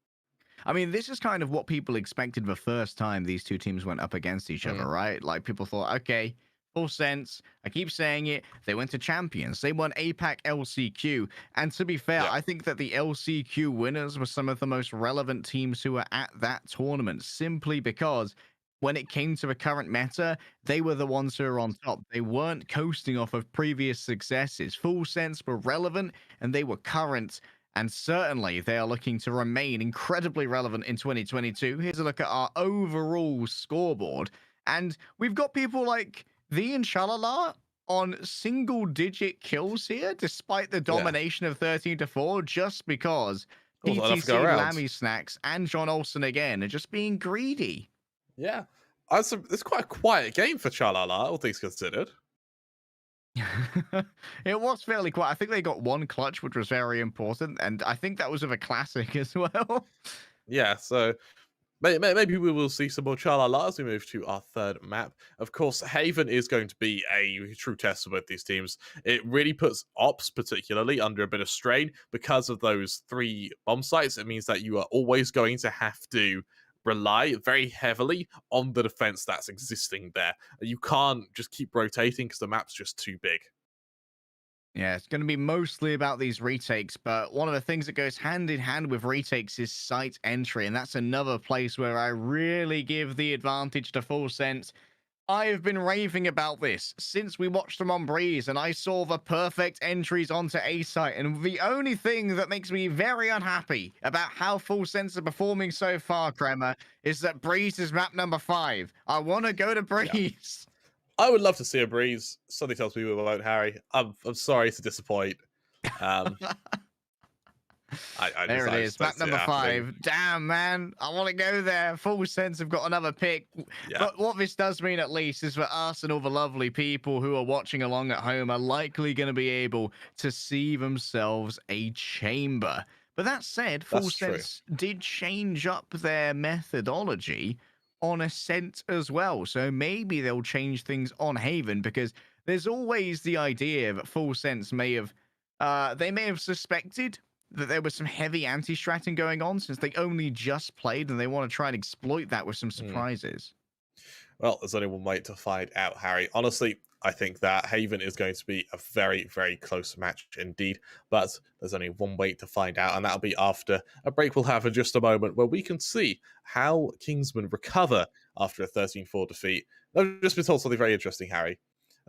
I mean, this is kind of what people expected the first time these two teams went up against each other, right? Like, people thought, okay, Full Sense, I keep saying it, they went to Champions. They won APAC LCQ. And to be fair, I think that the LCQ winners were some of the most relevant teams who were at that tournament, simply because when it came to the current meta, they were the ones who were on top. They weren't coasting off of previous successes. Full Sense were relevant, and they were current. And certainly, they are looking to remain incredibly relevant in 2022. Here's a look at our overall scoreboard. And we've got people like the Inshallah on single-digit kills here, despite the domination of 13-4, just because Wasn't enough to go PTC, around. Lammy Snacks, and John Olsen again are just being greedy. Yeah. It's quite a quiet game for Chalala, all things considered. It was fairly quiet. I think they got one clutch, which was very important, and I think that was of a classic as well. Yeah, so maybe we will see some more Chalala as we move to our third map. Of course, Haven is going to be a true test for both these teams. It really puts Ops particularly under a bit of strain because of those 3 bomb sites. It means that you are always going to have to rely very heavily on the defense that's existing there. You can't just keep rotating because the map's just too big. Yeah, it's going to be mostly about these retakes, but one of the things that goes hand in hand with retakes is site entry, and that's another place where I really give the advantage to Full Sense. I have been raving about this since we watched them on Breeze, and I saw the perfect entries onto A site, and the only thing that makes me very unhappy about how Full Sense are performing so far, Kremer, is that Breeze is map number 5. I want to go to Breeze. Yeah. I would love to see a Breeze. Something tells me we won't, Harry. I'm sorry to disappoint. There it is, map number 5. Damn, man, I want to go there. Full Sense have got another pick. Yeah. But what this does mean, at least, is for us and all the lovely people who are watching along at home are likely going to be able to see themselves a chamber. But that said, Full Sense did change up their methodology on Ascent as well. So maybe they'll change things on Haven, because there's always the idea that Full Sense may have suspected that there was some heavy anti-stratting going on since they only just played, and they want to try and exploit that with some surprises. Well, there's only one way to find out, Harry. Honestly, I think that Haven is going to be a very, very close match indeed, but there's only one way to find out, and that'll be after a break we'll have in just a moment, where we can see how Kingsmen recover after a 13-4 defeat. I've just been told something very interesting, Harry.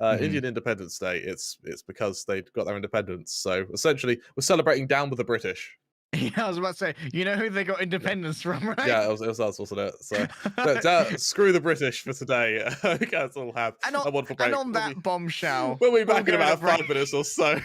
Indian Independence Day, it's because they got their independence. So essentially, we're celebrating down with the British. Yeah, I was about to say, you know who they got independence from, right? Yeah, it was us, wasn't it? So screw the British for today. I guess we'll have a wonderful break. And on that bombshell, we'll be back in about 5 minutes or so.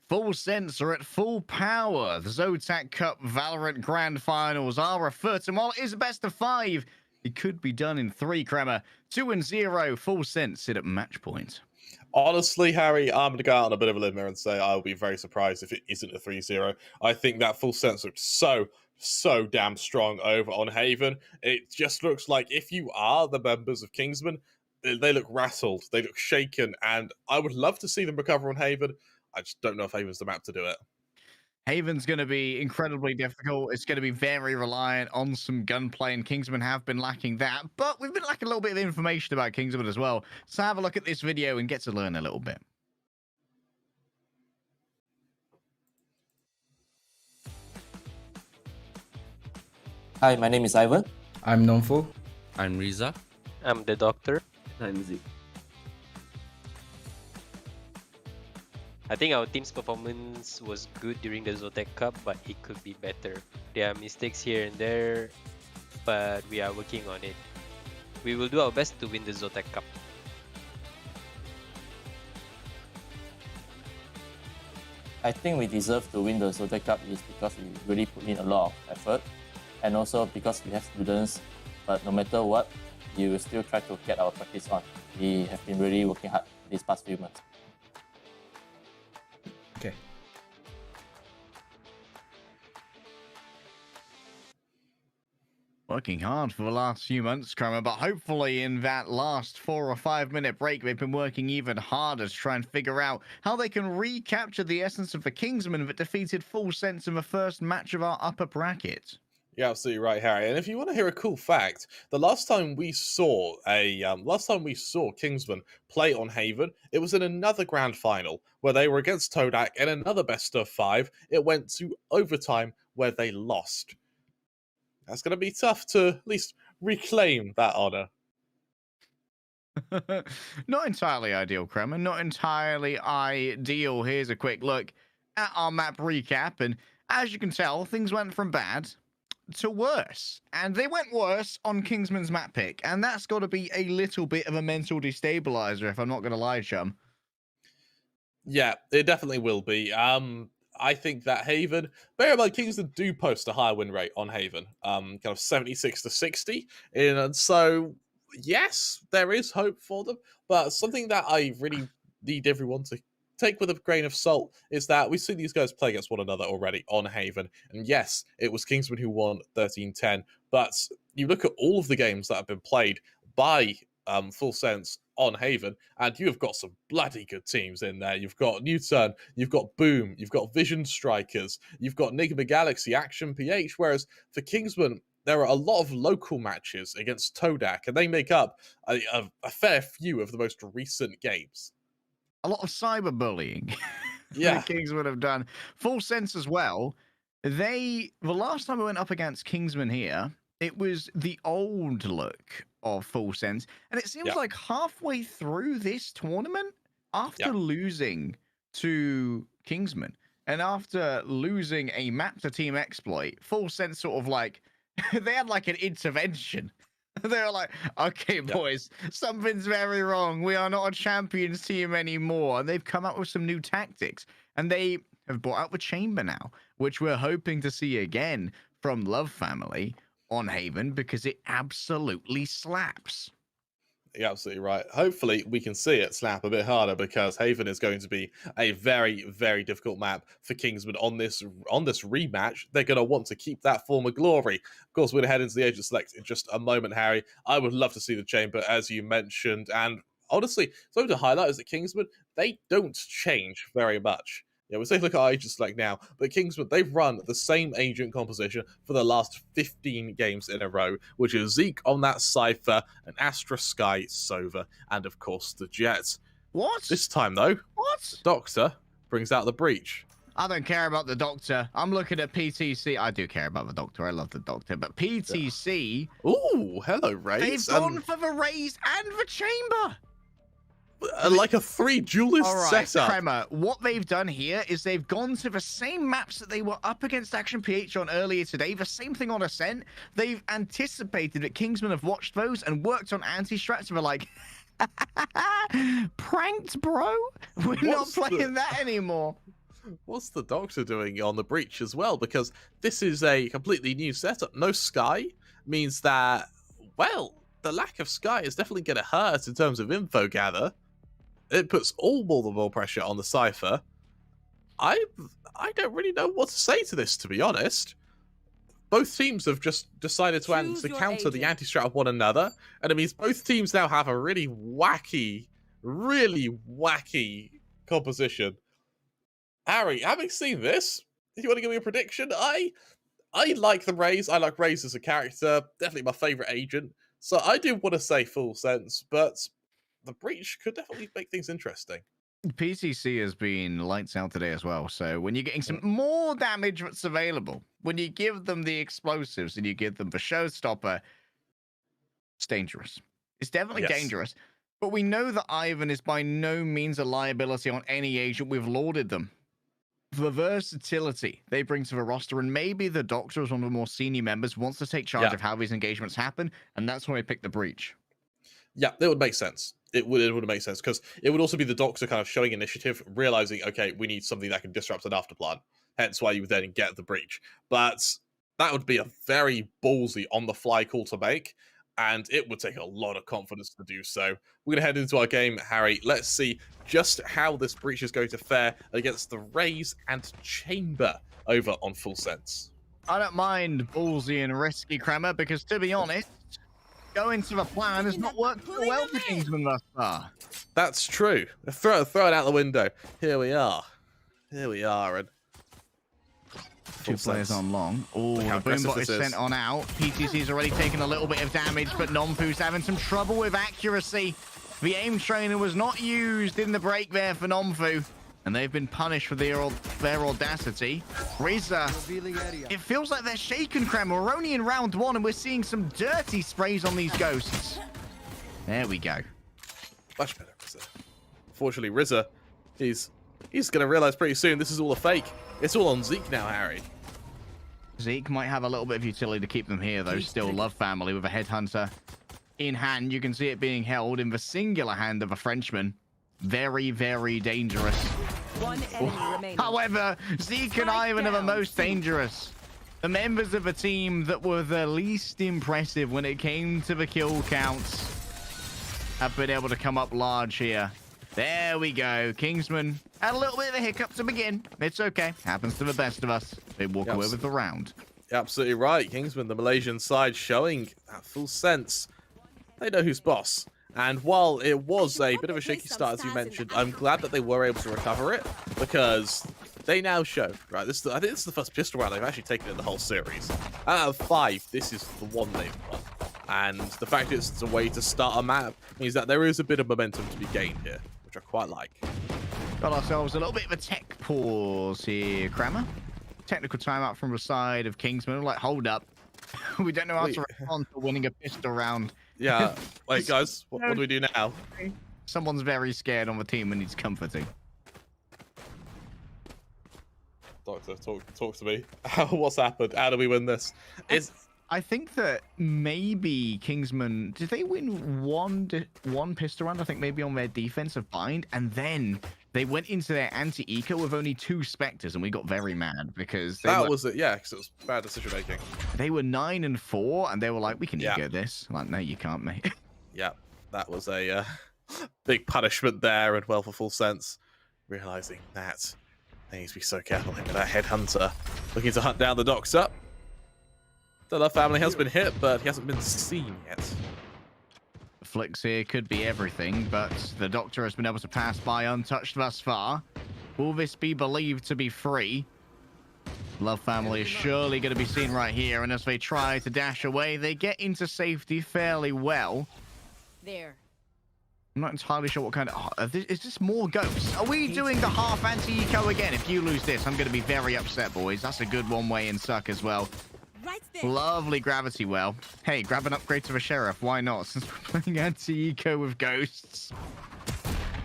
Full sense are at full power. The Zotac Cup Valorant Grand Finals are afoot, and while it is a best of 5, it could be done in 3, Kremer. 2-0, full sense sit at match point. Honestly, Harry, I'm going to go out on a bit of a limb here and say I'll be very surprised if it isn't a 3-0. I think that full sense looks so damn strong over on Haven. It just looks like if you are the members of Kingsmen, they look rattled, they look shaken, and I would love to see them recover on Haven. I just don't know if Haven's the map to do it. Haven's going to be incredibly difficult. It's going to be very reliant on some gunplay, and Kingsmen have been lacking that. But we've been lacking a little bit of information about Kingsmen as well. So have a look at this video and get to learn a little bit. Hi, my name is Ivan. I'm Nonfo. I'm Riza. I'm the doctor. I'm Zeke. I think our team's performance was good during the Zotac Cup, but it could be better. There are mistakes here and there, but we are working on it. We will do our best to win the Zotac Cup. I think we deserve to win the Zotac Cup is because we really put in a lot of effort, and also because we have students, but no matter what, you will still try to get our practice on. We have been really working hard these past few months. Okay. Working hard for the last few months, Kremer, but hopefully in that last 4 or 5 minute break, they've been working even harder to try and figure out how they can recapture the essence of the Kingsmen that defeated Full Sense in the first match of our upper bracket. You're absolutely right, Harry. And if you want to hear a cool fact, the last time we saw Kingsmen play on Haven, it was in another grand final where they were against ZOTAC in another best of 5. It went to overtime where they lost. That's going to be tough to at least reclaim that honor. Not entirely ideal, Kremer. Not entirely ideal. Here's a quick look at our map recap, and as you can tell, things went from bad to worse, and they went worse on Kingsman's map pick, and that's got to be a little bit of a mental destabilizer, if I'm not going to lie, chum. Yeah, it definitely will be. I think that Haven, bear in mind, Kingston do post a higher win rate on Haven, kind of 76-60, and so yes, there is hope for them, but something that I really need everyone to take with a grain of salt is that we've seen these guys play against one another already on Haven, and yes, it was Kingsman who won 13-10, but you look at all of the games that have been played by Full Sense on Haven, and you have got some bloody good teams in there. You've got Newturn, you've got Boom, you've got Vision Strikers, you've got Enigma Galaxy, Action PH, whereas for Kingsman, there are a lot of local matches against Zotac, and they make up a fair few of the most recent games. A lot of cyberbullying. Yeah. The Kingsmen have done. Full Sense as well. The last time we went up against Kingsmen here, it was the old look of Full Sense, and it seems like halfway through this tournament, after losing to Kingsmen, and after losing a map to team exploit, Full Sense sort of like, they had like an intervention. They were like, okay, boys, something's very wrong. We are not a champions team anymore. And they've come up with some new tactics. And they have brought out the chamber now, which we're hoping to see again from Love Family on Haven, because it absolutely slaps. You're absolutely right. Hopefully, we can see it slap a bit harder, because Haven is going to be a very, very difficult map for Kingsmen on this rematch. They're going to want to keep that form of glory. Of course, we're going to head into the Agent Select in just a moment, Harry. I would love to see the chamber, as you mentioned. And honestly, something to highlight is that Kingsmen, they don't change very much. Yeah, we'll take a look at Agent Select now, but Kingsmen, they've run the same agent composition for the last 15 games in a row, which is Zeke on that Cypher, and Astra Sky Sova, and of course the Jet. What? This time, though, the Doctor brings out the Breach. I don't care about the Doctor. I'm looking at PTC. I do care about the Doctor. I love the Doctor. But PTC... Ooh, hello, Raze. They've gone for the Raze and the Chamber. Like a 3 duelist setup. Kremer, what they've done here is they've gone to the same maps that they were up against Action PH on earlier today, the same thing on Ascent. They've anticipated that Kingsmen have watched those and worked on anti-strats, and they're like, pranked, bro? We're not playing that anymore. What's the Doctor doing on the breach as well? Because this is a completely new setup. No Sky means that, well, the lack of Sky is definitely going to hurt in terms of info gather. It puts all more pressure on the Cypher. I don't really know what to say to this, to be honest. Both teams have just decided to counter the anti-strat of one another, and it means both teams now have a really wacky composition. Harry, having seen this, if you want to give me a prediction, I like the Raze. I like Raze as a character, definitely my favourite agent. So I do want to say full sense, but the breach could definitely make things interesting. PCC has been lights out today as well. So when you're getting some more damage that's available, when you give them the explosives and you give them the showstopper, it's dangerous. It's definitely dangerous. But we know that Ivan is by no means a liability on any agent. We've lauded them. The versatility they bring to the roster, and maybe the Doctor as one of the more senior members wants to take charge of how these engagements happen, and that's why we picked the breach. Yeah, that would make sense. It would make sense, because it would also be the Doctor kind of showing initiative, realizing, okay, we need something that can disrupt an afterplan. Hence why you would then get the breach. But that would be a very ballsy on-the-fly call to make, and it would take a lot of confidence to do so. We're going to head into our game, Harry. Let's see just how this breach is going to fare against the Raze and Chamber over on Full Sense. I don't mind ballsy and risky, Kramer, because to be honest, going to the plan has not worked so well for Kingsmen thus far. That's true. Throw it out the window. Here we are, and two players on long. Oh, the Boombot is sent on out. PTC's already taken a little bit of damage, but Nomfu's having some trouble with accuracy. The aim trainer was not used in the break there for Nomfu, and they've been punished for their audacity. Rizza, it feels like they're shaken, Kramer. We're only in round one, and we're seeing some dirty sprays on these ghosts. There we go. Much better, Rizza. Unfortunately, Rizza, he's going to realize pretty soon this is all a fake. It's all on Zeke now, Harry. Zeke might have a little bit of utility to keep them here, though. Still Love Family with a headhunter in hand. You can see it being held in the singular hand of a Frenchman. Very, very dangerous. One enemy remaining. However, Zeke and Ivan are the most dangerous. The members of a team that were the least impressive when it came to the kill counts have been able to come up large here. There we go. Kingsman had a little bit of a hiccup to begin. It's okay. Happens to the best of us. They walk away with the round. You're absolutely right. Kingsman, the Malaysian side, showing that Full Sense. They know who's boss. And while it was a bit of a shaky start, as you mentioned, I'm glad that they were able to recover it, because they now show, right, I think this is the first pistol round they've actually taken in the whole series. Out of 5, this is the one they've won. And the fact it's a way to start a map means that there is a bit of momentum to be gained here, which I quite like. Got ourselves a little bit of a tech pause here, Kramer. Technical timeout from the side of Kingsman. Like, hold up. We don't know how to respond to winning a pistol round. Yeah. Wait, guys, what do we do now? Someone's very scared on the team and needs comforting. Doctor, talk to me. What's happened? How do we win this? I think that maybe Kingsman, did they win one pistol round? I think maybe on their defensive bind, and then they went into their anti-eco with only 2 Spectres, and we got very mad because that was it. Yeah, because it was bad decision making. They were 9 and 4, and they were like, "We can eco this." I'm like, no, you can't, mate. Yeah, that was a big punishment there, and well, for Full Sense, realizing that they need to be so careful with that headhunter, looking to hunt down the Doctor. The Love Family has been hit, but he hasn't been seen yet. Flicks here could be everything, but the Doctor has been able to pass by untouched thus far. Will this be believed to be free? Love Family is surely going to be seen right here, and as they try to dash away, they get into safety fairly well. There. I'm not entirely sure what kind of... is this more ghosts? Are we doing the half anti-eco again? If you lose this, I'm going to be very upset, boys. That's a good one-way in suck as well. Right there. Lovely gravity well. Hey, grab an upgrade to the Sheriff. Why not? Since we're playing anti-eco with ghosts.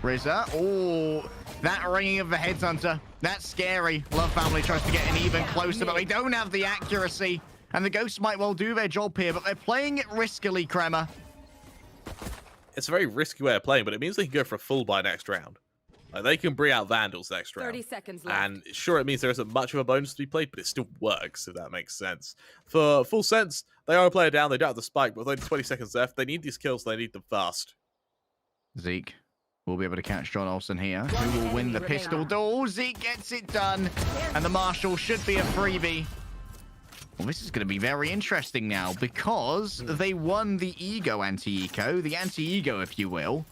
Rizza. Oh, that ringing of the headhunter. That's scary. Love Family tries to get in even closer, but they don't have the accuracy. And the ghosts might well do their job here, but they're playing it riskily, Kramer. It's a very risky way of playing, but it means they can go for a full buy next round. Like, they can bring out Vandals next 30 round. seconds left. And sure, it means there isn't much of a bonus to be played, but it still works, if that makes sense. For full sense, they are a player down, they don't have the spike, but with only 20 seconds left, they need these kills, they need them fast. Zeke will be able to catch John Olsen here. Who will win the pistol duel? Zeke gets it done. And the Marshal should be a freebie. Well, this is going to be very interesting now because they won the Ego anti-eco, the anti-ego, if you will.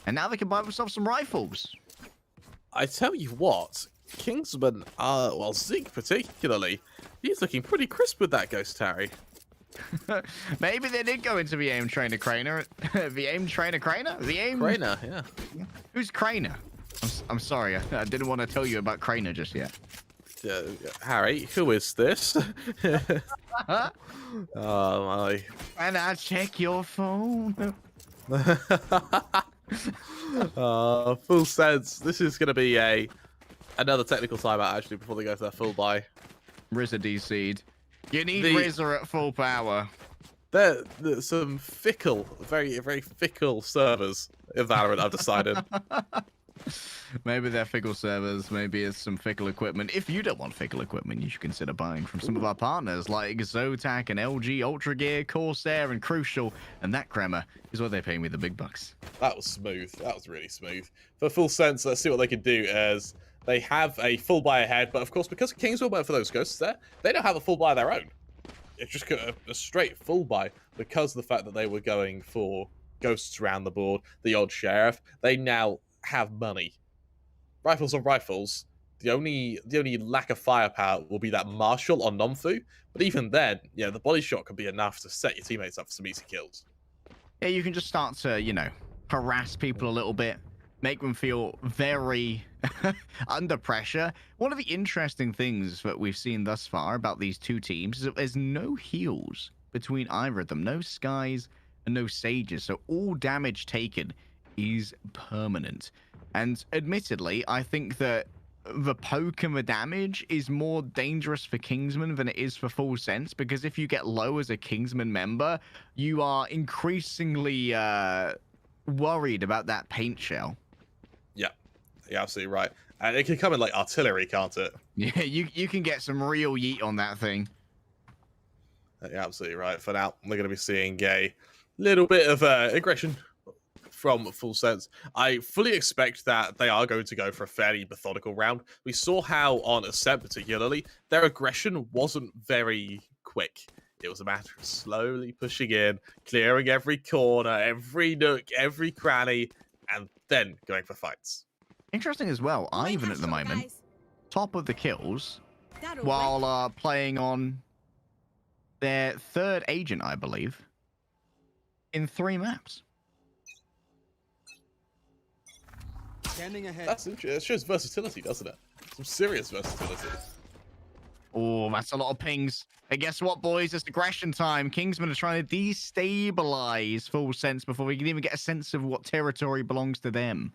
And now they can buy themselves some rifles. I tell you what, Kingsman, well, Zeke particularly, he's looking pretty crisp with that Ghost Harry. Maybe they did go into the aim trainer Craner. The aim trainer Craner? The aim... Craner, yeah. Who's Craner? I'm sorry, I didn't want to tell you about Craner just yet. Harry, who is this? Oh, my. And I check your phone. Full sense. This is going to be another technical timeout, actually, before they go to their full buy. RZA DC'd. You need RZA at full power. There's some fickle, very, very fickle servers in Valorant, I've decided. Maybe they're fickle servers, maybe it's some fickle equipment. If you don't want fickle equipment, you should consider buying from some of our partners like Zotac and LG Ultragear, Corsair and Crucial. And that, Kremer, is what they pay me the big bucks. That was smooth. That was really smooth. For full sense, let's see what they can do as they have a full buy ahead. But of course, because Kingsmen went for those ghosts there, they don't have a full buy of their own. It's just a straight full buy because of the fact that they were going for ghosts around the board, the odd sheriff. They now have money. Rifles on rifles. The only lack of firepower will be that Marshal on Nomfu. But even then, yeah, the body shot can be enough to set your teammates up for some easy kills. Yeah, you can just start to, you know, harass people a little bit, make them feel very under pressure. One of the interesting things that we've seen thus far about these two teams is that there's no heals between either of them. No skies and no sages. So all damage taken is permanent. And admittedly, I think that the poke and the damage is more dangerous for Kingsman than it is for Full Sense, because if you get low as a Kingsman member, you are increasingly worried about that paint shell. Yeah, you're absolutely right. And it can come in like artillery, can't it? Yeah, you can get some real yeet on that thing. You're absolutely right. For now, we're going to be seeing a little bit of aggression from Full Sense. I fully expect that they are going to go for a fairly methodical round. We saw how on Ascent particularly, their aggression wasn't very quick. It was a matter of slowly pushing in, clearing every corner, every nook, every cranny, and then going for fights. Interesting as well, Ivan at the moment, top of the kills, while playing on their third agent, I believe, in 3 maps. That's interesting. It shows versatility, doesn't it? Some serious versatility. Oh, that's a lot of pings. Hey, guess what, boys? It's aggression time. Kingsmen are trying to destabilize Full Sense before we can even get a sense of what territory belongs to them.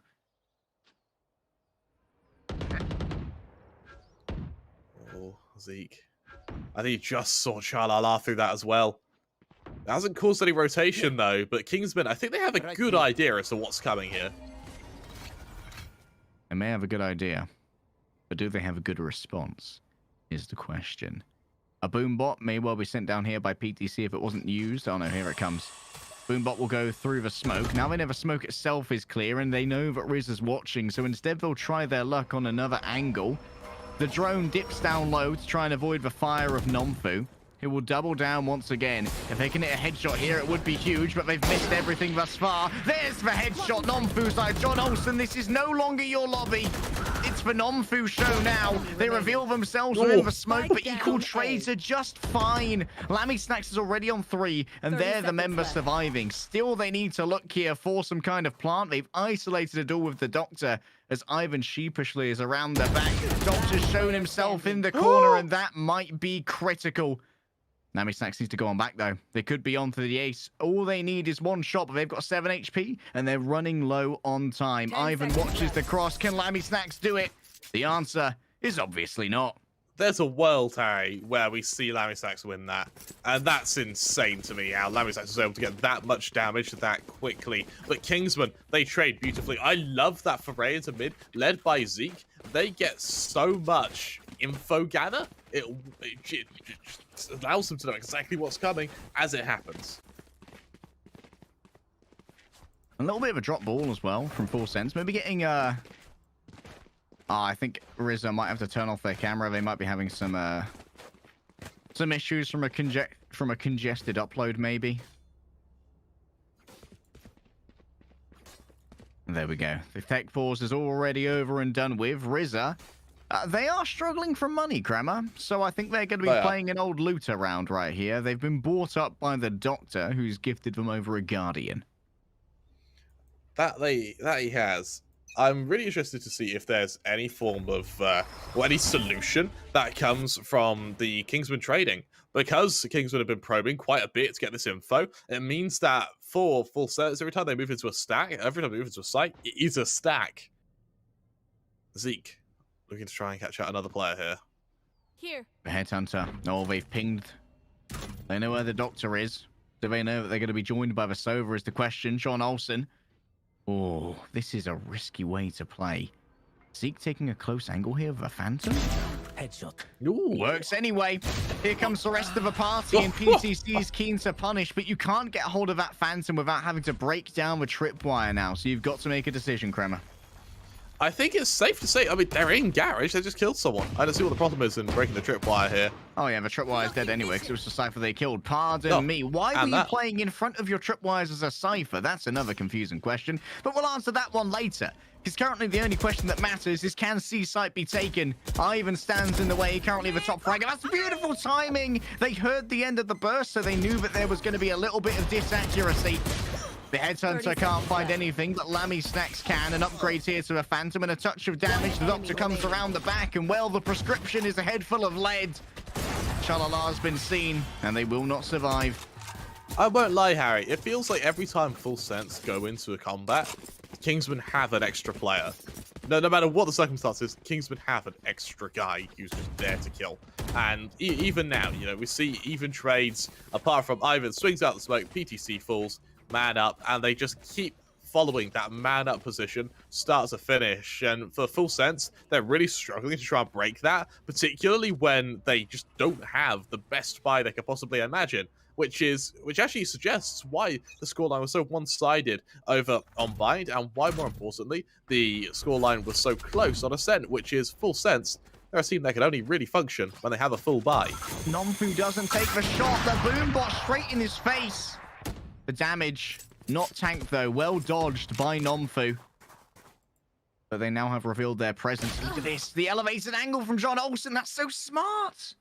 Oh, Zeke. I think he just saw Chalala through that as well. It hasn't caused any rotation, though, but Kingsmen, I think they have a good idea as to what's coming here. They may have a good idea, but do they have a good response, is the question. A boombot may well be sent down here by PTC if it wasn't used. Oh no, here it comes. Boombot will go through the smoke. Now they know the smoke itself is clear, and they know that Riz is watching, so instead they'll try their luck on another angle. The drone dips down low to try and avoid the fire of Nomfu. He will double down once again. If they can hit a headshot here, it would be huge, but they've missed everything thus far. There's the headshot, Nomfu side. John Olsen, this is no longer your lobby. It's the Nomfu show now. They reveal themselves within the smoke, but equal trades are just fine. Lammy Snacks is already on 3, and they're the members surviving. Still, they need to look here for some kind of plant. They've isolated a duel with the Doctor, as Ivan sheepishly is around the back. Doctor's shown himself in the corner, and that might be critical. Lammy Snacks needs to go on back, though. They could be on to the ace. All they need is one shot, but they've got 7 HP, and they're running low on time. Ivan watches the cross. Can Lammy Snacks do it? The answer is obviously not. there's a world, Harry, where we see Lamisax win that. And that's insane to me, how Lamisax was able to get that much damage that quickly. But Kingsmen, they trade beautifully. I love that foray into mid, led by Zeke. They get so much info gather. It allows them to know exactly what's coming as it happens. A little bit of a drop ball as well from Full Sense. Maybe getting I think Rizzo might have to turn off their camera. They might be having some issues from a congested upload, maybe. There we go. The tech pause is already over and done with. Rizzo, they are struggling for money, Kramer. So I think they're going to be playing an old looter round right here. They've been bought up by the Doctor, who's gifted them over a Guardian. That he has. I'm really interested to see if there's any form of, or any solution that comes from the Kingsmen trading. Because Kingsmen have been probing quite a bit to get this info, it means that for Full Sets, every time they move into a stack, every time they move into a site, it is a stack. Zeke, looking to try and catch out another player here. Here. The Headhunter. Oh, they've pinged. They know where the Doctor is. Do they know that they're going to be joined by the Sova is the question. Sean Olsen. Oh, this is a risky way to play. Zeke taking a close angle here with a Phantom. Headshot. Ooh, works anyway. Here comes the rest of the party, and PTC is keen to punish, but you can't get hold of that Phantom without having to break down the tripwire now, so you've got to make a decision, Kremer. I think it's safe to say, I mean, they're in garage, they just killed someone. I don't see what the problem is in breaking the tripwire here. Oh yeah, the tripwire is dead anyway, because it was the Cypher they killed. Pardon me, why were you playing in front of your tripwires as a Cypher? That's another confusing question, but we'll answer that one later. Because currently the only question that matters is, can C-Site be taken? Ivan stands in the way, currently the top fragger. That's beautiful timing! They heard the end of the burst, so they knew that there was going to be a little bit of disaccuracy. The Headhunter can't find anything, but Lammy Snacks can. An upgrade here to a Phantom and a touch of damage. The Doctor comes around the back, and well, the prescription is a head full of lead. Shalala's been seen, and they will not survive. I won't lie, Harry. It feels like every time Full Sense go into a combat, Kingsmen have an extra player. No matter what the circumstances, Kingsmen have an extra guy who's just there to kill. And even now, you know, we see even trades, apart from Ivan swings out the smoke, PTC falls, man up, and they just keep following that man up position, start to finish. And for Full Sense, they're really struggling to try and break that, particularly when they just don't have the best buy they could possibly imagine. Which actually suggests why the scoreline was so one-sided over on Bind, and why, more importantly, the scoreline was so close on Ascent, which is Full Sense. They're a team that can only really function when they have a full buy. Nomfu doesn't take the shot. The boom bot straight in his face. The damage, not tanked though. Well dodged by Nomfu. But they now have revealed their presence. Look at this. The elevated angle from John Olsen. That's so smart.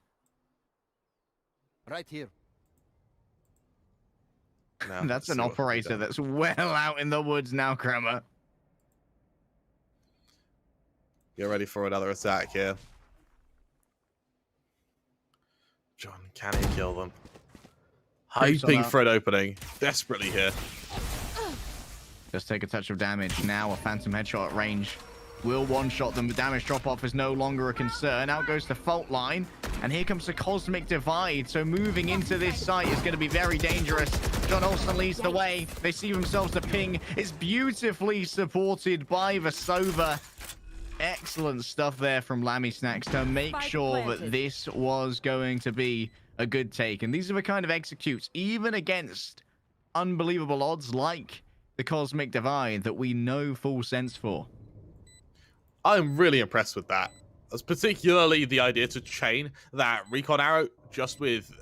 Right here. Now, that's an operator that's well out in the woods now, Kremer. Get ready for another attack here. John, can he kill them? Hoping for an opening. Desperately here. Just take a touch of damage. Now a Phantom headshot at range. Will one-shot them. The damage drop-off is no longer a concern. Out goes the fault line. And here comes the Cosmic Divide. So moving into this site is going to be very dangerous. John Olsen leads the way. They see themselves the ping. It's beautifully supported by the Sova. Excellent stuff there from Lammy Snacks to make sure that this was going to be a good take. And these are the kind of executes, even against unbelievable odds like the Cosmic Divide, that we know Full Sense for. I'm really impressed with that. That's particularly the idea to chain that recon arrow just with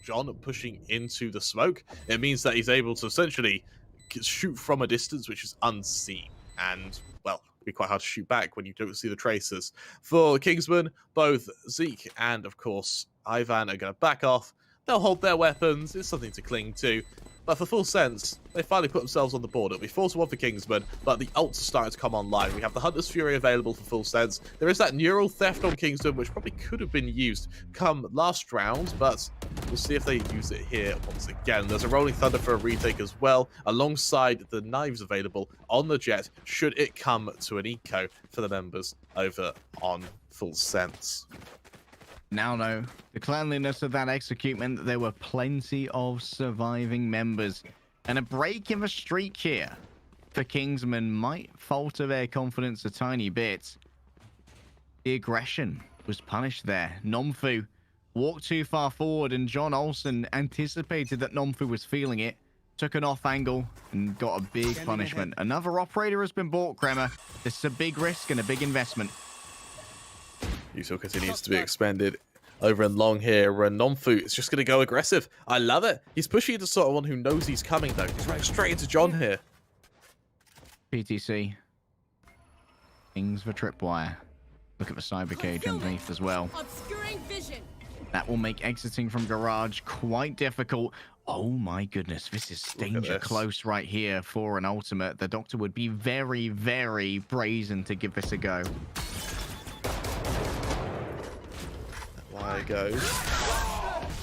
John pushing into the smoke. It means that he's able to essentially shoot from a distance which is unseen. And, well, it'd be quite hard to shoot back when you don't see the traces. For Kingsmen, both Zeke and, of course, Ivan are going to back off. They'll hold their weapons. It's something to cling to. But for Full Sense, they finally put themselves on the board. It'll be 4-1 for Kingsmen, but the ults are starting to come online. We have the Hunter's Fury available for Full Sense. There is that Neural Theft on Kingsmen, which probably could have been used come last round, but we'll see if they use it here once again. There's a Rolling Thunder for a retake as well, alongside the knives available on the Jet, should it come to an eco for the members over on Full Sense. Now, no, the cleanliness of that execute meant that there were plenty of surviving members. And a break in the streak here for Kingsmen might falter their confidence a tiny bit. The aggression was punished there. Nomfu walked too far forward, and John Olsen anticipated that Nomfu was feeling it, took an off angle, and got a big punishment. Another operator has been bought, Kremer. This is a big risk and a big investment. Util continues to be expended over and long here, and Nomfu is just going to go aggressive. I love it. He's pushing into sort of one who knows he's coming, though. He's running straight into John here. PTC. Kings the tripwire. Look at the cyber cage underneath as well. Obscuring vision. That will make exiting from garage quite difficult. Oh my goodness, this is danger close right here for an ultimate. The Doctor would be very, very brazen to give this a go. There goes.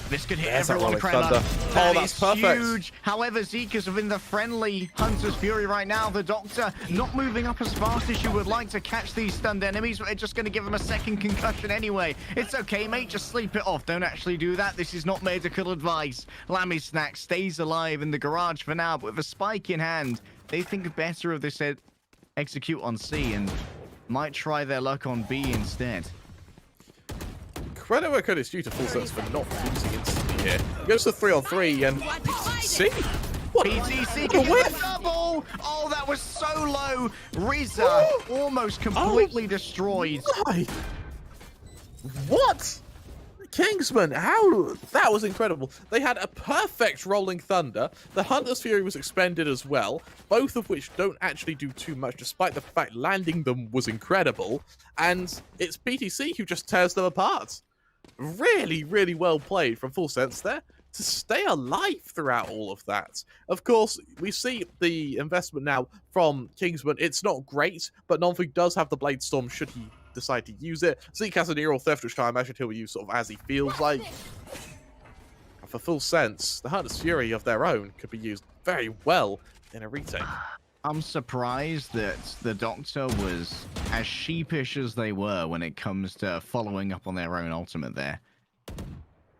This could hit There's everyone, Kremer. Oh, that's perfect. Huge. However, Zeke is within the friendly Hunter's Fury right now. The Doctor not moving up as fast as you would like to catch these stunned enemies, but they're just going to give him a second concussion anyway. It's okay, mate. Just sleep it off. Don't actually do that. This is not medical advice. Lammy Snack stays alive in the garage for now, but with a spike in hand, they think better of this execute on C and might try their luck on B instead. Credit where credit's due to Full Sense for not losing instantly here. He goes to 3-on-3 and PTC. What? PTC can get the double. Oh, that was so low. Rizza almost completely destroyed. Why? What? Kingsman, how? That was incredible. They had a perfect Rolling Thunder. The Hunter's Fury was expended as well, both of which don't actually do too much, despite the fact landing them was incredible. And it's PTC who just tears them apart. Really, really well played from Full Sense there to stay alive throughout all of that. Of course, we see the investment now from Kingsman. It's not great, but Nomfu does have the Blade Storm should he decide to use it. Zeke has a Neural Theft, which I imagine he'll use sort of as he feels like. And for Full Sense, the Hunter's Fury of their own could be used very well in a retake. I'm surprised that the Doctor was as sheepish as they were when it comes to following up on their own ultimate there.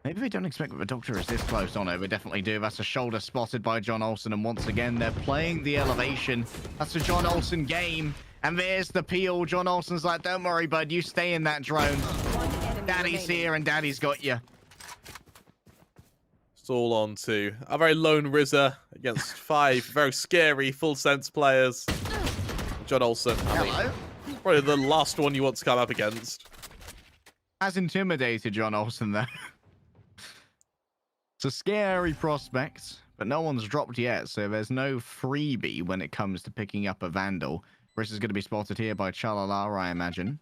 Maybe they don't expect that the Doctor is this close. Oh no, they definitely do. That's a shoulder spotted by John Olsen, and once again, they're playing the elevation. That's a John Olsen game. And there's the peel. John Olsen's like, don't worry, bud. You stay in that drone. Daddy's here and Daddy's got you. It's all on to a very lone Rizza against 5 very scary Full Sense players. John Olsen, I mean, probably the last one you want to come up against. Has intimidated John Olsen there. It's a scary prospect, but no one's dropped yet, so there's no freebie when it comes to picking up a Vandal. Riss is going to be spotted here by Chalalara, I imagine.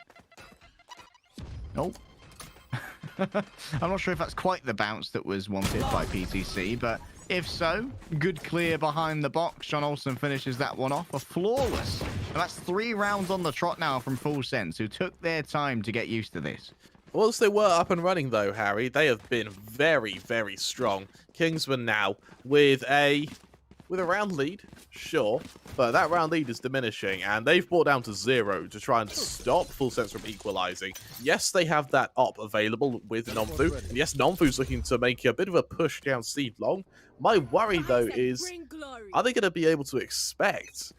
Nope. I'm not sure if that's quite the bounce that was wanted by PTC, but if so, good clear behind the box. John Olsen finishes that one off. A flawless. And that's 3 rounds on the trot now from Full Sense, who took their time to get used to this. Once they were up and running, though, Harry, they have been very, very strong. Kingsman now with a round lead, sure, but that round lead is diminishing, and they've brought down to 0 to try and stop Full Sense from equalizing. Yes, they have that op available with Nomfu, and yes, Nomfu's looking to make a bit of a push down seed long. My worry, though, is are they going to be able to expect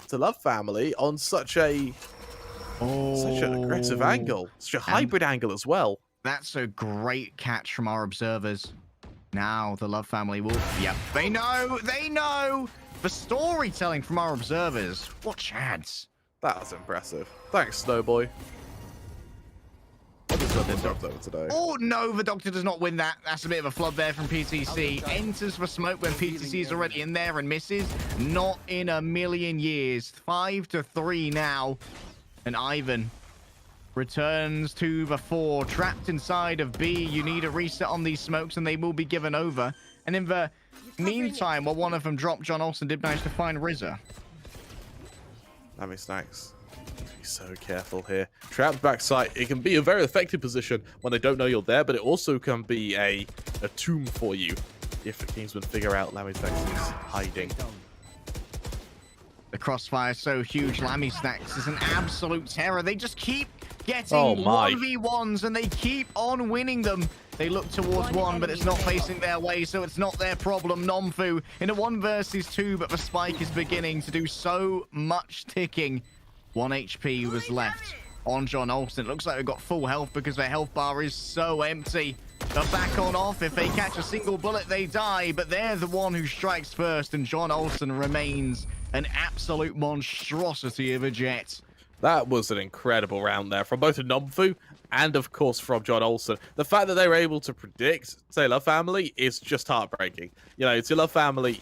the Love Family on such an aggressive angle, such a hybrid angle as well? That's a great catch from our observers. Now the Love Family will... Yep, they know! They know! The storytelling from our observers. What chance? That was impressive. Thanks, Snowboy. I deserve the Doctor today. Oh, no, the Doctor does not win that. That's a bit of a flub there from PTC. Enters for smoke when PTC is already in there and misses. Not in a million years. 5-3 now. And Ivan returns to the 4, trapped inside of B. You need a reset on these smokes, and they will be given over. And in the meantime, while one of them dropped, John Olsen did manage to find Rizza. Lammy Snacks. Be so careful here. Trapped backside. It can be a very effective position when they don't know you're there, but it also can be a tomb for you if the Kingsmen figure out Lammy Snacks is hiding. The crossfire is so huge. Lammy Snacks is an absolute terror. They just keep getting my. 1v1s, and they keep on winning them. They look towards one, but it's not facing their way, so it's not their problem. Nomfu in a 1 versus 2, but the spike is beginning to do so much ticking. 1 HP was left on John Olsen. It looks like they've got full health because their health bar is so empty. They're back on off. If they catch a single bullet, they die, but they're the one who strikes first, and John Olsen remains an absolute monstrosity of a jet. That was an incredible round there from both Nomfu and, of course, from John Olsen. The fact that they were able to predict Taylor Family is just heartbreaking. You know, Taylor Family,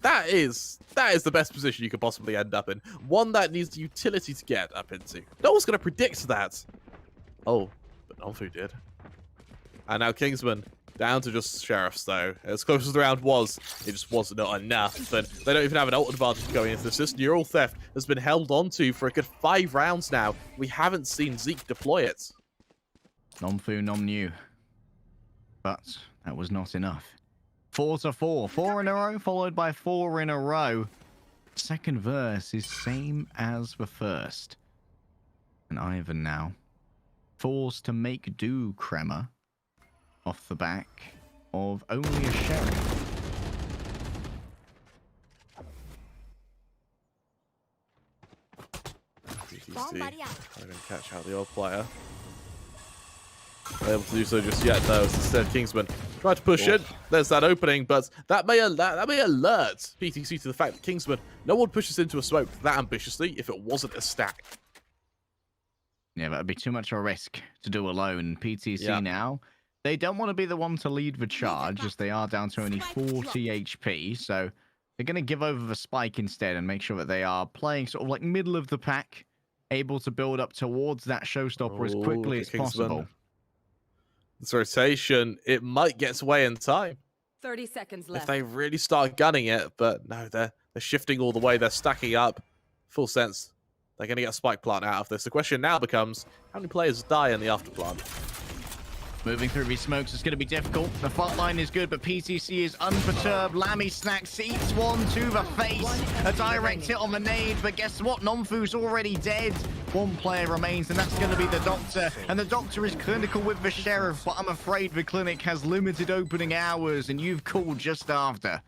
that is the best position you could possibly end up in. One that needs the utility to get up into. No one's going to predict that. Oh, but Nomfu did. And now Kingsmen down to just Sheriffs, though. As close as the round was, it just wasn't enough. And they don't even have an ult advantage going into this. This Neural Theft has been held onto for a good 5 rounds now. We haven't seen Zeke deploy it. Nomfu, Nomnu. But that was not enough. 4-4. 4 in a row, followed by 4 in a row. Second verse is same as the first. And Ivan now forced to make do, Kremer, off the back of only a Sheriff. GTC trying to catch out the old player. Not able to do so just yet, though. Instead, Kingsman tried to push in. There's that opening, but that may alert PTC to the fact that Kingsman, no one pushes into a smoke that ambitiously if it wasn't a stack. Yeah, that would be too much of a risk to do alone. PTC now, they don't want to be the one to lead the charge, as they are down to only 40 HP. So they're going to give over the spike instead and make sure that they are playing sort of like middle of the pack, able to build up towards that showstopper as quickly as possible. This rotation, it might get away in time 30 seconds left. if they really start gunning it, but no, they're shifting all the way. They're stacking up. Full sense. They're going to get a spike plant out of this. The question now becomes, how many players die in the afterplant? Moving through these smokes is going to be difficult. The front line is good, but PTC is unperturbed. Lammy Snacks eats one to the face. A direct hit on the nade, but guess what? Nomfu's already dead. One player remains, and that's going to be the Doctor. And the Doctor is clinical with the Sheriff, but I'm afraid the clinic has limited opening hours, and you've called just after.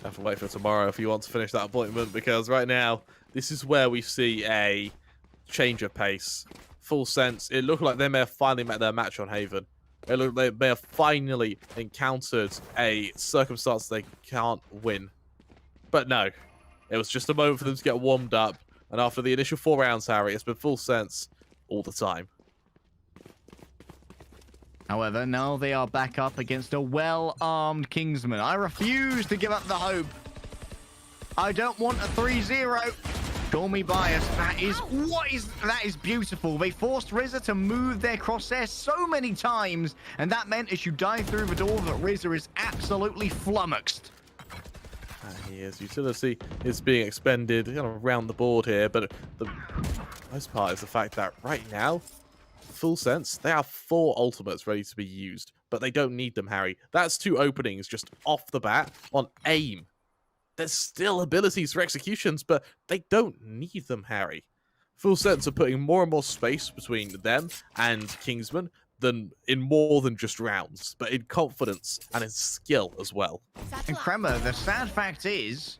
Have to wait for tomorrow if you want to finish that appointment, because right now, this is where we see a change of pace. Full sense. It looked like they may have finally met their match on Haven. It looked like they may have finally encountered a circumstance they can't win. But no. It was just a moment for them to get warmed up. And after the initial 4 rounds, Harry, it's been full sense all the time. However, now they are back up against a well-armed Kingsman. I refuse to give up the hope. I don't want a 3-0. Call me biased. That is beautiful. They forced RZA to move their crosshair so many times, and that meant as you dive through the door that RZA is absolutely flummoxed. He is. Utility is being expended kind of around the board here, but the most part is the fact that right now, full sense, they have 4 ultimates ready to be used, but they don't need them, Harry. That's 2 openings just off the bat on aim. There's still abilities for executions, but they don't need them, Harry. Full sense of putting more and more space between them and Kingsman than in more than just rounds, but in confidence and in skill as well. And Kremer, the sad fact is,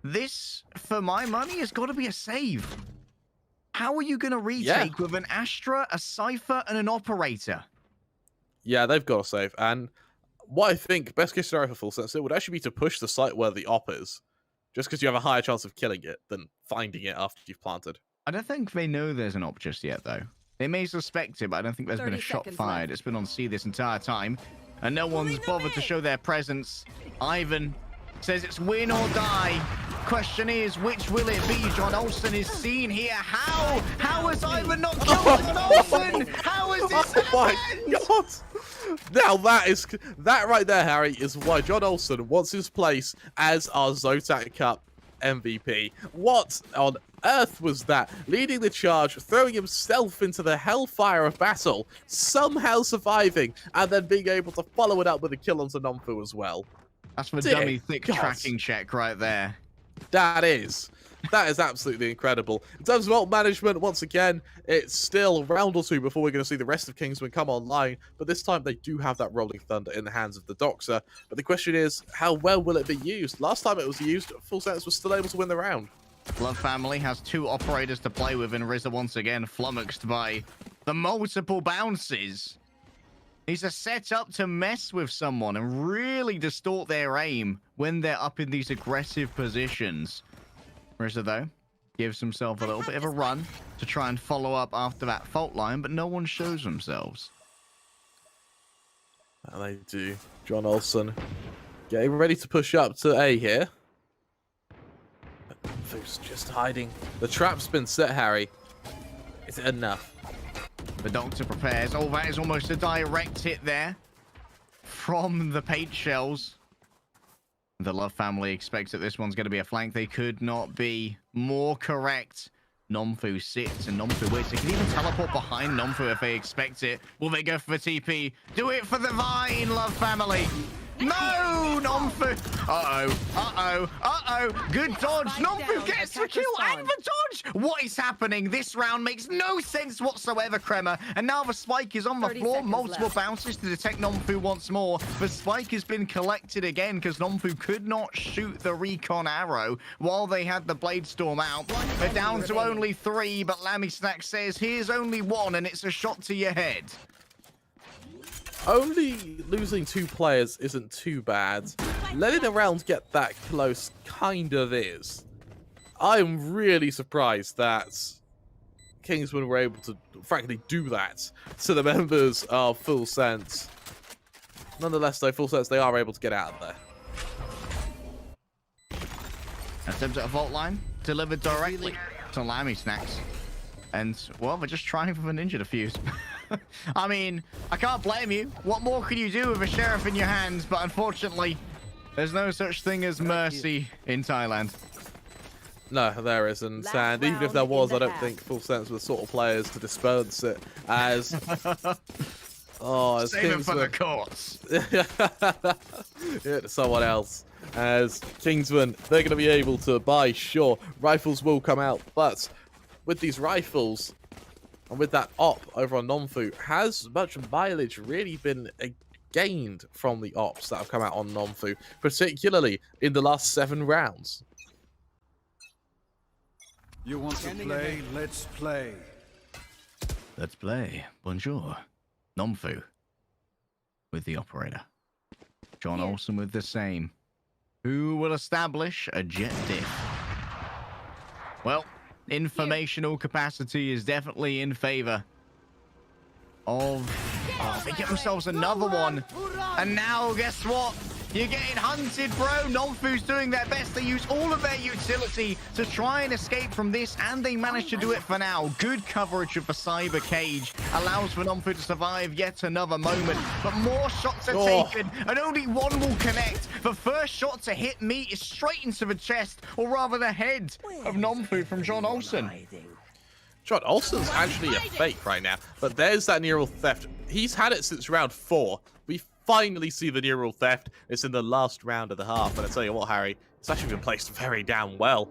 this, for my money, has got to be a save. How are you going to retake with an Astra, a Cypher, and an Operator? Yeah, they've got to save, and what I think, best case scenario for full sense, it would actually be to push the site where the op is. Just because you have a higher chance of killing it than finding it after you've planted. I don't think they know there's an op just yet, though. They may suspect it, but I don't think there's been a shot fired. It's been on C this entire time. And no one's bothered to show their presence. Ivan says it's win or die. Question is, which will it be? John Olsen is seen here. How? How has Ivan not killed John Olsen? How has this happened? My God! Now that right there, Harry, is why John Olsen wants his place as our Zotac Cup MVP. What on earth was that? Leading the charge, throwing himself into the hellfire of battle, somehow surviving, and then being able to follow it up with a kill onto Nomfu as well. That's the dummy thick tracking check right there. That is. That is absolutely incredible. In terms of ult management, once again, it's still a round or two before we're going to see the rest of Kingsmen come online, but this time they do have that Rolling Thunder in the hands of the Doxer. But the question is, how well will it be used? Last time it was used, Full Sense was still able to win the round. Love Family has 2 operators to play with, and RZA once again flummoxed by the multiple bounces. These are set up to mess with someone and really distort their aim when they're up in these aggressive positions. RZA, though, gives himself a little bit of a run to try and follow up after that fault line, but no one shows themselves. And they do. John Olsen getting ready to push up to A here. Who's just hiding. The trap's been set, Harry. Is it enough? The Doctor prepares. Oh, that is almost a direct hit there from the paint shells. The Love Family expects that this one's going to be a flank. They could not be more correct. Nomfu sits and Nomfu waits. They can even teleport behind Nomfu if they expect it. Will they go for the TP? Do it for the Vine, Love Family. No, Nomfu. Uh-oh, uh-oh, uh-oh. Good dodge. Nomfu gets the kill and the dodge. What is happening? This round makes no sense whatsoever, Crema. And now the spike is on the floor. Multiple bounces to detect Nomfu once more. The spike has been collected again because Nomfu could not shoot the recon arrow while they had the Blade Storm out. They're down to only 3, but Lammy Snack says, here's only 1, and it's a shot to your head. Only losing 2 players isn't too bad. Letting the round get that close kind of is. I'm really surprised that Kingsmen were able to, frankly, do that to the members of Full Sense. Nonetheless, though, Full Sense, they are able to get out of there. Attempts at a vault line, delivered directly to Lammy Snacks. And, well, they're just trying for the ninja defuse. I mean, I can't blame you. What more can you do with a sheriff in your hands? But unfortunately, there's no such thing as mercy in Thailand. No, there isn't. And even if there was, I don't think Full Sense were the sort of players to dispense it as... Oh, as Save it for the courts. Yeah, to someone else. As Kingsmen, they're going to be able to buy, sure, rifles will come out, but with these rifles... And with that op over on Nomfu, has much mileage really been gained from the ops that have come out on Nomfu, particularly in the last 7 rounds? You want to play? Let's play. Let's play. Bonjour. Nomfu with the operator. John Olsen with the same. Who will establish a jet diff? Well, informational capacity is definitely in favor of... Oh, they get themselves another one. And now, guess what? You're getting hunted, bro. Nomfu's doing their best. They use all of their utility to try and escape from this, and they managed to do it for now. Good coverage of the cyber cage allows for Nomfu to survive yet another moment. But more shots are taken, and only one will connect. The first shot to hit me is straight into the chest, or rather the head of Nomfu from John Olsen. John Olsen's actually a fake right now, but there's that neural theft. He's had it since round 4. We finally see the neural theft. It's in the last round of the half, and I tell you what, Harry, it's actually been placed very damn well.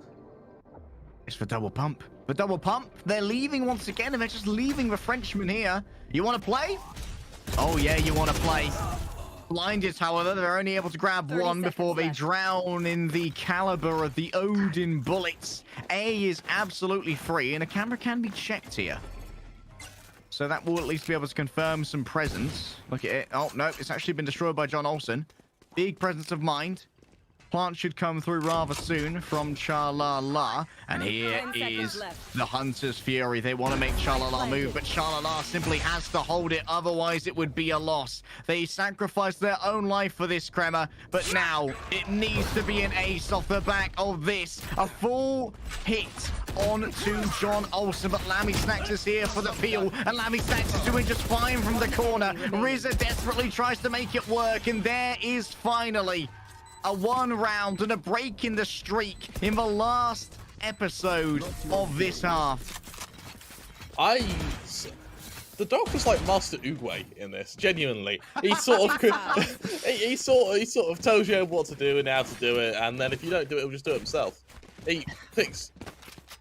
It's for double pump. For double pump, they're leaving once again, and they're just leaving the Frenchman here. You want to play? Oh yeah, you want to play. Blinded, however, they're only able to grab one before they drown in the caliber of the Odin bullets. A is absolutely free, and a camera can be checked here. So that will at least be able to confirm some presence. Look at it. Oh, no, it's actually been destroyed by John Olsen. Big presence of mind. Plant should come through rather soon from Cha-La-La. And here is the Hunter's Fury. They want to make Cha-La-La move, but Cha-La-La simply has to hold it. Otherwise, it would be a loss. They sacrificed their own life for this, Crema. But now, it needs to be an ace off the back of this. A full hit onto John Olsen. But Lammy Snacks is here for the peel. And Lammy Snacks is doing just fine from the corner. RZA desperately tries to make it work. And there is finally a 1 round and a break in the streak in the last episode of this half. The dog was like Master Oogway in this, genuinely. He sort of he sort of tells you what to do and how to do it, and then if you don't do it, he'll just do it himself. he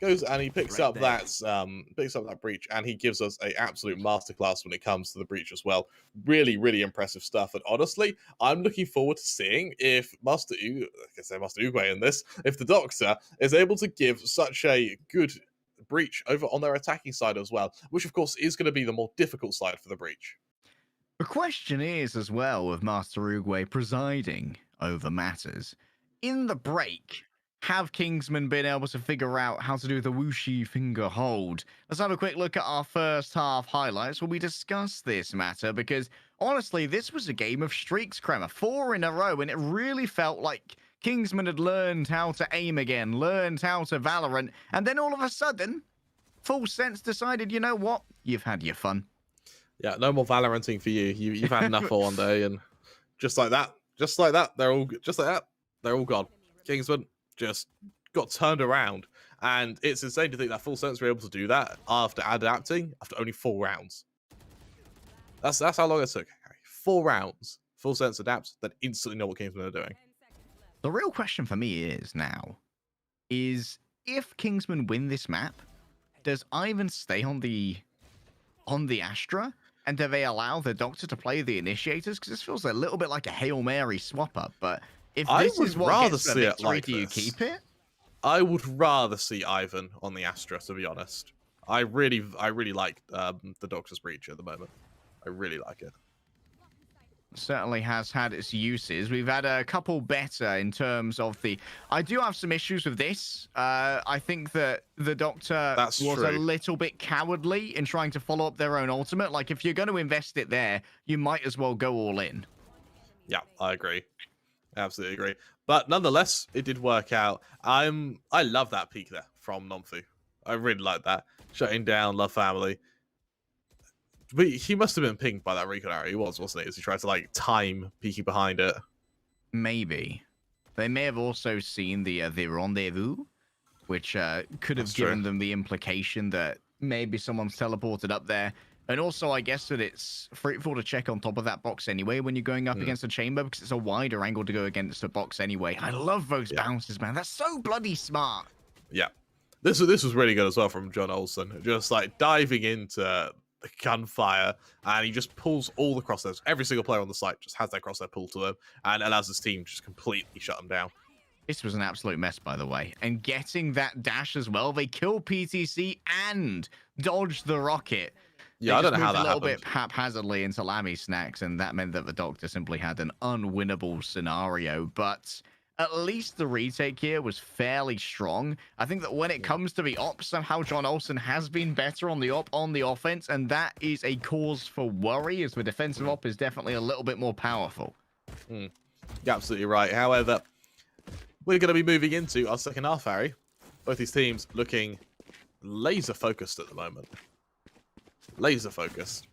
goes and he picks up that breach, and he gives us a absolute masterclass when it comes to the breach as well. Really, really impressive stuff. And honestly, I'm looking forward to seeing if Master Uguay in this, if the Doctor is able to give such a good breach over on their attacking side as well, which of course is going to be the more difficult side for the breach. The question is as well, with Master Uguay presiding over matters in the break, have Kingsmen been able to figure out how to do the whooshy finger hold? Let's have a quick look at our first half highlights when we discuss this matter, because honestly, this was a game of streaks, Kremer. 4 in a row, and it really felt like Kingsmen had learned how to aim again, learned how to Valorant, and then all of a sudden, Full Sense decided, you know what? You've had your fun. Yeah, no more Valoranting for you. You've had enough for one day, and just like that, they're all gone. Kingsmen just got turned around, and it's insane to think that Full Sense were able to do that after adapting after only 4 rounds. That's how long it took. 4 rounds. Full Sense adapts, then instantly know what Kingsmen are doing. The real question for me is if Kingsmen win this map, does Ivan stay on the Astra? And do they allow the Doctor to play the Initiators? Because this feels a little bit like a Hail Mary swap-up. But if this is what gets the victory, do you keep it? I would rather see Ivan on the Astra, to be honest. I really like the Doctor's Breach at the moment. I really like it. Certainly has had its uses. We've had a couple better in terms of I do have some issues with this. I think that the Doctor was a little bit cowardly in trying to follow up their own ultimate. Like, if you're going to invest it there, you might as well go all in. Yeah, I agree. Absolutely agree. But nonetheless, it did work out. I love that peek there from Nomfu. I really like that. Shutting down Love Family. But he must have been pinged by that recon arrow. He was, wasn't he? As he tried to, like, time peeking behind it. Maybe. They may have also seen the rendezvous, which could have given them the implication that maybe someone's teleported up there. And also, I guess that it's fruitful to check on top of that box anyway when you're going up against a chamber, because it's a wider angle to go against a box anyway. I love those bounces, man. That's so bloody smart. Yeah. This was really good as well from John Olsen. Just, like, diving into the gunfire, and he just pulls all the crosshairs. Every single player on the site just has that crosshair pulled to them, and allows his team to just completely shut them down. This was an absolute mess, by the way. And getting that dash as well, they kill PTC and dodge the rocket. Yeah, I don't know how that happened. A little bit haphazardly into Lammy Snacks, and that meant that the Doctor simply had an unwinnable scenario. But at least the retake here was fairly strong. I think that when it comes to the op, somehow John Olsen has been better on the op, on the offense, and that is a cause for worry, as the defensive op is definitely a little bit more powerful. You're absolutely right. However, we're going to be moving into our second half, Harry. Both these teams looking laser focused at the moment. Laser focused.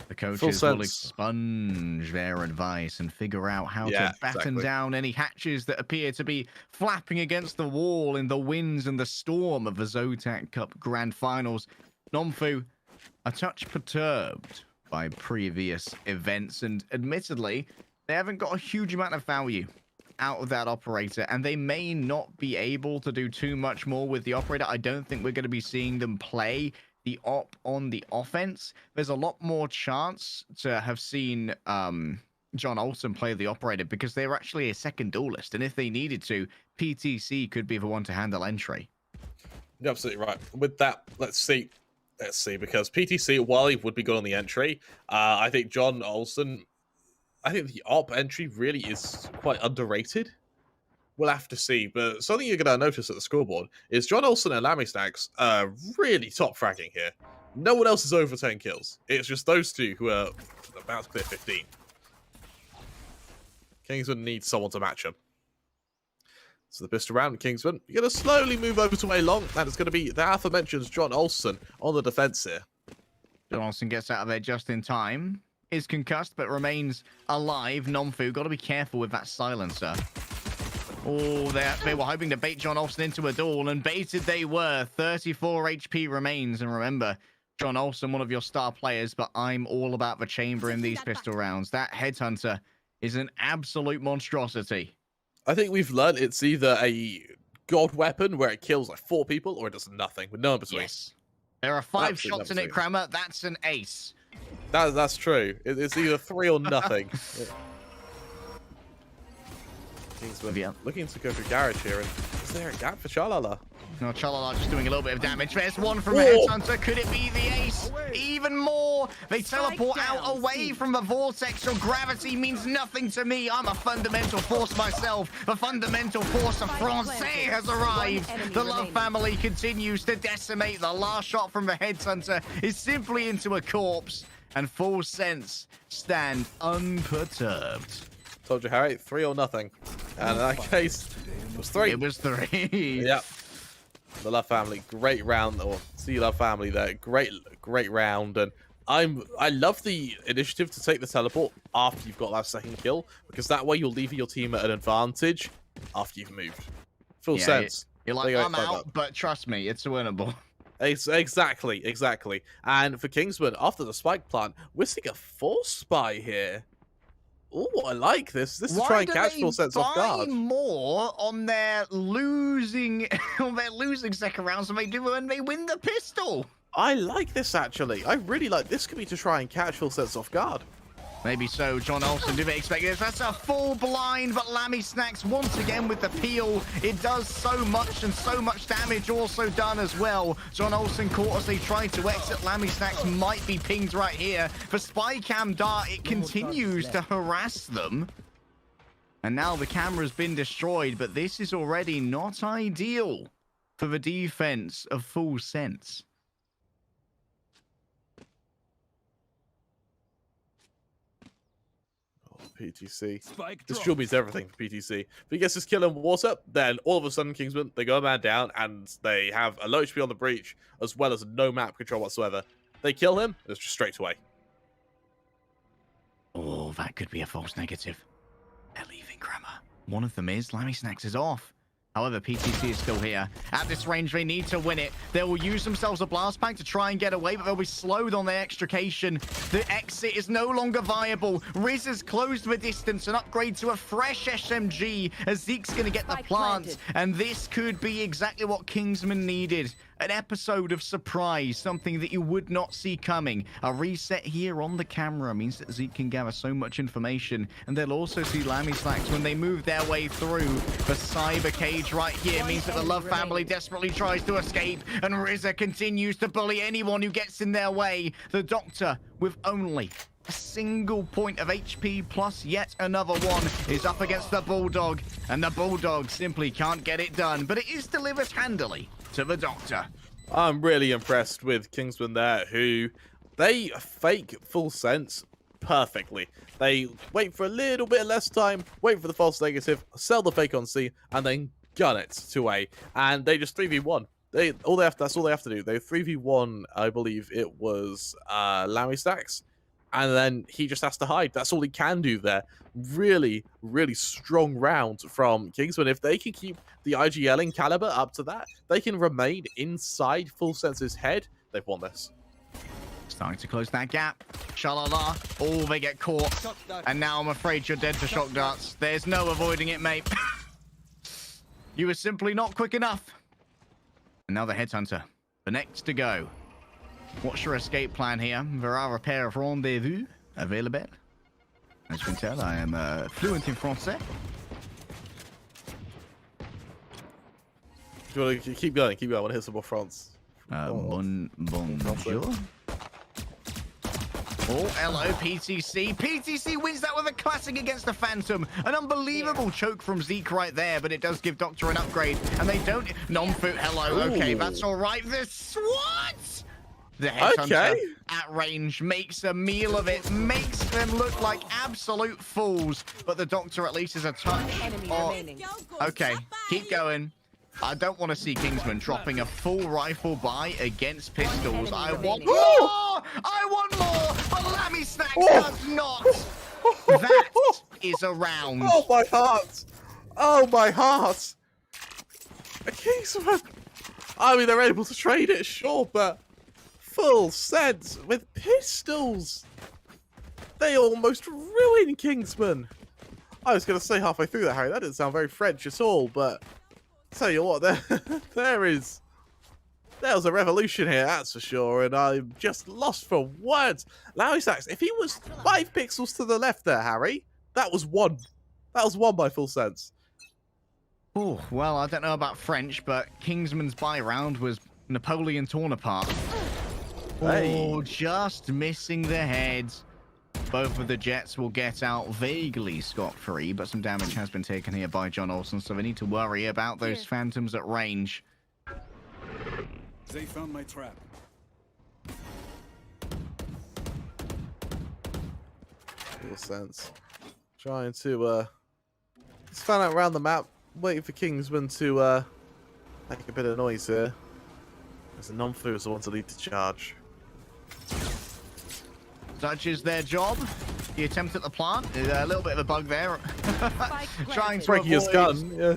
The coaches will expunge their advice and figure out how to batten down any hatches that appear to be flapping against the wall in the winds and the storm of the Zotac Cup Grand Finals. Nomfu, a touch perturbed by previous events, and admittedly, they haven't got a huge amount of value out of that operator, and they may not be able to do too much more with the operator. I don't think we're going to be seeing them play the op on the offense. There's a lot more chance to have seen John Olsen play the operator, because they're actually a second duelist, and if they needed to, PTC could be the one to handle entry. You're absolutely right. With that, let's see, because PTC, while he would be good on the entry, I think John Olsen, I think the op entry really is quite underrated. We'll have to see, but something you're going to notice at the scoreboard is John Olsen and Lammy Stacks are really top fragging here. No one else is over 10 kills. It's just those two who are about to clear 15. Kingsman needs someone to match him. So the pistol round, Kingsman, you're going to slowly move over to a long, and it's going to be the aforementioned John Olsen on the defense here. John Olsen gets out of there just in time. Is concussed, but remains alive. Nomfu, got to be careful with that silencer. Oh, they were hoping to bait John Olsen into a duel, and baited they were. 34 HP remains, and remember, John Olsen, one of your star players, but I'm all about the chamber in these pistol rounds. That headhunter is an absolute monstrosity. I think we've learned it's either a god weapon where it kills like 4 people, or it does nothing with no in between. Yes. There are 5 Absolutely shots in it, nothing. Kramer. That's an ace. That's true. It's either 3 or nothing. Kingsman looking to go through garage here, and is there a gap for Shalala? No, Chalala just doing a little bit of damage. There's one from the Headhunter. Could it be the ace? Even more. They teleport out away from the vortex. Your gravity means nothing to me. I'm a fundamental force myself. The fundamental force of Francais has arrived. The Love family continues to decimate. The last shot from the Headhunter is simply into a corpse. And Full Sense stand unperturbed. Told you, Harry, 3 or nothing. And in that case, it was 3. It was 3. Yeah. The Love family, great round, or see Love family there, great round, and I love the initiative to take the teleport after you've got that second kill, because that way you'll leave your team at an advantage after you've moved. Full sense. You're like, I'm out, but trust me, it's winnable. Exactly. And for Kingsman, after the spike plant, we're seeing a force spy here. Oh, I like this. This is to try and catch Full Sense off guard. More on their losing second rounds than they do when they win the pistol. I like this, actually. I really like this. Could be to try and catch Full Sense off guard. Maybe so. John Olsen, do they expect this? That's a full blind, but Lammy Snacks once again with the peel. It does so much, and so much damage also done as well. John Olsen caught as they tried to exit. Lammy Snacks might be pinged right here. For Spy Cam Dart, it continues to harass them. And now the camera's been destroyed, but this is already not ideal for the defense of Full Sense. PTC. This still means everything for PTC. If he gets his kill in water, then all of a sudden Kingsman, they go a man down, and they have a low HP on the breach, as well as no map control whatsoever. They kill him, it's just straight away. Oh, that could be a false negative. They're leaving Kramer. One of them is Lammy Snacks is off. However, PTC is still here. At this range, they need to win it. They will use themselves a blast pack to try and get away, but they'll be slowed on their extrication. The exit is no longer viable. Riz has closed the distance and upgrade to a fresh SMG as Zeke's going to get the plant. And this could be exactly what Kingsman needed. An episode of surprise, something that you would not see coming. A reset here on the camera means that Zeke can gather so much information, and they'll also see Lammy Slacks when they move their way through. The cyber cage right here means that the Love family desperately tries to escape, and RZA continues to bully anyone who gets in their way. The Doctor, with only a single point of HP plus yet another one, is up against the Bulldog, and the Bulldog simply can't get it done, but it is delivered handily to the Doctor. I'm really impressed with Kingsman there, who they fake Full Sense perfectly. They wait for a little bit less time, wait for the false negative, sell the fake on C, and then gun it to A, and they just 3v1. That's all they have to do. They 3v1, I believe it was Lammy Stacks, and then he just has to hide. That's all he can do there. Really, really strong round from Kingsman. If they can keep the IGLing caliber up to that, they can remain inside Full Sense's head. They've won this. Starting to close that gap. Shalala. Oh, they get caught. And now I'm afraid you're dead to shock darts. There's no avoiding it, mate. You were simply not quick enough. And now the Headhunter. The next to go. What's your escape plan here? There are a pair of rendezvous available. As you can tell, I am fluent in Francais. Do you want to keep going? I want to hit some more France. Bonjour. Oh, hello, PTC. PTC wins that with a classic against the Phantom. An unbelievable choke from Zeke right there, but it does give Doctor an upgrade. And they don't... Non-foot, hello. Ooh. Okay, that's all right. The SWAT! The Headhunter at range makes a meal of it, makes them look like absolute fools. But the Doctor at least is a touch. Okay, keep going. I don't want to see Kingsman dropping a full rifle buy against pistols. I want more! I want more! But Lammy Snacks does not! That is a round. Oh, my heart! Oh, my heart! A Kingsman! I mean, they're able to trade it, sure, but Full Sense with pistols! They almost ruined Kingsman! I was going to say halfway through that, Harry, that didn't sound very French at all, but Tell you what, there's a revolution here, that's for sure, and I'm just lost for words. Larry Sachs, if he was 5 pixels to the left there, Harry, that was 1. That was 1 by full sense. Oh, well, I don't know about French, but Kingsman's buy round was Napoleon torn apart. Oh, just missing the heads. Both of the Jets will get out vaguely scot-free, but some damage has been taken here by John Olsen, so they need to worry about those phantoms at range. They found my trap. Full sense. Trying to just fan out around the map, waiting for Kingsman to make a bit of noise here. As a non-fu is the one to lead the charge. Such is their job. The attempt at the plant is a little bit of a bug there. Trying to breaking his gun. Yeah.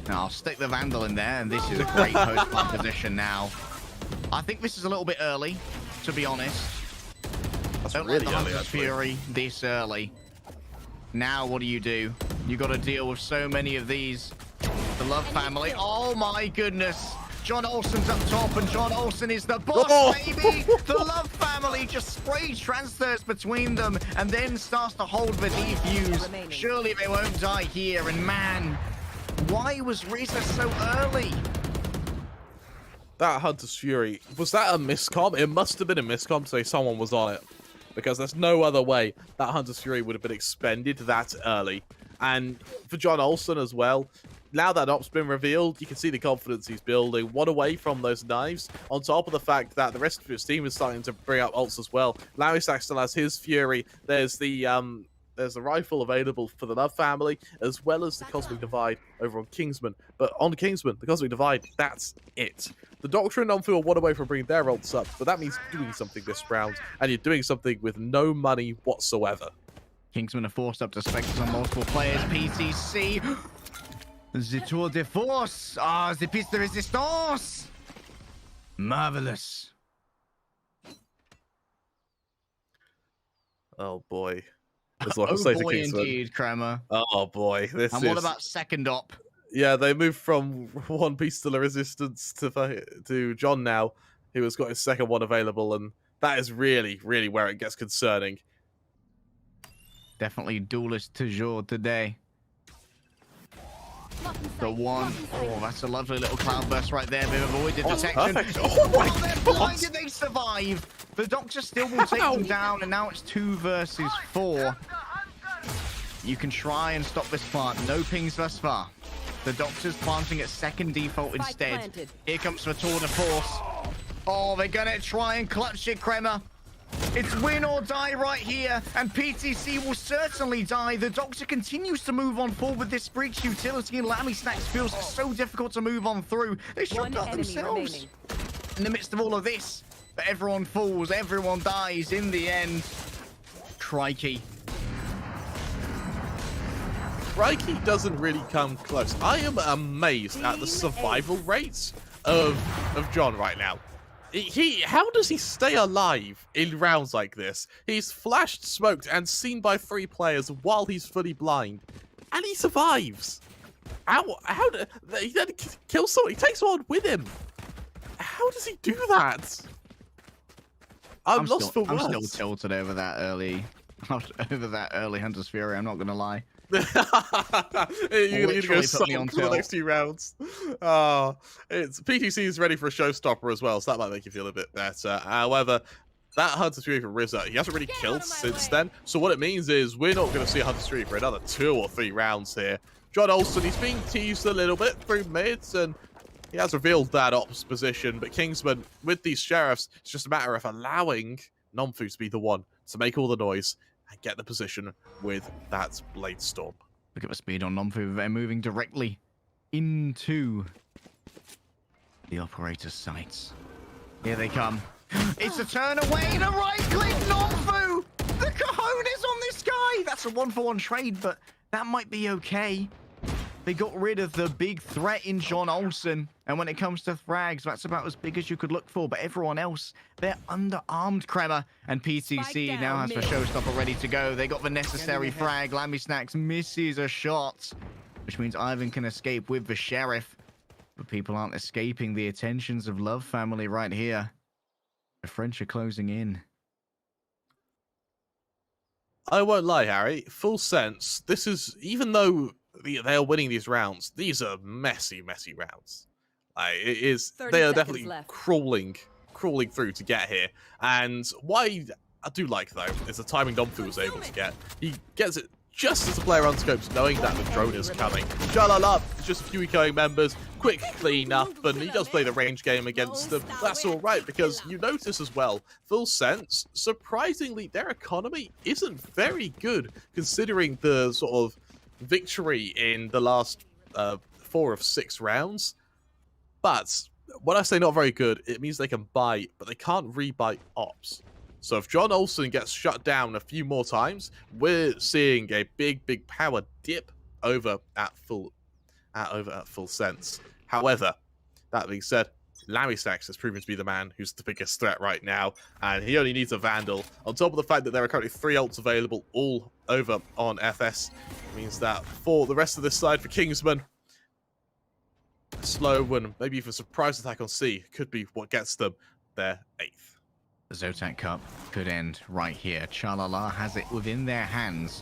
Now, I'll stick the Vandal in there, and this is a great post-plant position now. I think this is a little bit early, to be honest. That's Don't really let the early, Hunter's actually. Fury this early. Now, what do? You got to deal with so many of these. The Love family. Oh my goodness. John Olsen's up top, and John Olsen is the boss, baby! The Love family just spray transfers between them, and then starts to hold the defuse. Surely they won't die here, and man, why was Risa so early? That Hunter's Fury, was that a miscom? It must have been a miscom to say someone was on it. Because there's no other way that Hunter's Fury would have been expended that early. And for John Olsen as well, now that op's been revealed, you can see the confidence he's building. 1 away from those knives, on top of the fact that the rest of his team is starting to bring up ults as well. Larry Sack still has his Fury. There's the rifle available for the Love family, as well as the Cosmic Divide over on Kingsman. But on Kingsman, the Cosmic Divide, that's it. The Doctor and Nonfu are 1 away from bringing their ults up, but that means doing something this round, and you're doing something with no money whatsoever. Kingsman are forced up to specters on multiple players. PTC. The tour de force. Ah, the piece de resistance. Marvelous. Oh boy. There's a lot to say to boy, Kingsman. indeed, Kramer. Oh boy. And what about second op? Yeah, they moved from 1 piece to the resistance to John now, who has got his second one available, and that is really, really where it gets concerning. Definitely duelist toujours today. The one. Oh, that's a lovely little cloudburst right there. They've avoided detection. Perfect. Oh my they're God. blinded. They survive. The Doctor still will take them down, and now it's 2 versus 4. You can try and stop this plant. No pings thus far. The Doctor's planting at second default instead. Here comes the tour de force. Oh, they're gonna try and clutch it, Kremer. It's win or die right here, and PTC will certainly die. The Doctor continues to move on forward with this breach utility, and Lammy Snacks feels so difficult to move on through. They shot out themselves in the midst of all of this. But everyone falls, everyone dies in the end. Crikey. Crikey doesn't really come close. I am amazed at the survival rates of John right now. How does he stay alive in rounds like this? He's flashed, smoked, and seen by 3 players while he's fully blind, and he survives. How he then kills someone? He takes one with him. How does he do that? I'm lost for words. I'm still tilted over that early Hunter's Fury. I'm not gonna lie. You're gonna need to go sulk for the next few rounds. It's PTC is ready for a showstopper as well, so that might make you feel a bit better. However, that Hunter's Fury for RZA, he hasn't really killed since then. So what it means is we're not going to see a Hunter's Fury for another 2 or 3 rounds here. John Olsen, he's being teased a little bit through mids, and he has revealed that ops position. But Kingsman, with these sheriffs, it's just a matter of allowing Nomfu to be the one to make all the noise and get the position with that Blade Storm. Look at the speed on Nomfu. They're moving directly into the operator's sights. Here they come. It's a turn away, the right click, Nomfu! The cojones on this guy! That's a 1-for-1 trade, but that might be okay. They got rid of the big threat in John Olsen. And when it comes to frags, that's about as big as you could look for. But everyone else, they're underarmed, Kremer. And PTC now has the showstopper ready to go. They got the necessary frag. Lammy Snacks misses a shot. which means Ivan can escape with the Sheriff. But people aren't escaping the attentions of Love Family right here. The French are closing in. I won't lie, Harry. Full sense. This is, even though they are winning these rounds, these are messy, messy rounds. Like, it is. 30 They are seconds definitely left. crawling through to get here. And what I do like though is the timing Domfu was able to get. He gets it just as the player unscopes, knowing that the drone is coming. Shalala, just a few ecoing members, quick clean up, and he does play the range game against them. That's all right, because you notice as well, Full Sense, surprisingly, their economy isn't very good, considering the sort of victory in the last 4 of 6 rounds. But when I say not very good, it means they can buy, but they can't rebuy ops. So if John Olsen gets shut down a few more times, we're seeing a big power dip over at full sense. However, that being said, Lamisnax has proven to be the man who's the biggest threat right now, and he only needs a Vandal. On top of the fact that there are currently 3 ults available all over on FS, means that for the rest of this side for Kingsmen, a slow and maybe even a surprise attack on C could be what gets them their 8th. The Zotac Cup could end right here. Chalala has it within their hands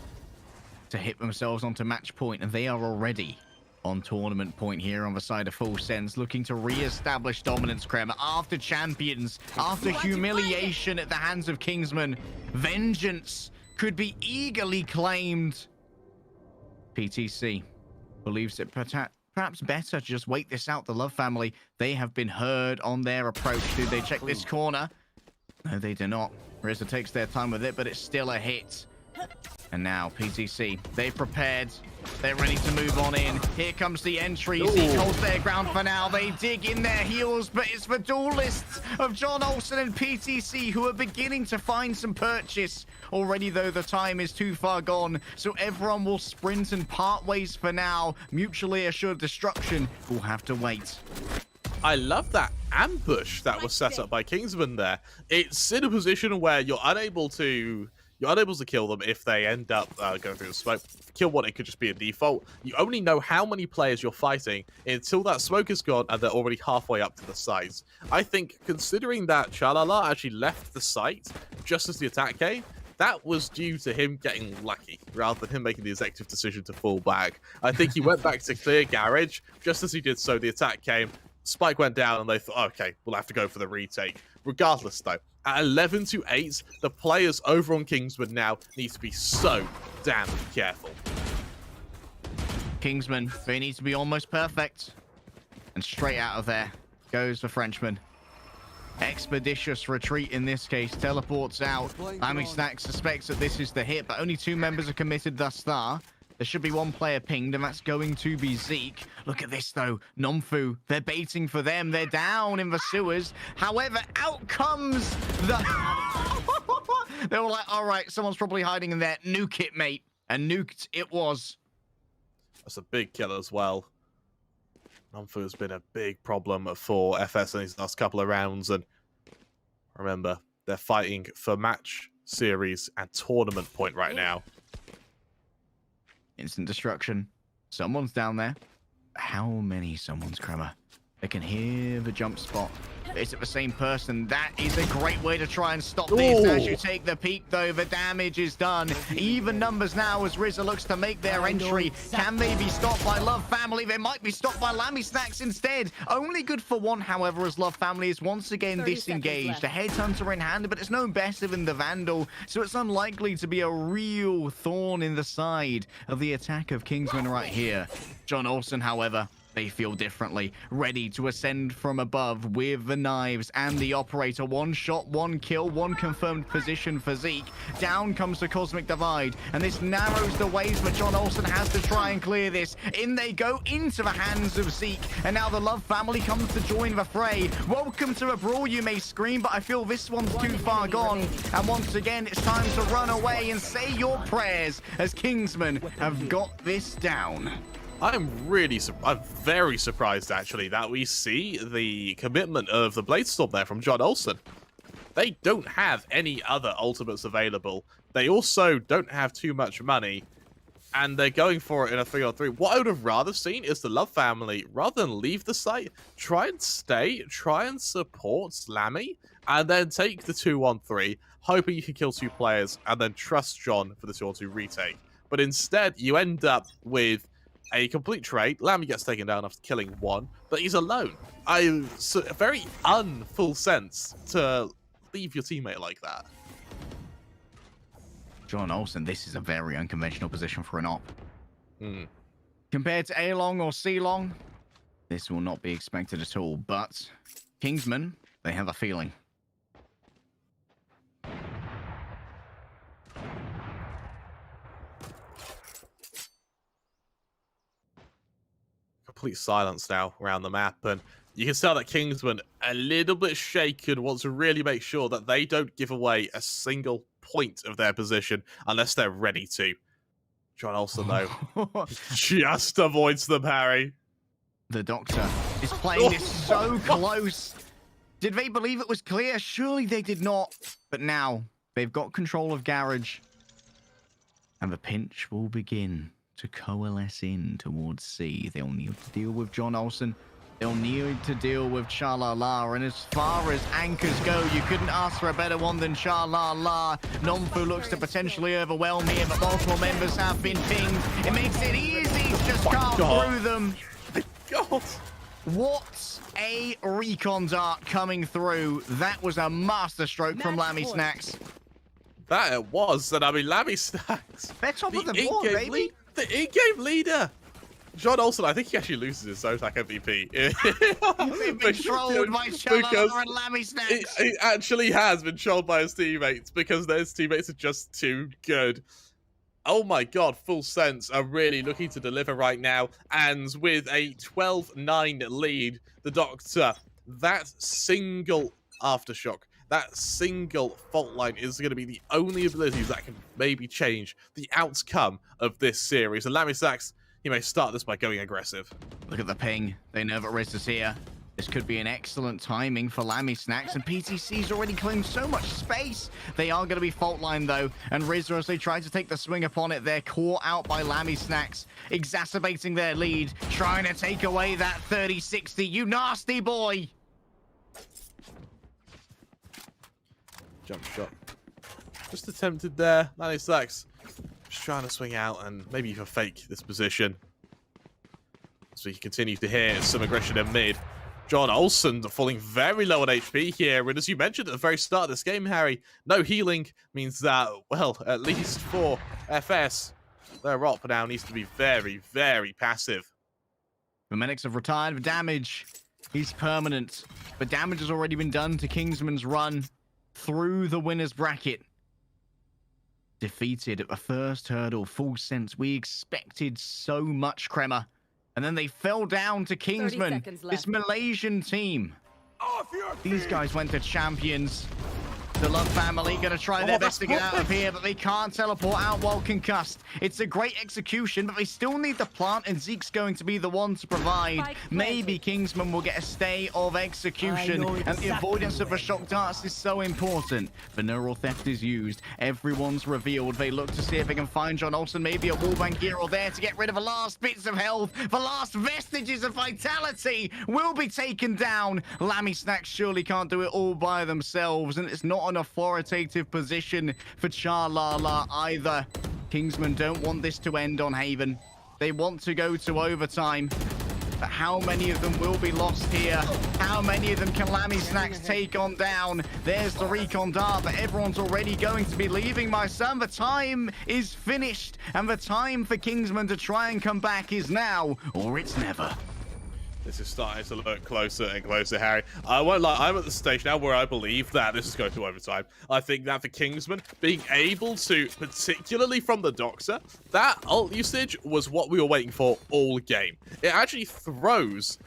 to hit themselves onto match point, and they are already on tournament point here on the side of Full Sense, looking to re-establish dominance, Krem, after Champions, after humiliation at the hands of Kingsmen. Vengeance could be eagerly claimed. PTC believes it perhaps better to just wait this out. The Love Family, they have been heard on their approach. Do they check this corner? No, they do not. RZA takes their time with it, but it's still a hit. And now, PTC, they've prepared. They're ready to move on in. Here comes the entry. Zeke holds their ground for now. They dig in their heels, but it's the duelists of John Olsen and PTC who are beginning to find some purchase. Already, though, the time is too far gone, so everyone will sprint and part ways for now. Mutually assured destruction will have to wait. I love that ambush that was set up by Kingsman there. It's in a position where you're unable to kill them if they end up going through the smoke. Kill one, it could just be a default. You only know how many players you're fighting until that smoke is gone and they're already halfway up to the sides. I think, considering that Chalala actually left the site just as the attack came, that was due to him getting lucky, rather than him making the executive decision to fall back. I think he went back to clear garage. Just as he did so, the attack came, spike went down, and they thought, okay, we'll have to go for the retake. Regardless, though, at 11-8, the players over on Kingsman now need to be so damn careful. Kingsman, they need to be almost perfect. And straight out of there goes the Frenchman. Expeditious retreat in this case, teleports out. Lamisnax suspects that this is the hit, but only 2 members are committed thus far. There should be 1 player pinged, and that's going to be Zeke. Look at this, though. Nomfu, they're baiting for them. They're down in the sewers. However, out comes the... They were like, all right, someone's probably hiding in there. Nuke it, mate. And nuked it was. That's a big kill as well. Nomfu has been a big problem for FS in these last couple of rounds. And remember, they're fighting for match, series, and tournament point right now. Instant destruction. Someone's down there. How many someone's, Kremer? They can hear the jump spot. Is it the same person? That is a great way to try and stop this. As you take the peek, though, the damage is done. Even numbers now as RZA looks to make their entry. Can they be stopped by Love Family? They might be stopped by Lamisnax instead. Only good for 1, however, as Love Family is once again disengaged. The Headhunter in hand, but it's no better than the Vandal, so it's unlikely to be a real thorn in the side of the attack of Kingsman right here. John Olsen, however, they feel differently, ready to ascend from above with the knives and the operator. 1 shot, 1 kill, 1 confirmed position for Zeke. Down comes the Cosmic Divide, and this narrows the ways, but John Olsen has to try and clear this. In they go into the hands of Zeke, and now the Love Family comes to join the fray. Welcome to a brawl, you may scream, but I feel this one's too far gone. And once again, it's time to run away and say your prayers as Kingsmen have got this down. I'm very surprised, actually, that we see the commitment of the Bladestorm there from John Olsen. They don't have any other ultimates available. They also don't have too much money. and they're going for it in a 3-on-3. What I would have rather seen is the Love family, rather than leave the site, try and stay, try and support Slammy, and then take the 2-on-3, hoping you can kill 2 players, and then trust John for the 2-on-2 retake. But instead, you end up with a complete trade. Lammy gets taken down after killing 1, but he's alone. A very unfull sense to leave your teammate like that. John Olsen, this is a very unconventional position for an op. Hmm. Compared to A-Long or C-Long, this will not be expected at all, but Kingsmen, they have a feeling. Complete silence now around the map, and you can tell that Kingsman, a little bit shaken, wants to really make sure that they don't give away a single point of their position unless they're ready to. John Olsen, though, just avoids them, Harry. The Doctor is playing this so close. Did they believe it was clear? Surely they did not. But now they've got control of Garage, and the pinch will begin to coalesce in towards C. They'll need to deal with John Olsen. They'll need to deal with Cha-La-La, and as far as anchors go, you couldn't ask for a better one than Cha-La-La. Nomfu looks to potentially overwhelm here, but multiple members have been pinged. It makes it easy to just carve through them. God. What a recon dart coming through. That was a masterstroke from Lammy Snacks. That it was, and I mean, Lammy Snacks. They're top of the board, baby. The in-game leader. John Olsen, I think he actually loses his ZOTAC MVP. They've been trolled by Cha-La-La and Lammy Snacks. He actually has been trolled by his teammates because his teammates are just too good. Oh my god, Full Sense are really looking to deliver right now. And with a 12-9 lead, the Doctor, that single Aftershock, that single fault line is going to be the only ability that can maybe change the outcome of this series. And Lammy Snacks, he may start this by going aggressive. Look at the ping. They know that Riz is here. This could be an excellent timing for Lammy Snacks, and PTC's already claimed so much space. They are going to be fault line, though, and Riz, as they try to take the swing upon it, they're caught out by Lammy Snacks, exacerbating their lead, trying to take away that 30-60. You nasty boy! Jump shot. Just attempted there. Lammy Snacks just trying to swing out and maybe even fake this position. So you continue to hear some aggression in mid. John Olsen falling very low on HP here. And as you mentioned at the very start of this game, Harry, no healing means that, well, at least for FS, their op now needs to be very, very passive. The medics have retired. The damage is permanent. But damage has already been done to Kingsman's run through the winner's bracket. Defeated at the first hurdle. Full Sense. We expected so much, Crema. And then they fell down to Kingsmen, this Malaysian team. These guys went to Champions. The Love family going to try their best to get out of here, but they can't teleport out while concussed. It's a great execution, but they still need the plant, and Zeke's going to be the one to provide. Maybe Kingsman will get a stay of execution, and the avoidance of the shock darts is so important. The neural theft is used. Everyone's revealed. They look to see if they can find John Olsen, maybe a wallbang here or there to get rid of the last bits of health. The last vestiges of vitality will be taken down. Lammy Snacks surely can't do it all by themselves, and it's not an authoritative position for Cha-La-La either. Kingsmen don't want this to end on Haven. They want to go to overtime. But how many of them will be lost here? How many of them can Lammy Snacks take on down? There's the recon dart, but everyone's already going to be leaving, my son. The time is finished, and the time for Kingsman to try and come back is now, or it's never. This is starting to look closer and closer, Harry. I won't lie, I'm at the stage now where I believe that this is going to overtime. I think that for Kingsman, being able to, particularly from the Doctor, that ult usage was what we were waiting for all game. It actually throws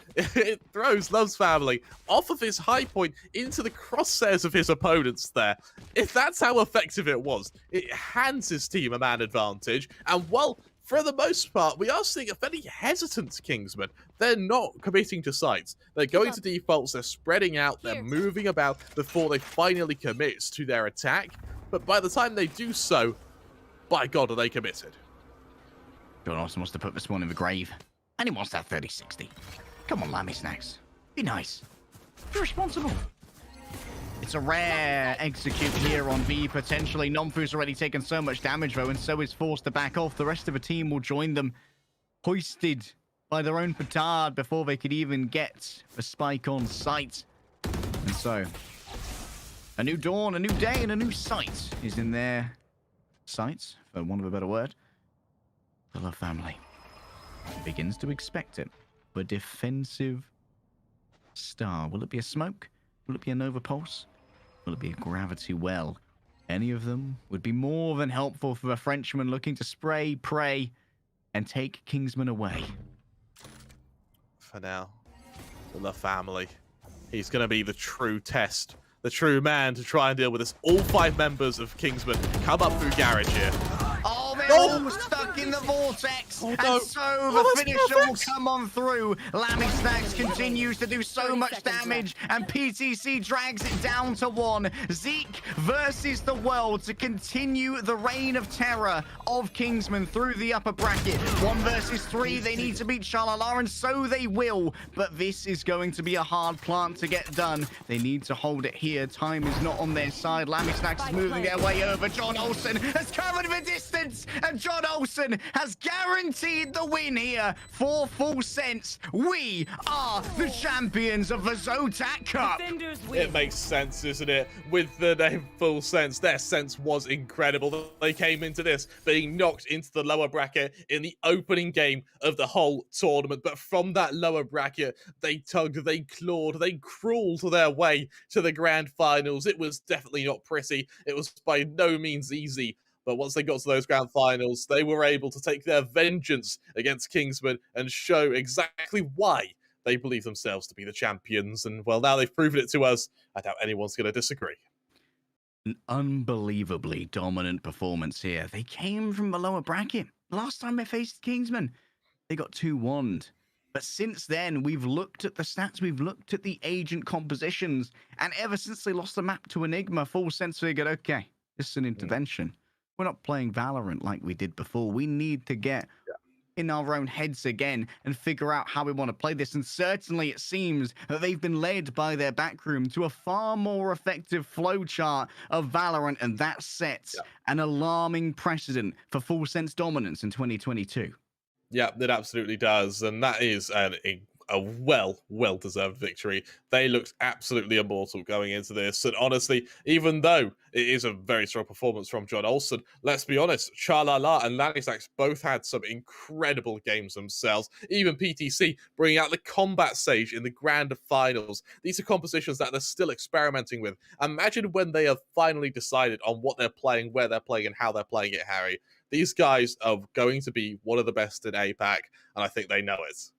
Love's family off of his high point into the crosshairs of his opponents there. If that's how effective it was, it hands his team a man advantage, and well, for the most part, we are seeing a fairly hesitant Kingsman. They're not committing to sites. They're going to defaults, they're spreading out, they're moving about before they finally commit to their attack. But by the time they do so, by God, are they committed. John also wants to put this one in the grave. And he wants that 3060. Come on, Lammy Snacks. Be nice. Be responsible. It's a rare execute here on B, potentially. Nomfu's already taken so much damage, though, and so is forced to back off. The rest of the team will join them, hoisted by their own petard before they could even get a spike on sight. And so, a new dawn, a new day, and a new sight is in their sights, for want of a better word. The Love family begins to expect it. A defensive star. Will it be a smoke? Will it be a Nova Pulse? Will it be a Gravity Well? Any of them would be more than helpful for a Frenchman looking to spray, pray, and take Kingsmen away. For now, the Love family. He's going to be the true test, the true man to try and deal with this. All 5 members of Kingsmen come up through garage here. Oh, they're all stuck in the vortex, and so the finisher will come on through. Lammy Snacks continues to do so much damage, and PTC drags it down to 1. Zeke versus the world to continue the reign of terror of Kingsmen through the upper bracket. 1 versus 3, they need to beat Shalala, and so they will, but this is going to be a hard plant to get done. They need to hold it here. Time is not on their side. Lammy Snacks is moving their way over. John Olsen has covered the distance, and John Olsen has guaranteed the win here for Full Sense. We are the champions of the Zotac Cup. It makes sense, doesn't it? With the name Full Sense, their sense was incredible. They came into this being knocked into the lower bracket in the opening game of the whole tournament. But from that lower bracket, they tugged, they clawed, they crawled their way to the grand finals. It was definitely not pretty. It was by no means easy. But once they got to those grand finals, they were able to take their vengeance against Kingsmen and show exactly why they believe themselves to be the champions. And, well, now they've proven it to us. I doubt anyone's going to disagree. An unbelievably dominant performance here. They came from the lower bracket. Last time they faced Kingsmen, they got 2-1'd. But since then, we've looked at the stats, we've looked at the agent compositions, and ever since they lost the map to Enigma, Full Sense figured, okay, this is an intervention. We're not playing Valorant like we did before. We need to get in our own heads again and figure out how we want to play this. And certainly it seems that they've been led by their backroom to a far more effective flowchart of Valorant, and that sets an alarming precedent for Full Sense dominance in 2022. Yeah, it absolutely does. And that is a well-deserved victory. They looked absolutely immortal going into this. And honestly, even though it is a very strong performance from John Olsen, let's be honest, Shalala and Lammy Snacks both had some incredible games themselves. Even PTC bringing out the combat stage in the grand finals. These are compositions that they're still experimenting with. Imagine when they have finally decided on what they're playing, where they're playing, and how they're playing it, Harry. These guys are going to be one of the best in APAC, and I think they know it.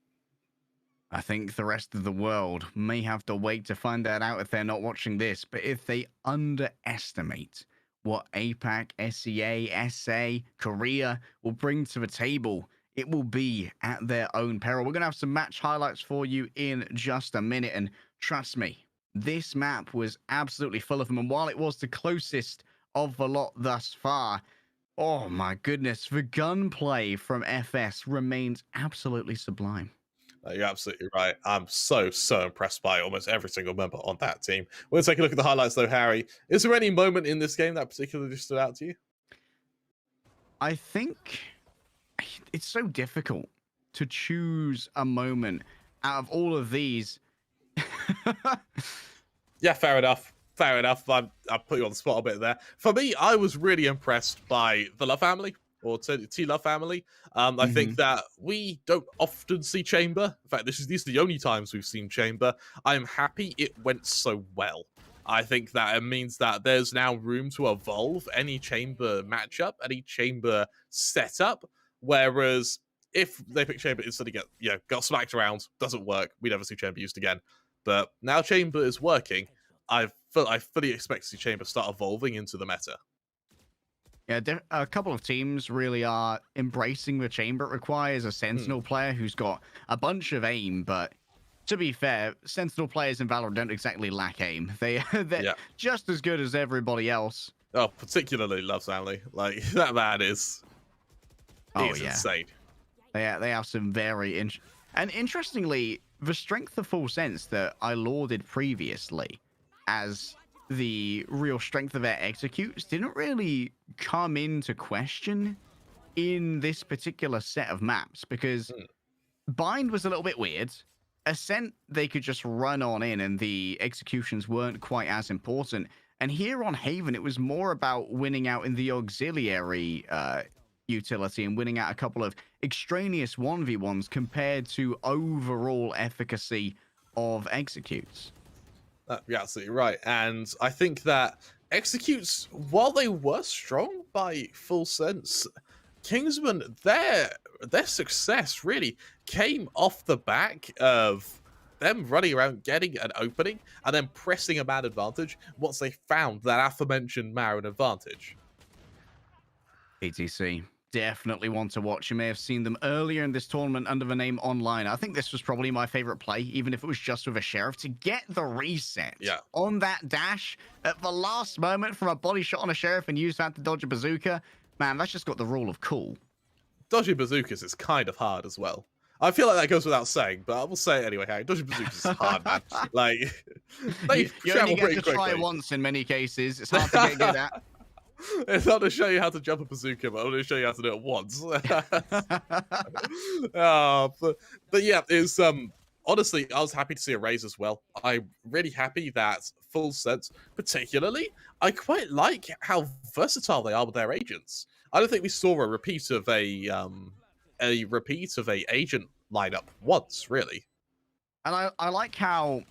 I think the rest of the world may have to wait to find that out if they're not watching this. But if they underestimate what APAC, SEA, SA, Korea will bring to the table, it will be at their own peril. We're going to have some match highlights for you in just a minute. And trust me, this map was absolutely full of them. And while it was the closest of the lot thus far, oh my goodness, the gunplay from FS remains absolutely sublime. You're absolutely right. I'm so impressed by almost every single member on that team. We'll take a look at the highlights, though, Harry. Is there any moment in this game that particularly stood out to you? I think it's so difficult to choose a moment out of all of these. Yeah, fair enough. Fair enough. I put you on the spot a bit there. For me, I was really impressed by the Love family, or T-Love family. I think that we don't often see Chamber. In fact, these are the only times we've seen Chamber. I'm happy it went so well. I think that it means that there's now room to evolve any Chamber matchup, any Chamber setup. Whereas if they pick Chamber instead of got smacked around, doesn't work, we never see Chamber used again. But now Chamber is working. I fully expect to see Chamber start evolving into the meta. Yeah, a couple of teams really are embracing the Chamber. It requires a Sentinel player who's got a bunch of aim, but to be fair, Sentinel players in Valorant don't exactly lack aim. They're just as good as everybody else. Oh, particularly Love family. Like, that man is... He's insane. They have some very and interestingly, the strength of Full Sense that I lauded previously as the real strength of their executes didn't really come into question in this particular set of maps, because Bind was a little bit weird. Ascent, they could just run on in and the executions weren't quite as important. And here on Haven, it was more about winning out in the auxiliary utility and winning out a couple of extraneous 1v1s compared to overall efficacy of executes. You're absolutely right. And I think that executes, while they were strong by Full Sense, Kingsmen, their success really came off the back of them running around, getting an opening, and then pressing a man advantage once they found that aforementioned Marin advantage. PTC, definitely one to watch. You may have seen them earlier in this tournament under the name Online. I think this was probably my favorite play, even if it was just with a Sheriff, to get the reset on that dash at the last moment from a body shot on a Sheriff and use that to dodge a bazooka. Man, that's just got the rule of cool. Dodging bazookas is kind of hard as well. I feel like that goes without saying, but I will say it anyway, Harry. Dodging bazookas is hard, man. Like, they you travel only get pretty to quickly. try once in many cases. It's hard to get good at. It's not to show you how to jump a bazooka, but I'm going to show you how to do it once. But yeah, it's honestly, I was happy to see a raise as well. I'm really happy that Full Sense, particularly, I quite like how versatile they are with their agents. I don't think we saw a repeat of a agent lineup once, really. And I like how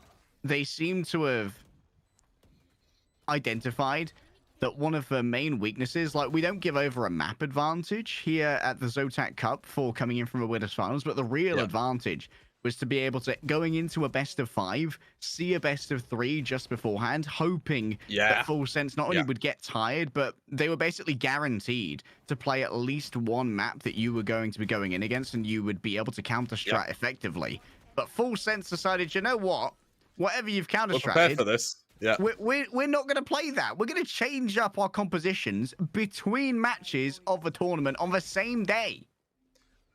they seem to have identified that one of the main weaknesses, like, we don't give over a map advantage here at the Zotac Cup for coming in from the winners finals, but the real advantage was to be able to, going into a best of 5, see a best of 3 just beforehand, hoping that Full Sense not only would get tired, but they were basically guaranteed to play at least one map that you were going to be going in against, and you would be able to counter-strat effectively. But Full Sense decided, you know what? Whatever you've counter-stratted... We're prepared for this. Yeah. We're not going to play that. We're going to change up our compositions between matches of the tournament on the same day.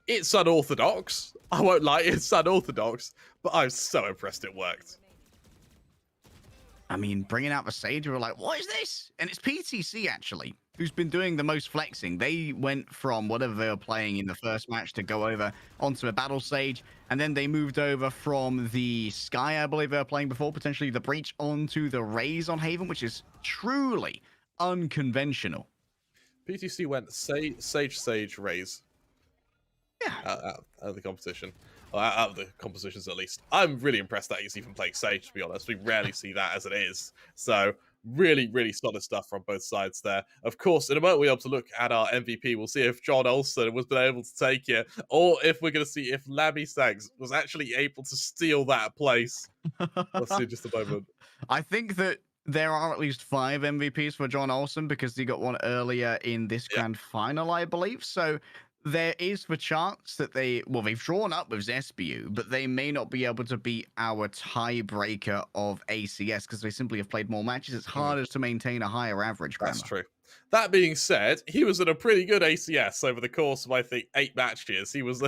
It's unorthodox. I won't lie, it's unorthodox, but I'm so impressed it worked. I mean, bringing out the Sage, we were like, what is this? And it's PTC, actually, who's been doing the most flexing. They went from whatever they were playing in the first match to go over onto the Battle Sage, and then they moved over from the Sky, I believe they were playing before, potentially the Breach, onto the Raze on Haven, which is truly unconventional. PTC went Sage, Raze. Yeah. Out of the competition. Well, out of the compositions, at least. I'm really impressed that he's even playing Sage, to be honest. We rarely see that as it is. So, really, really solid stuff from both sides there. Of course, in a moment, we'll be able to look at our MVP. We'll see if John Olsen was been able to take it, or if we're going to see if Lammy Sags was actually able to steal that place. We'll see in just a moment. I think that there are at least 5 MVPs for John Olsen, because he got one earlier in this grand final, I believe. So there is the chance that they've drawn up with ZBU, but they may not be able to beat our tiebreaker of ACS because they simply have played more matches. It's harder to maintain a higher average. That's true. That being said, he was in a pretty good ACS over the course of, I think, 8 matches. He was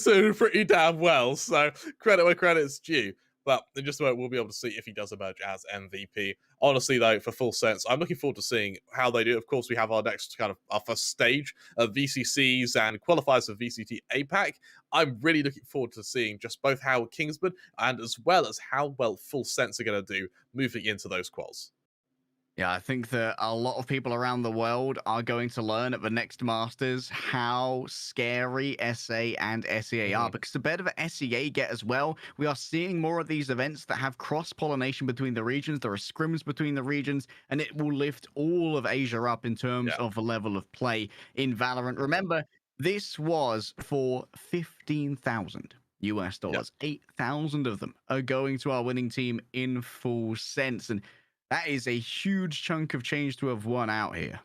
doing pretty damn well, so credit where credit's due. But in just a moment, we'll be able to see if he does emerge as MVP. Honestly, though, for Full Sense, I'm looking forward to seeing how they do. Of course, we have our next our first stage of VCCs and qualifiers for VCT APAC. I'm really looking forward to seeing just both how Kingsmen and as well as how well Full Sense are going to do moving into those quals. Yeah, I think that a lot of people around the world are going to learn at the next Masters how scary SA and SEA are, because the better the SEA get as well, we are seeing more of these events that have cross-pollination between the regions. There are scrims between the regions, and it will lift all of Asia up in terms of the level of play in Valorant. Remember, this was for 15,000 US dollars. 8,000 of them are going to our winning team in Full Sense, and that is a huge chunk of change to have won out here.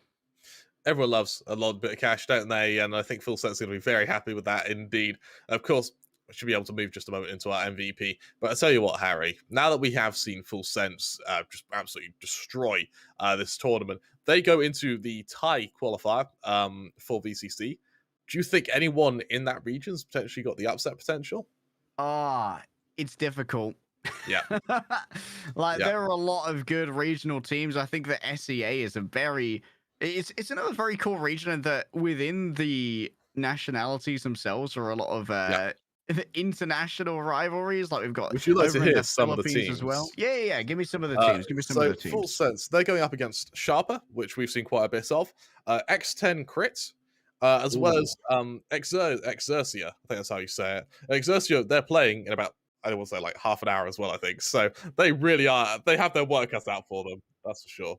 Everyone loves a lot bit of cash, don't they? And I think Full Sense is going to be very happy with that indeed. Of course, we should be able to move just a moment into our MVP. But I tell you what, Harry, now that we have seen Full Sense just absolutely destroy this tournament, they go into the tie qualifier for VCC. Do you think anyone in that region's potentially got the upset potential? It's difficult. Yeah. Like Yeah. there are a lot of good regional teams. I think that SEA is a very it's another very cool region, and that within the nationalities themselves are a lot of international rivalries. Like we've got Would you like to over in hear the some of the Philippines as well. teams? Yeah. Give me some of the teams. Give me some of the Full teams. sense, they're going up against Sharper, which we've seen quite a bit of, X10 Crit, as well as Exercia. I think that's how you say it. Exercia, they're playing in about, I want to say, like half an hour as well, I think. So they really are, they have their work cut out for them, that's for sure.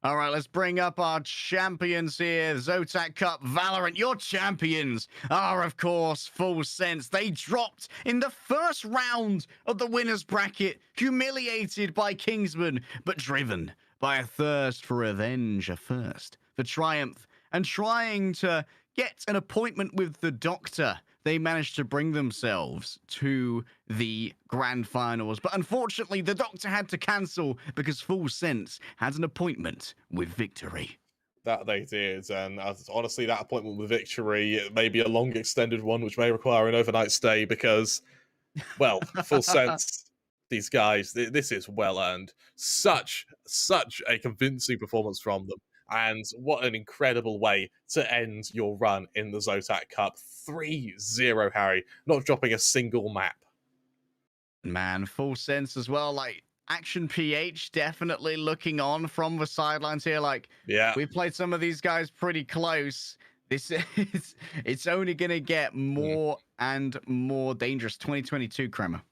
All right, let's bring up our champions here. Zotac Cup Valorant. Your champions are, of course, Full Sense. They dropped in the first round of the winners bracket, humiliated by Kingsmen, but driven by a thirst for revenge, a thirst for triumph, and trying to get an appointment with the Doctor. They managed to bring themselves to the grand finals. But unfortunately, the Doctor had to cancel because Full Sense had an appointment with Victory. That they did, and honestly, that appointment with Victory, it may be a long extended one, which may require an overnight stay because, well, Full Sense, these guys, this is well earned. Such a convincing performance from them. And what an incredible way to end your run in the Zotac Cup. 3-0, Harry, not dropping a single map. Man, Full Sense as well. Like, Action PH definitely looking on from the sidelines here. Like, yeah, we played some of these guys pretty close. This is, it's only going to get more and more dangerous. 2022, Kremer.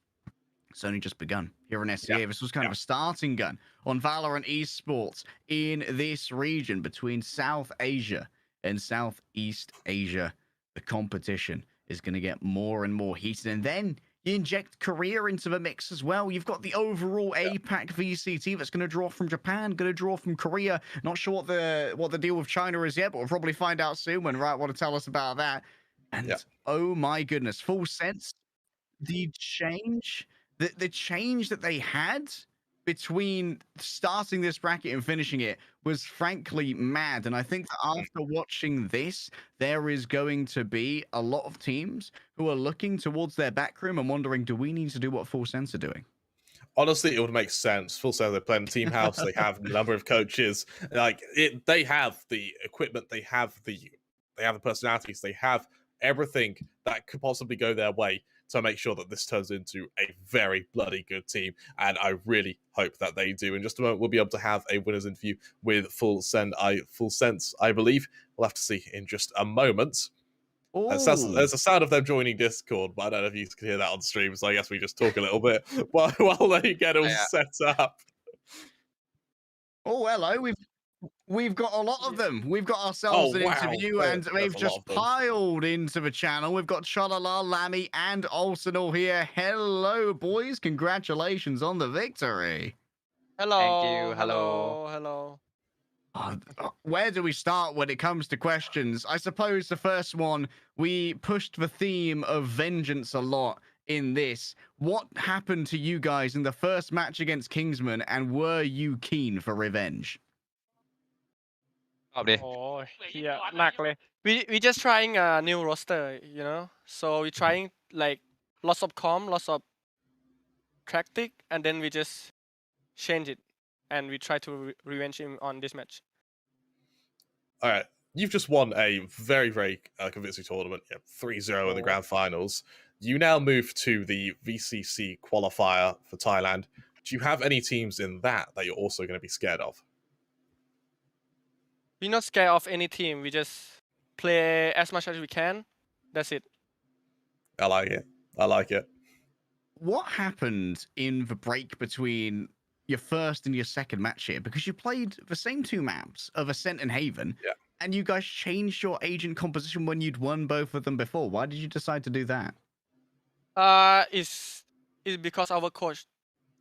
It's only just begun here in SEA. This was kind of a starting gun on Valorant esports in this region between South Asia and Southeast Asia. The competition is going to get more and more heated. And then you inject Korea into the mix as well. You've got the overall APAC VCT that's going to draw from Japan, going to draw from Korea. Not sure what the deal with China is yet, but we'll probably find out soon when Riot want to tell us about that. And oh my goodness, Full Sense, the change that they had between starting this bracket and finishing it was frankly mad. And I think that after watching this, there is going to be a lot of teams who are looking towards their backroom and wondering, do we need to do what Full Sense are doing? Honestly, it would make sense. Full Sense, they're playing Team House. They have a number of coaches. They have the equipment. They have the personalities. They have everything that could possibly go their way to make sure that this turns into a very bloody good team. And I really hope that they do. In just a moment, we'll be able to have a winner's interview with Full Sense, I believe. We'll have to see in just a moment. There's a sound of them joining Discord, but I don't know if you can hear that on stream, so I guess we just talk a little bit while they get all set up. Oh, hello. We've got a lot of them. We've got ourselves an interview, and they've just piled into the channel. We've got Chalala, Lammy, and Olsenal here. Hello, boys. Congratulations on the victory. Hello. Thank you. Hello. Where do we start when it comes to questions? I suppose the first one, we pushed the theme of vengeance a lot in this. What happened to you guys in the first match against Kingsmen, and were you keen for revenge? Oh, yeah, หนักเลย we just trying a new roster, you know, so we trying like lots of lots of tactic, and then we just change it, and we try to revenge him on this match. All right, you've just won a very, very convincing tournament, 3-0 in the grand finals. You now move to the VCC qualifier for Thailand. Do you have any teams in that you're also going to be scared of? We're not scared of any team. We just play as much as we can. That's it. I like it. What happened in the break between your first and your second match here? Because you played the same two maps of Ascent and Haven, and you guys changed your agent composition when you'd won both of them before. Why did you decide to do that? It's because our coach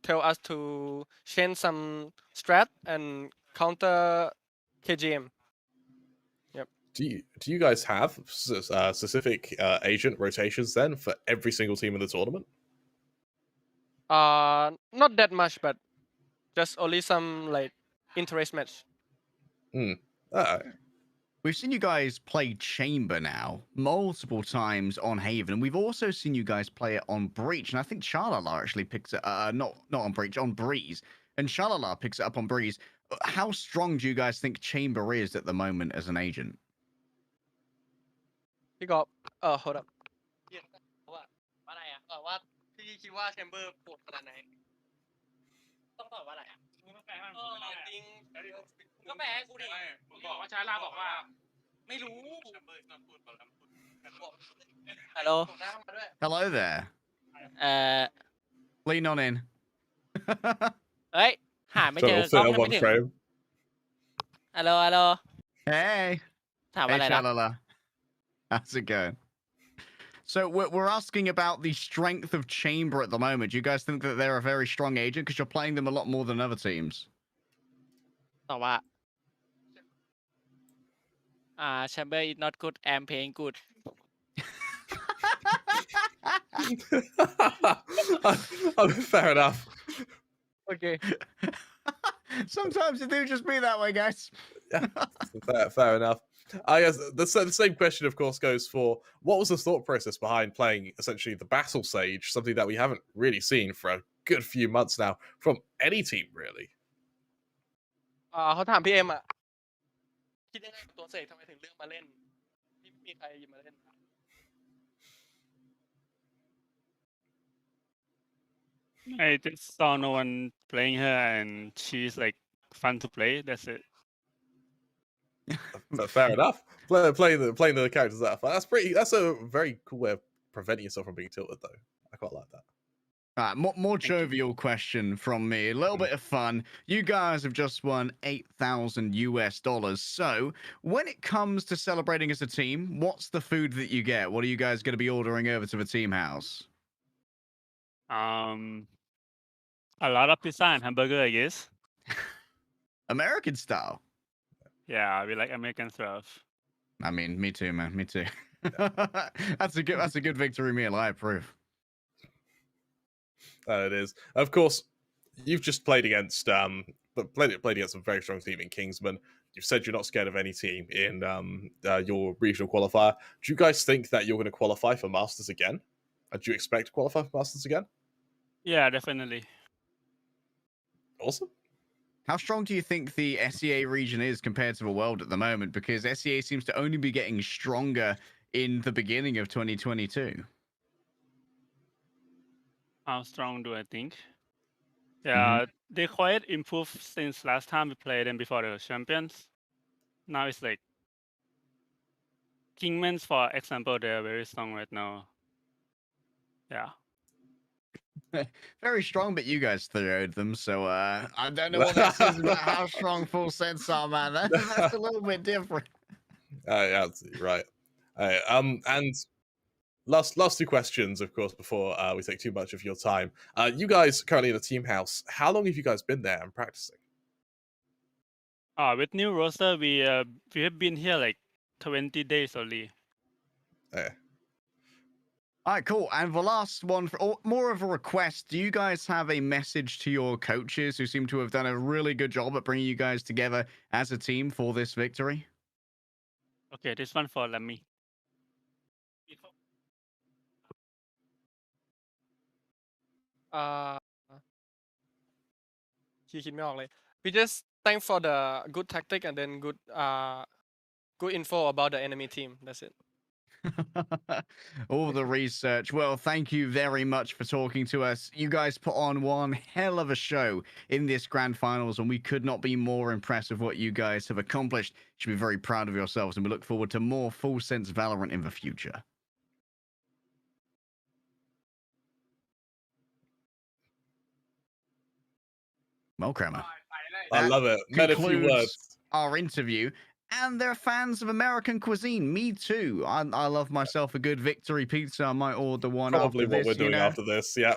tell us to change some strat and counter KGM. Yep. Do you guys have specific agent rotations then for every single team in the tournament? Not that much, but just only some like interest match. We've seen you guys play Chamber now multiple times on Haven, and we've also seen you guys play it on Breach. And I think Shalala actually picks it, not on Breach, on Breeze. And Shalala picks it up on Breeze. How strong do you guys think Chamber is at the moment as an agent? พี่กอล์ฟhold up ว่าอะไรอ่ะว่าพี่คิดว่าแชมเบอร์โหดขนาดไหนต้องตอบว่าอะไรอ่ะมึงต้องแปลให้มันไม่ได้จริงมึงก็แปลให้กูดิมึงบอกว่าชาลาบอกว่าไม่รู้ Hello Hello there. Lean on in. เอ้ยหาไม่เจอ So กล้อง also ไม่ one ถึง frame. ฮัลโหลฮัลโหล Hey. ถามว่า Hey, อะไรนะ Shalala. How's it going? So we're asking about the strength of Chamber at the moment. Do you guys think that they're a very strong agent because you're playing them a lot more than other teams? ตอบว่าChamber is not good I'm playing good Fair enough. Okay Sometimes it do just be that way, guys. Fair enough. I guess the same question, of course, goes for what was the thought process behind playing essentially the Battle Sage, something that we haven't really seen for a good few months now from any team, really. เขาถามพี่เอ็มอ่ะคิดยังไงกับตัวเสกทำไมถึงเลือกมาเล่นไม่มีใครหยิบมาเล่น I just saw no one playing her, and she's like fun to play. That's it. Fair enough. Playing the characters that are fun. That's a very cool way of preventing yourself from being tilted, though. I quite like that. All right, more jovial question from me. A little bit of fun. You guys have just won $8,000. So, when it comes to celebrating as a team, what's the food that you get? What are you guys going to be ordering over to the team house? A lot of pizza and hamburger, I guess. American style. Yeah, we like American stuff. I mean, me too, man. Me too. That's a good victory meal. I approve. It is. Of course, you've just played against played against a very strong team in Kingsmen. You've said you're not scared of any team in your regional qualifier. Do you guys think that you're going to qualify for Masters again? Do you expect to qualify for Masters again? Yeah, definitely. Awesome. How strong do you think the SEA region is compared to the world at the moment? Because SEA seems to only be getting stronger in the beginning of 2022. How strong do I think? Yeah, they quite improved since last time we played them before the champions. Now it's like Kingsmen, for example, they are very strong right now. Yeah. Very strong, but you guys throwed them, so I don't know what that says about how strong full sets are, man. That's a little bit different. Yeah, absolutely right. And last two questions, of course, before we take too much of your time. You guys currently in the team house. How long have you guys been there and practicing? With new roster, we have been here like 20 days only. Yeah. All right, cool. And the last one, more of a request. Do you guys have a message to your coaches who seem to have done a really good job at bringing you guys together as a team for this victory? Okay, this one for Lemmy. We just thank for the good tactic and then good info about the enemy team. That's it. All the research. Well, thank you very much for talking to us. You guys put on one hell of a show in this grand finals, and we could not be more impressed with what you guys have accomplished. You should be very proud of yourselves, and we look forward to more full sense Valorant in the future. Well, Kramer, I love it. Met a few concludes words. our interview. And they're fans of American cuisine. Me too. I love myself a good victory pizza. I might order one. Probably after what this, we're doing you know? after this. Yeah.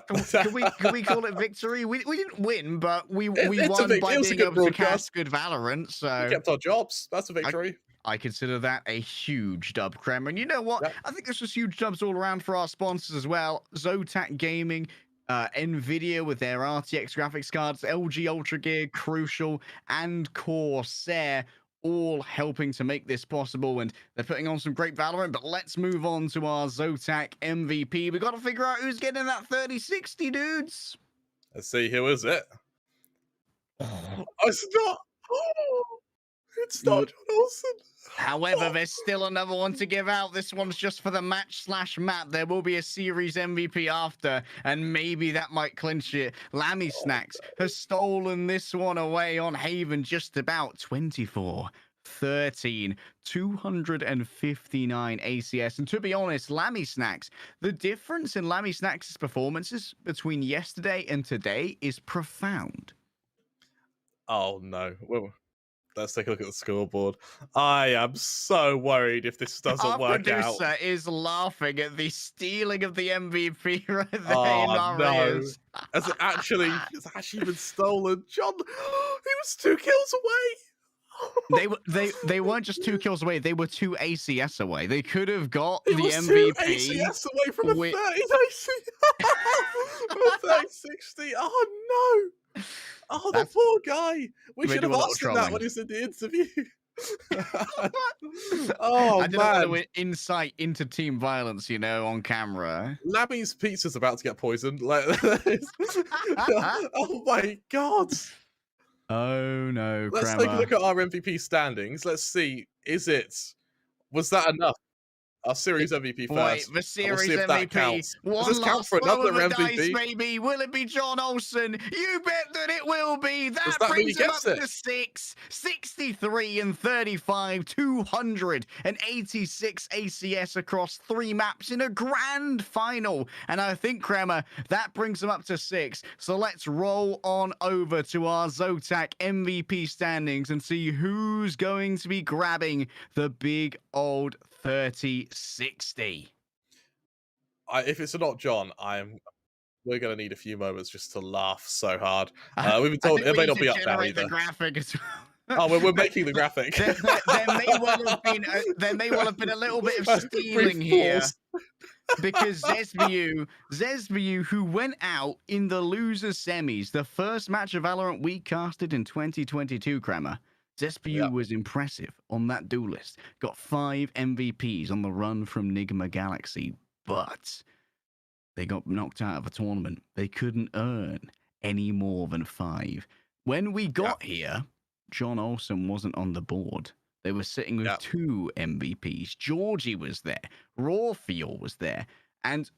Can we call it victory? We didn't win, but we It's won it by was a being good able to broadcast. cast good Valorant. So We kept our jobs. That's a victory. I consider that a huge dub, Kramer. And you know what? Yep. I think this was huge dubs all around for our sponsors as well. ZOTAC Gaming, Nvidia with their RTX graphics cards, LG Ultragear, Crucial, and Corsair. all helping to make this possible, and they're putting on some great Valorant. But let's move on to our Zotac MVP. We got to figure out who's getting that 3060, dudes. Let's see, who is it? Oh, it's not. Oh, it's not John Olsen. However, there's still another one to give out. This one's just for the match/map. There will be a series MVP after, and maybe that might clinch it. Lammy Snacks has stolen this one away on Haven just about 24-13, 259 ACS. And to be honest, Lammy Snacks, the difference in Lammy Snacks' performances between yesterday and today is profound. Oh, no. Well, let's take a look at the scoreboard. I am so worried if this doesn't Our work out. producer is laughing at the stealing of the MVP right there in Oh, our no. ears. It's actually been stolen. John, he was 2 kills away. They weren't just 2 kills away. They were 2 ACS away. They could have got He the was MVP. 2 ACS away from a 30 AC. From a 3060. Oh, no. Oh, the poor guy. We should have asked him that when he was in the interview. Oh, I didn't man. want to insight into team violence, you know, on camera. Lammy's pizza's about to get poisoned. Oh, my God. Oh, no, Let's take a look at our MVP standings. Let's see. Was that enough? Our series MVP first. Wait, the series MVP. One Does this count last for roll another of the MVP? dice, maybe. Will it be John Olsen? You bet that it will be. That that mean he brings him up gets it? to 6, 63 and 35, 286 ACS across 3 maps in a grand final. And I think, Kremer, that brings him up to 6. So let's roll on over to our Zotac MVP standings and see who's going to be grabbing the big old 3060. If it's not John, we're going to need a few moments just to laugh so hard. We've been told it may not be up there either. The graphic as well. Oh, we're making the graphic. There may well have been a little bit of stealing here. Because Zesbu, who went out in the loser semis, the first match of Valorant we casted in 2022, Kremer. Zesbu was impressive on that duelist. Got 5 MVPs on the run from Nigma Galaxy, but they got knocked out of a tournament. They couldn't earn any more than 5. When we got here, John Olsen wasn't on the board. They were sitting with 2 MVPs. Georgie was there. Rawfield was there. And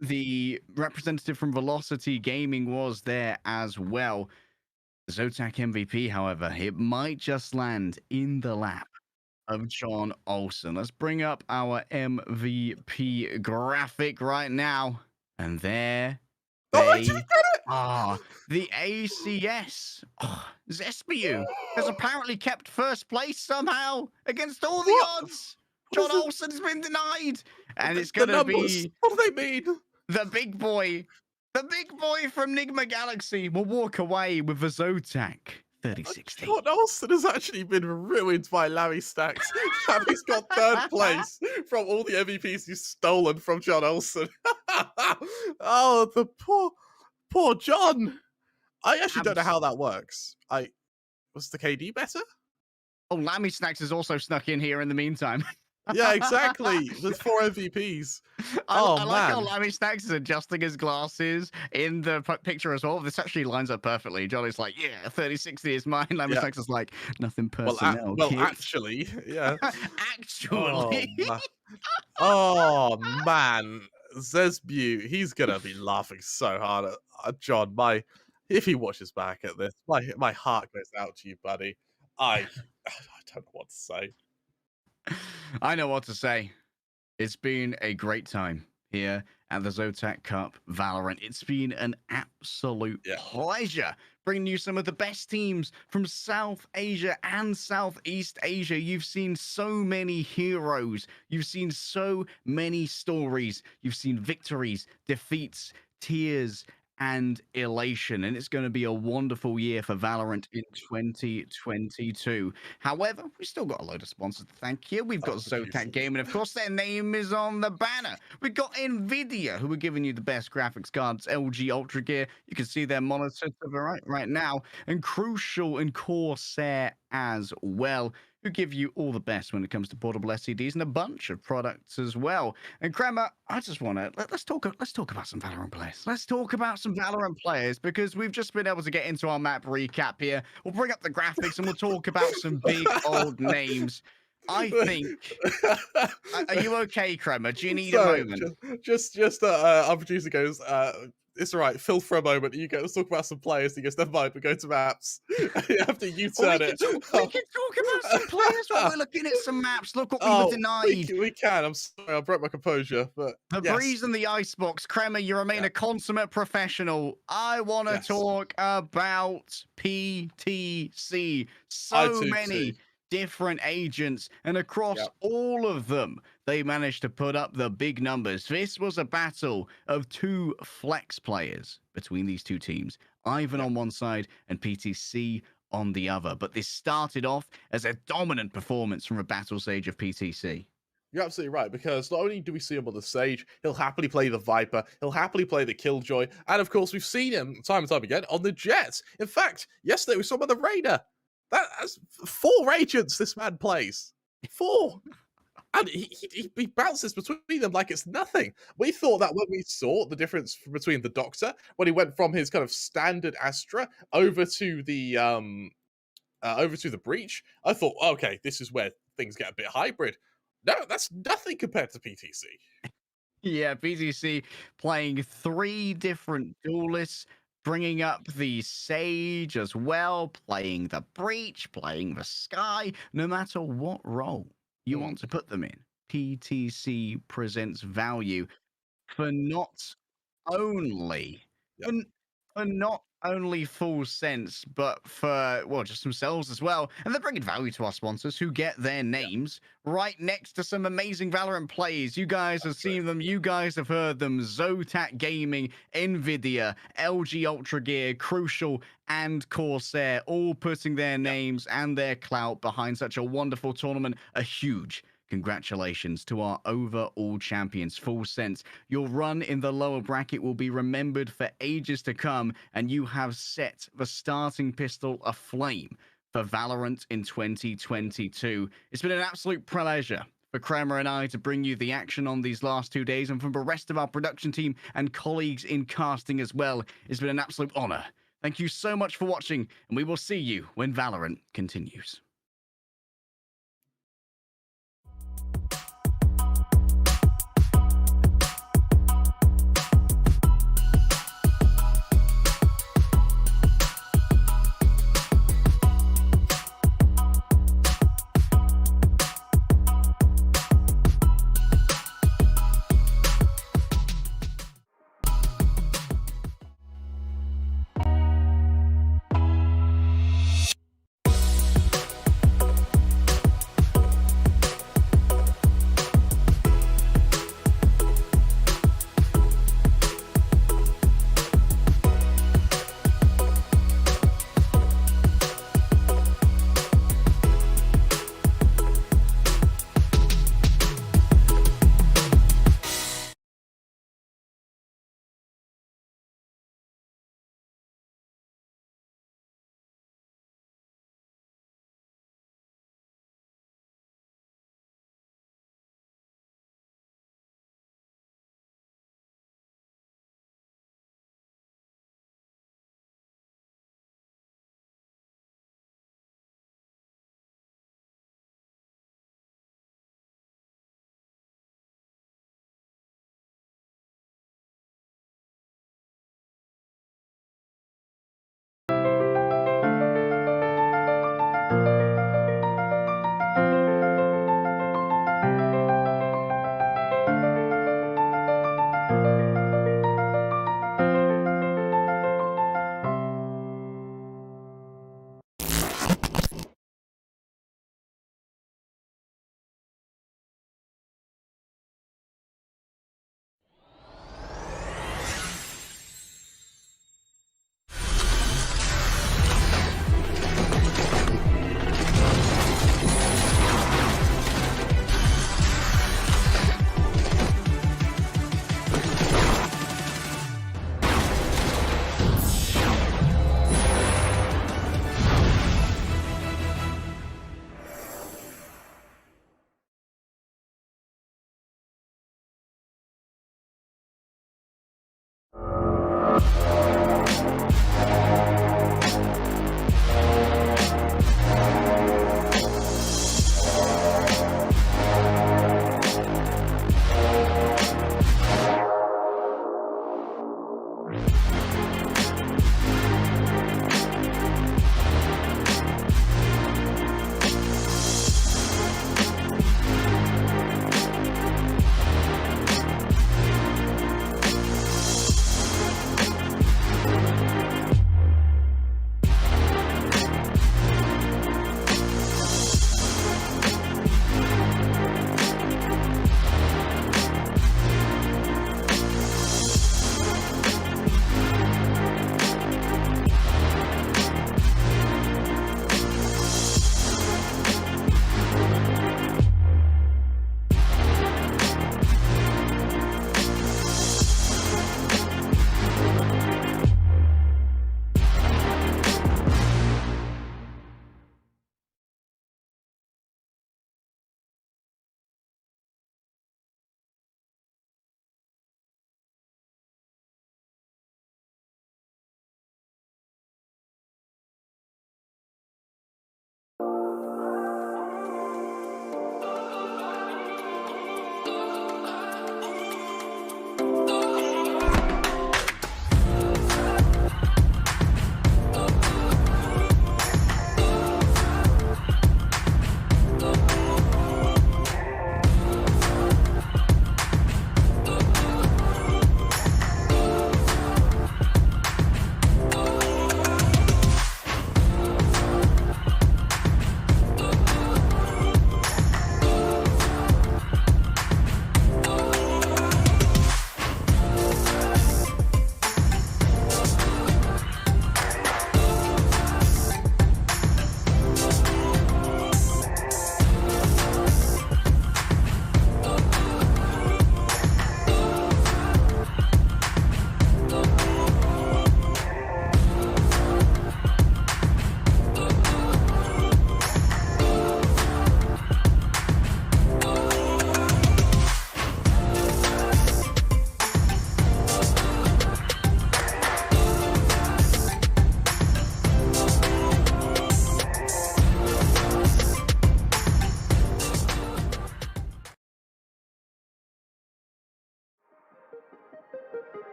the representative from Velocity Gaming was there as well. Zotac MVP, however, it might just land in the lap of John Olsen. Let's bring up our MVP graphic right now. And there they are. The ACS. Oh, Zesbu has apparently kept first place somehow against all the odds. John Olsen's been denied. And it's going to be... What do they mean? The big boy. The big boy from Nigma Galaxy will walk away with the Zotac 3060. John Olsen has actually been ruined by Larry Stacks. Lammy's got 3rd place from all the MVPs he's stolen from John Olsen. Oh, the poor John. I actually don't know how that works. Was the KD better? Oh, Lammy Snacks has also snuck in here in the meantime. Yeah, exactly. There's 4 MVPs. I like how Lammy Snacks is adjusting his glasses in the picture as well. This actually lines up perfectly. Johnny's like, yeah, 3060 is mine. Lammy Snacks is like, nothing personnel. Well, actually, yeah. Actually. Oh, man. Zesbu, he's going to be laughing so hard at John. If he watches back at this, my heart goes out to you, buddy. I don't know what to say. I know what to say. It's been a great time here at the Zotac Cup Valorant. It's been an absolute pleasure bringing you some of the best teams from South Asia and Southeast Asia. You've seen so many heroes. You've seen so many stories. You've seen victories, defeats, tears, and elation, and it's going to be a wonderful year for Valorant in 2022. However, we still got a load of sponsors to thank here. We've got ZOTAC Gaming, of course, their name is on the banner. We've got Nvidia, who are giving you the best graphics cards, LG Ultragear. You can see their monitor to the right now, and Crucial and Corsair as well. who give you all the best when it comes to portable SSDs and a bunch of products as well. And Kramer, I just want to let's talk about some Valorant players. Let's talk about some Valorant players because we've just been able to get into our map recap here. We'll bring up the graphics and we'll talk about some big old names. I think. Are you okay, Kramer? Do you need a moment? Our producer goes, it's all right, Phil, for a moment. You go, let's talk about some players. He goes, never mind, we go to maps. After you turn it. We can talk about some players while we're looking at some maps. Look what we were denied. We can. I'm sorry, I broke my composure. But the breeze and the icebox. Kramer, you remain a consummate professional. I want to talk about PTC. So many different agents, and across all of them, they managed to put up the big numbers. This was a battle of two flex players between these two teams, Ivan on one side and PTC on the other. But this started off as a dominant performance from a battle stage of PTC. You're absolutely right, because not only do we see him on the stage, he'll happily play the Viper, he'll happily play the Killjoy, and of course we've seen him time and time again on the Jet. In fact, yesterday we saw him on the Raider. That's 4 agents this man plays. 4. And he bounces between them like it's nothing. We thought that when we saw the difference between the Doctor, when he went from his kind of standard Astra over to the Breach, I thought, okay, this is where things get a bit hybrid. No, that's nothing compared to PTC. Yeah, PTC playing 3 different duelists, bringing up the Sage as well, playing the Breach, playing the Sky, no matter what role you want to put them in. PTC presents value for not only full sense, but for, well, just themselves as well. And they're bringing value to our sponsors who get their names right next to some amazing Valorant players. You guys have seen them. You guys have heard them. ZOTAC Gaming, Nvidia, LG Ultragear, Crucial, and Corsair, all putting their names and their clout behind such a wonderful tournament. A huge congratulations to our overall champions. Full sense, your run in the lower bracket will be remembered for ages to come, and you have set the starting pistol aflame for Valorant in 2022. It's been an absolute pleasure for Kramer and I to bring you the action on these last 2 days, and from the rest of our production team and colleagues in casting as well. It's been an absolute honor. Thank you so much for watching, and we will see you when Valorant continues.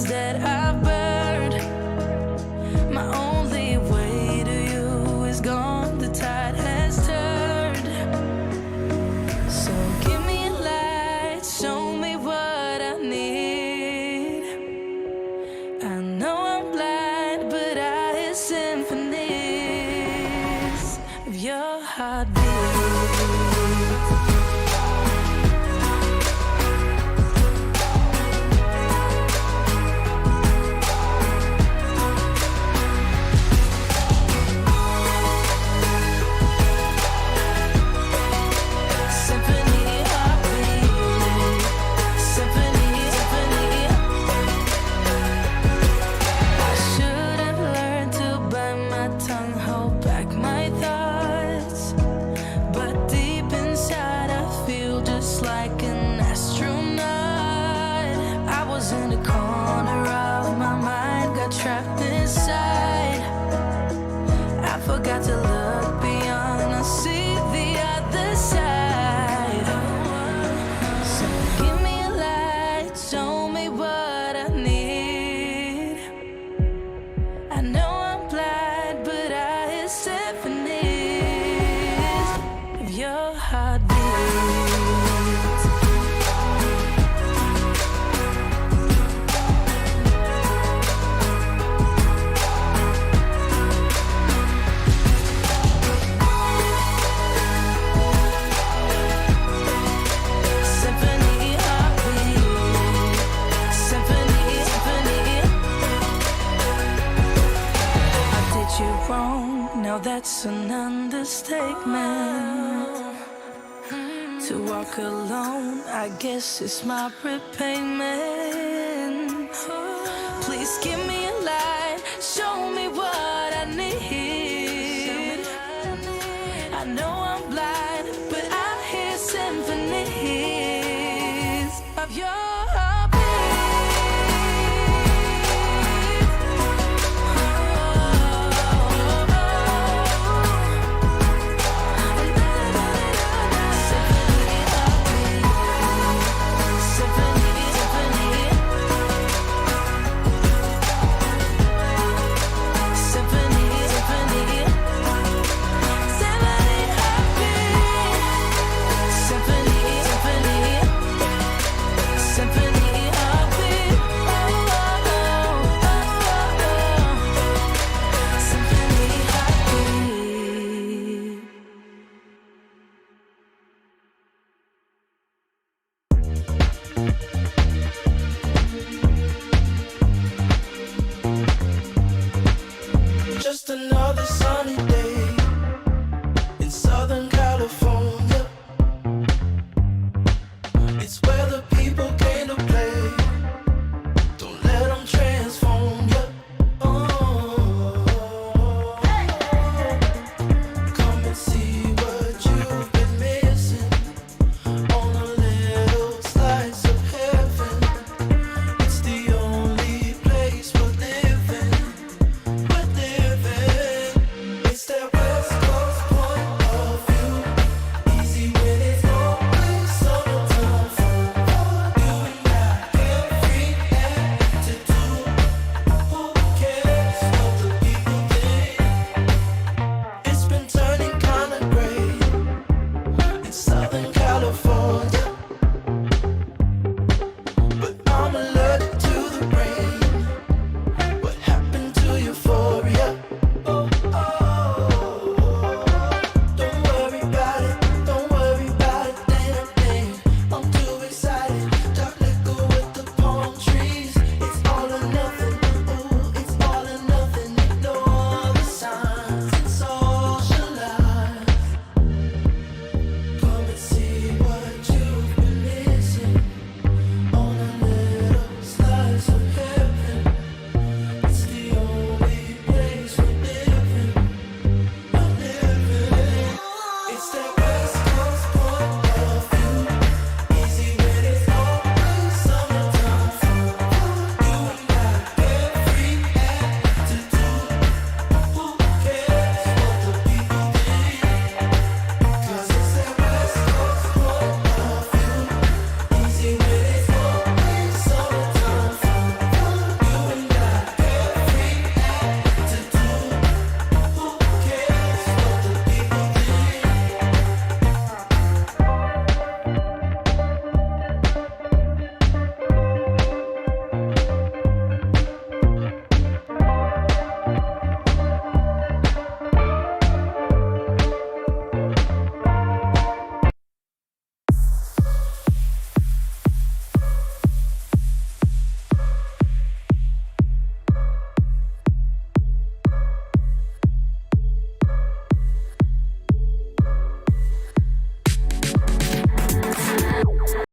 bridges that I burned. My only way to you is gone. The tide has turned. So give me a light, show me what I need. I know I'm blind, but I hear symphonies of your heartbeat. Trapped inside, I forgot to look beyond. I see the other side. So give me a light, show me what I need. I know I'm blind, but I hear symphonies of your heartbeat. Now that's an understatement. To walk alone, I guess it's my repayment. Please give me a light.